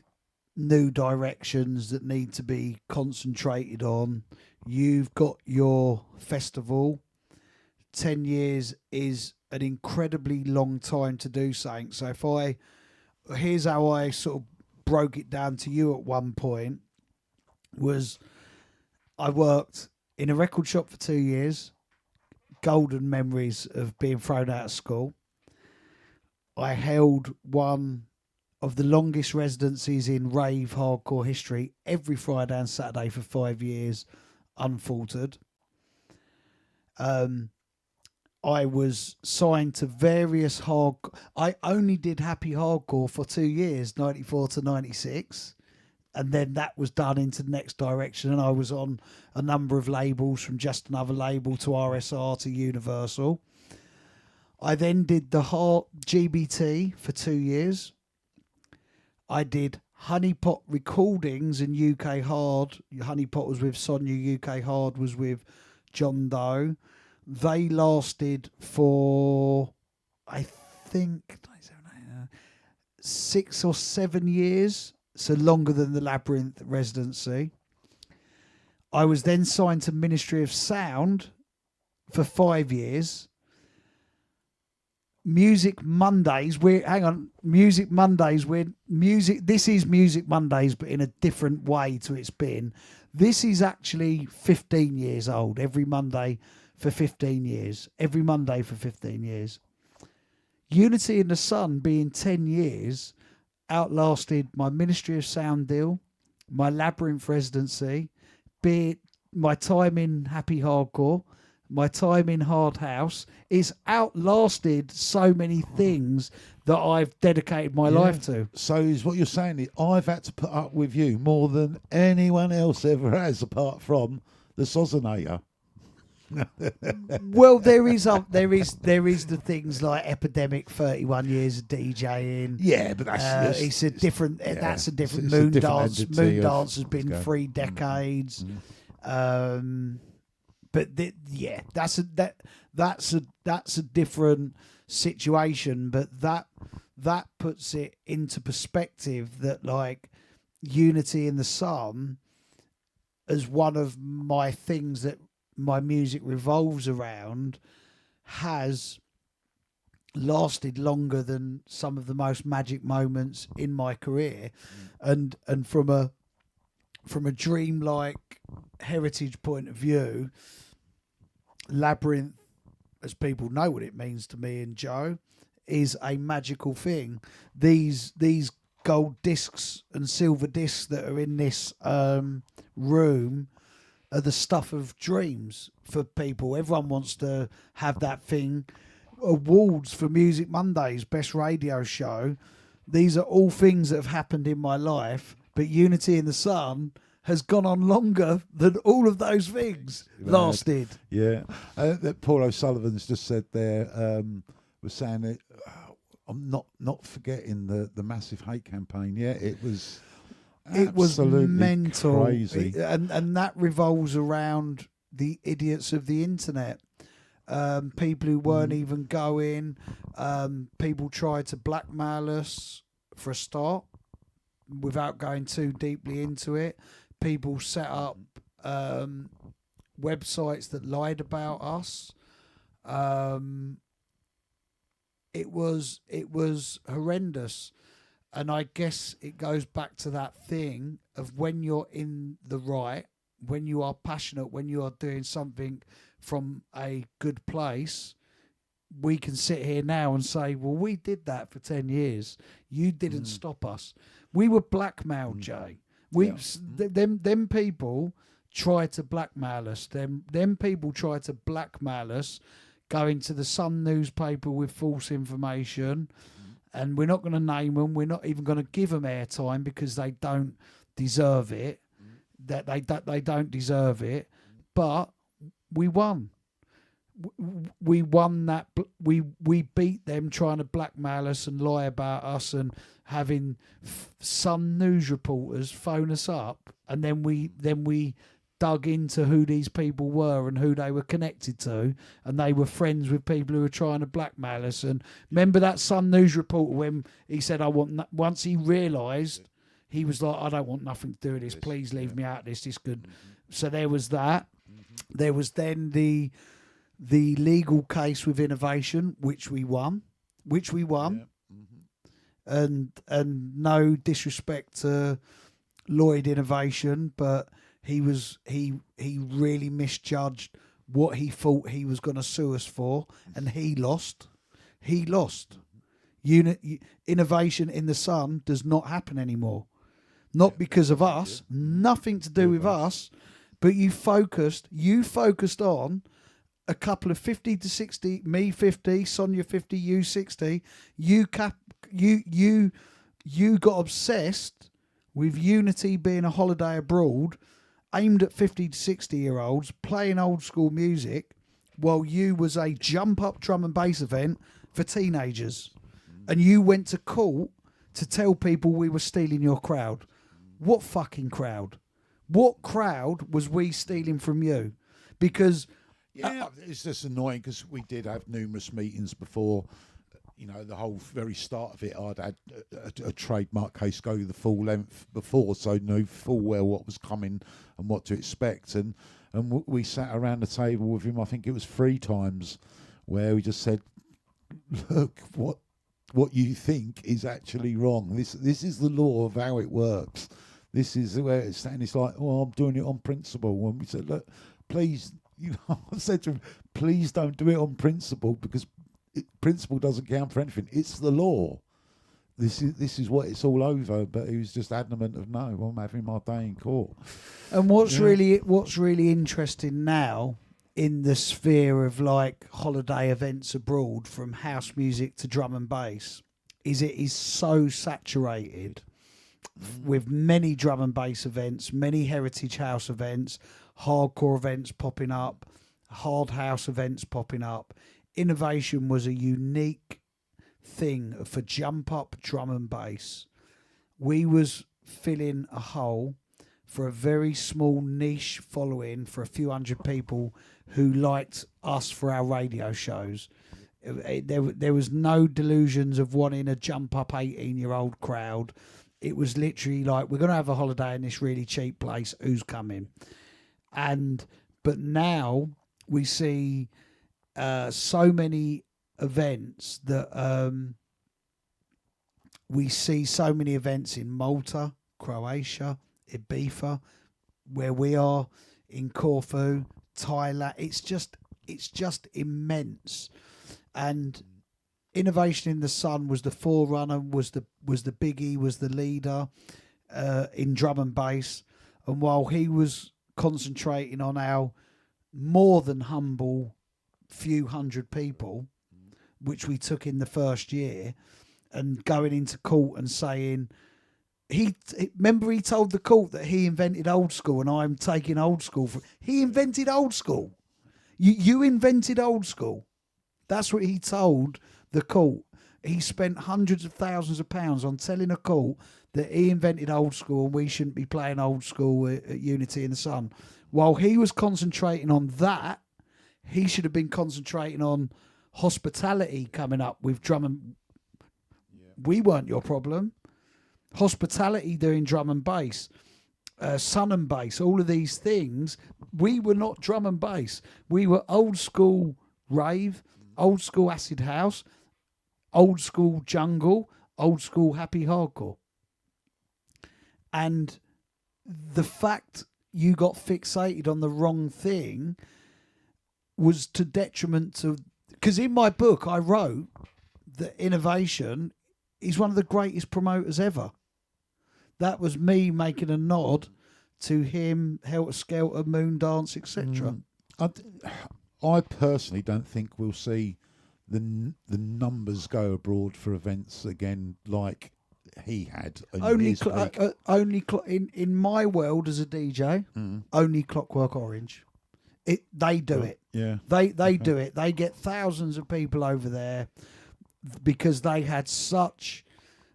new directions that need to be concentrated on. You've got your festival. 10 years is an incredibly long time to do something. So here's how I sort of broke it down to you at one point, was I worked in a record shop for 2 years, golden memories of being thrown out of school. I held one of the longest residencies in rave hardcore history every Friday and Saturday for 5 years, unfaltered. I was signed to various I only did happy hardcore for 2 years, 94 to 96. And then that was done into the next direction. And I was on a number of labels, from Just Another Label to RSR to Universal. I then did the GBT for 2 years. I did Honeypot Recordings and UK Hard. Honeypot was with Sonia, UK Hard was with John Doe. They lasted for, I think, 6 or 7 years. So longer than the Labyrinth residency. I was then signed to Ministry of Sound for 5 years. Music Mondays, Music Mondays, this is Music Mondays, but in a different way to it's been. This is actually 15 years old, every Monday for 15 years. Every Monday for 15 years. Unity in the Sun being 10 years outlasted my Ministry of Sound deal, my Labyrinth residency, be it my time in Happy Hardcore, my time in Hard House. It's outlasted so many things that I've dedicated my life to. So is what you're saying is I've had to put up with you more than anyone else ever has, apart from the Sozonator. Well, there is the things like Epidemic, 31 years of DJing. Yeah, but that's it's a different. That's a different it's Moon a different Dance. entity Moon of Dance has been what's 3 decades. But that's a different situation. But that puts it into perspective that, like, Unity in the Sun as one of my things that my music revolves around has lasted longer than some of the most magic moments in my career. And from a dreamlike heritage point of view, Labyrinth, as people know what it means to me and Joe, is a magical thing. These gold discs and silver discs that are in this room are the stuff of dreams for people. Everyone wants to have that thing. Awards for Music Mondays, best radio show. These are all things that have happened in my life, but Unity in the Sun has gone on longer than all of those things lasted. Yeah. That Paul O'Sullivan's just said there, was saying that I'm not forgetting the massive hate campaign. Yeah, it was mental. Crazy. And that revolves around the idiots of the internet. People who weren't even going. People tried to blackmail us for a start without going too deeply into it. People set up websites that lied about us. It was horrendous. And I guess it goes back to that thing of when you're in the right, when you are passionate, when you are doing something from a good place, we can sit here now and say, well, we did that for 10 years. You didn't stop us. We were blackmailed, Jay. Them people tried to blackmail us. Them people tried to blackmail us, going to the Sun newspaper with false information. And we're not going to name them. We're not even going to give them airtime because they don't deserve it. That they don't deserve it. But we won. We won that. We beat them trying to blackmail us and lie about us and having some news reporters phone us up, and then we dug into who these people were and who they were connected to, and they were friends with people who were trying to blackmail us. And remember that Sun news reporter when he said, "I want." Once he realised, he was like, "I don't want nothing to do with this. Please leave me out of this. This good." So there was that. There was then the legal case with Innovation, which we won. And no disrespect to Lloyd Innovation, but he really misjudged what he thought he was going to sue us for, and he lost. Innovation in the Sun does not happen anymore. Not because of us, nothing to do with us, but you focused on a couple of 50 to 60, me 50, Sonia 50, you 60. You got obsessed with Unity being a holiday abroad aimed at 50 to 60-year-olds playing old school music, while you was a jump up drum and bass event for teenagers. And you went to court to tell people we were stealing your crowd. What fucking crowd? What crowd was we stealing from you? Because it's just annoying because we did have numerous meetings before. You know, the whole very start of it, I'd had a trademark case go the full length before, so knew full well what was coming and what to expect. And we sat around the table with him, I think it was 3 times, where we just said, look, what you think is actually wrong. This is the law of how it works. This is where it's standing. It's like, oh, I'm doing it on principle. And we said, look, please, I said to him, please don't do it on principle, because principle doesn't count for anything. It's the law. This is what it's all over. But he was just adamant of no, I'm having my day in court. And what's really interesting now in the sphere of like holiday events abroad, from house music to drum and bass, is it is so saturated with many drum and bass events, many heritage house events, hardcore events popping up, hard house events popping up. Innovation was a unique thing for jump up drum and bass. We was filling a hole for a very small niche following for a few hundred people who liked us for our radio shows. There was no delusions of wanting a jump up 18-year-old crowd. It was literally like, we're going to have a holiday in this really cheap place. Who's coming? But now we see so many events that we see so many events in Malta, Croatia, Ibiza, where we are, in Corfu, Thailand. It's just immense. And Innovation in the Sun was the forerunner, was the biggie, was the leader in drum and bass. And while he was concentrating on our more than humble few hundred people, which we took in the first year, and going into court and saying, remember he told the court that he invented old school and I'm taking old school. He invented old school. You invented old school. That's what he told the court. He spent hundreds of thousands of pounds on telling a court that he invented old school and we shouldn't be playing old school at Unity in the Sun. While he was concentrating on that, he should have been concentrating on hospitality coming up with drum and... We weren't your problem. Hospitality doing drum and bass. Sun and bass, all of these things. We were not drum and bass. We were old school rave, old school acid house, old school jungle, old school happy hardcore. And the fact you got fixated on the wrong thing was to detriment to... Because in my book, I wrote that Innovation is one of the greatest promoters ever. That was me making a nod to him, Helter Skelter, Moondance, etc. I personally don't think we'll see the numbers go abroad for events again like he had. In my world as a DJ, only Clockwork Orange. They do it. Yeah, they do it. They get thousands of people over there because they had such.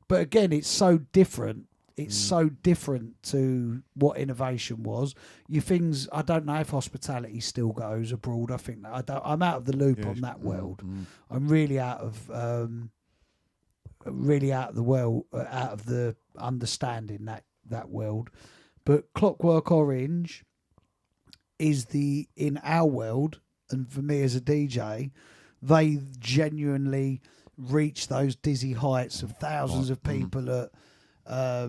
But again, it's so different. It's so different to what Innovation was. I don't know if hospitality still goes abroad. I think that I'm out of the loop on that world. I'm really out of the world, out of the understanding that world. But Clockwork Orange is in our world, and for me as a DJ, they genuinely reach those dizzy heights of thousands of people at. I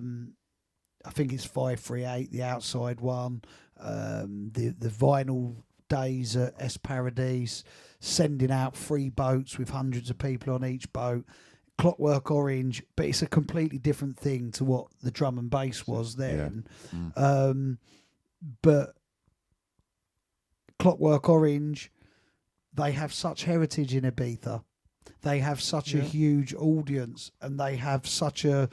think it's 538, the outside one. The vinyl days at Es Paradise, sending out free boats with hundreds of people on each boat. Clockwork Orange, but it's a completely different thing to what the drum and bass was then. Yeah. But Clockwork Orange, they have such heritage in Ibiza. They have such a huge audience, and they have such a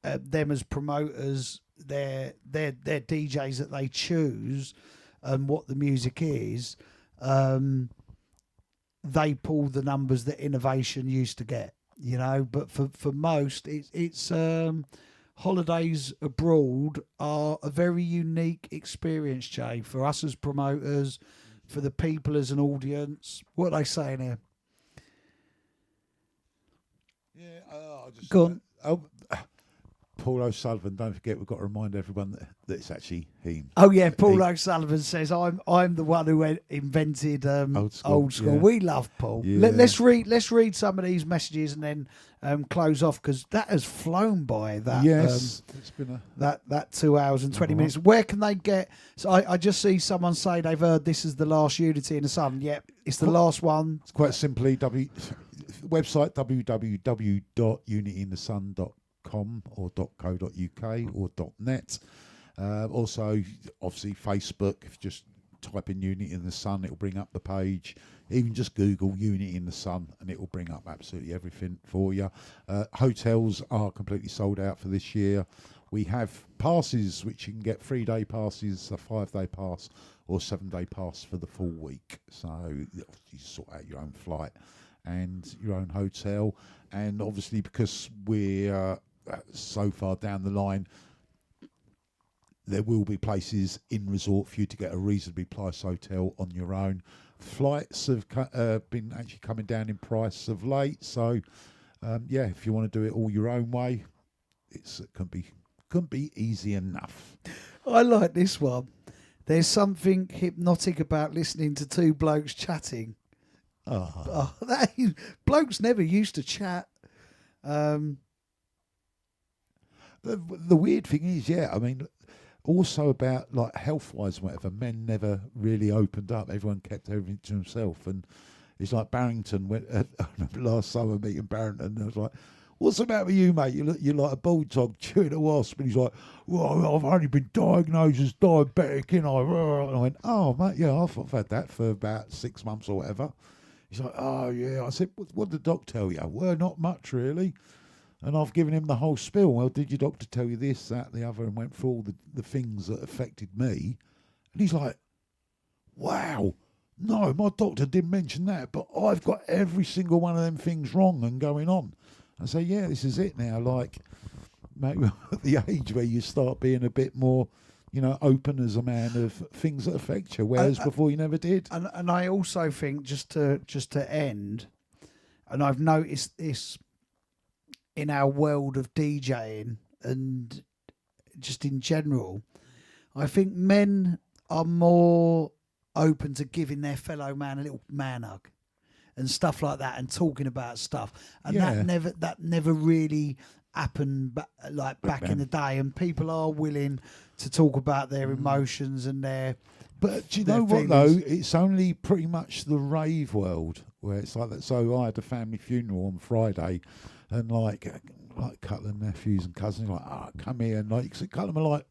them as promoters, their DJs that they choose, and what the music is. They pull the numbers that Innovation used to get, But for most, it's holidays abroad are a very unique experience, Jay, for us as promoters, for the people as an audience. What are they saying here? Yeah, I'll just go on. Paul O'Sullivan, don't forget, we've got to remind everyone that it's actually him. Oh yeah, Paul O'Sullivan says I'm the one who invented old school. Yeah. We love Paul. Yeah. Let's read some of these messages and then close off, because that has flown by. That it's been that 2 hours and 20 minutes. Where can they get? So I just see someone say they've heard this is the last Unity in the Sun. Yep, it's the last one. It's quite simply website www.unityinthesun.com or .co.uk or .net. Also, obviously, Facebook. If you just type in Unity in the Sun, it will bring up the page. Even just Google Unity in the Sun and it will bring up absolutely everything for you. Hotels are completely sold out for this year. We have passes, which you can get 3-day passes, a 5-day pass, or 7-day pass for the full week. So you sort out your own flight and your own hotel. And obviously, because we're so far down the line, there will be places in resort for you to get a reasonably priced hotel on your own. Flights have been actually coming down in price of late, so if you want to do it all your own way, it couldn't be easy enough. I like this one. There's something hypnotic about listening to two blokes chatting. Blokes never used to chat. The weird thing is, also about like health-wise and whatever, men never really opened up. Everyone kept everything to himself, and It's like Barrington went. I remember last summer meeting Barrington, and I was like, "What's the matter with you, mate? You're like a bulldog chewing a wasp." And he's like, "Well, I've only been diagnosed as diabetic, you know." And I went, "Oh, mate, yeah, I've had that for about 6 months or whatever." He's like, "Oh, yeah." I said, "What did the doc tell you?" "Well, not much, really." And I've given him the whole spiel. "Well, did your doctor tell you this, that, the other?" And went through all the things that affected me. And he's like, "Wow, no, my doctor didn't mention that, but I've got every single one of them things wrong and going on." I say, "Yeah, this is it now. Like, maybe at the age where you start being a bit more, open as a man of things that affect you, whereas before you never did." And I also think just to end, and I've noticed this in our world of DJing and just in general, I think men are more open to giving their fellow man a little man hug and stuff like that, and talking about stuff, and that never really happened back in the day, and people are willing to talk about their emotions and their. But do you their know what feelings. though? It's only pretty much the rave world where it's like that. So I had a family funeral on Friday, and like a couple of nephews and cousins like, "Oh, come here," and like a couple of them are like,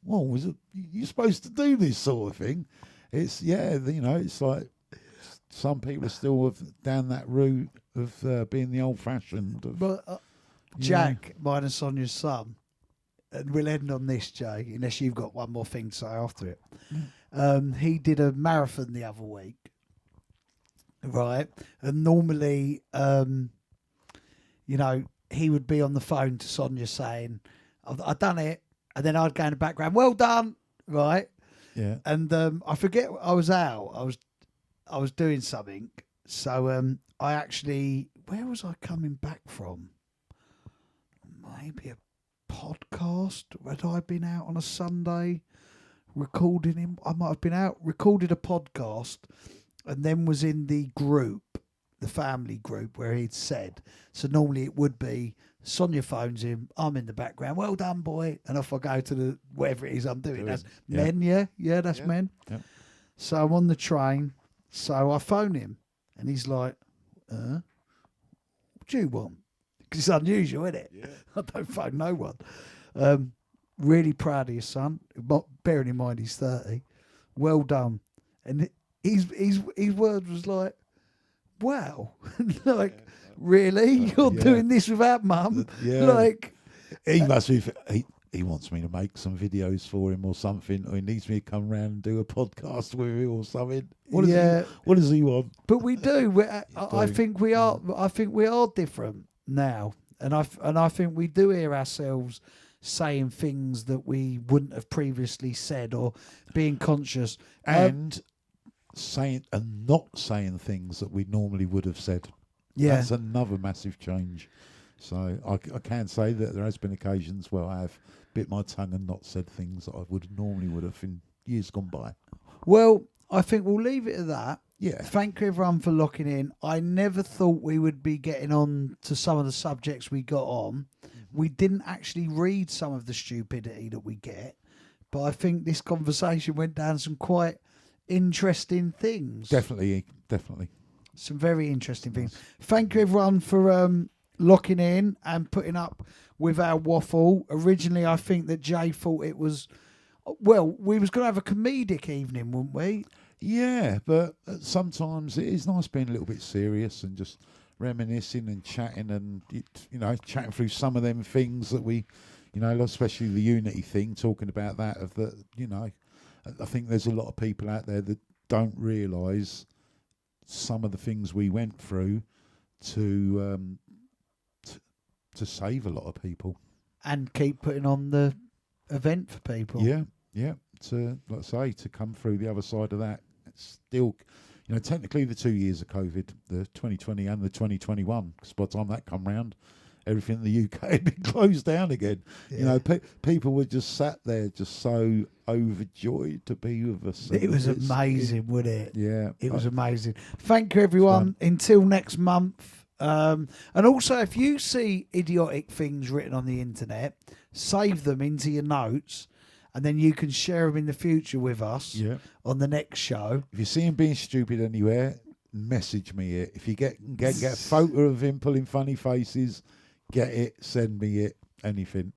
"Well, was it? You're supposed to do this sort of thing." It's it's like some people are still down that route of being the old-fashioned. But Jack, mine and Sonia's son, and we'll end on this, Jay, unless you've got one more thing to say after it. He did a marathon the other week, right? And normally, he would be on the phone to Sonia saying, I've done it. And then I'd go in the background, "Well done," right? Yeah. And I forget, I was out. I was doing something. So I actually, where was I coming back from? Maybe a podcast. Had I been out on a Sunday recording him? I might have been out, recorded a podcast, and then was in the group, the family group, where he'd said. So normally it would be Sonia phones him, I'm in the background, "Well done, boy," and off I go to the whatever it is I'm doing. That's men, yeah, that's men. Yeah. So I'm on the train, so I phone him, and he's like, "What do you want?" Because it's unusual, isn't it? Yeah. I don't phone no one. Really proud of your son, but bearing in mind he's 30. Well done. And his word was like, "Wow," like. Really? You're doing this without mum? Yeah. Like, He must be. He wants me to make some videos for him or something, or he needs me to come round and do a podcast with him or something. What does he want? But we do. I think we are. I think we are different now, and I think we do hear ourselves saying things that we wouldn't have previously said, or being conscious And not saying things that we normally would have said. Yeah. That's another massive change. So I can say that there has been occasions where I have bit my tongue and not said things that I normally would have in years gone by. Well, I think we'll leave it at that. Yeah. Thank you everyone for locking in. I never thought we would be getting on to some of the subjects we got on. We didn't actually read some of the stupidity that we get, but I think this conversation went down some quite interesting things. Definitely. Some very interesting things. Thank you everyone for locking in and putting up with our waffle. Originally, I think that Jay thought it was, well, we was going to have a comedic evening, wouldn't we? Yeah, but sometimes it is nice being a little bit serious and just reminiscing and chatting and, chatting through some of them things that we, especially the unity thing, talking about that I think there's a lot of people out there that don't realise some of the things we went through to save a lot of people and keep putting on the event for people. Yeah. To to come through the other side of that, it's still, technically the 2 years of COVID, the 2020 and the 2021. Because by the time that come round, everything in the UK had been closed down again. Yeah. People were just sat there, just so overjoyed to be with us. It was amazing, wasn't it? Yeah, it was amazing. Thank you, everyone. Until next month. And also, if you see idiotic things written on the internet, save them into your notes, and then you can share them in the future with us on the next show. If you see them being stupid anywhere, message me it. If you get a photo of him pulling funny faces, get it, send me it, anything.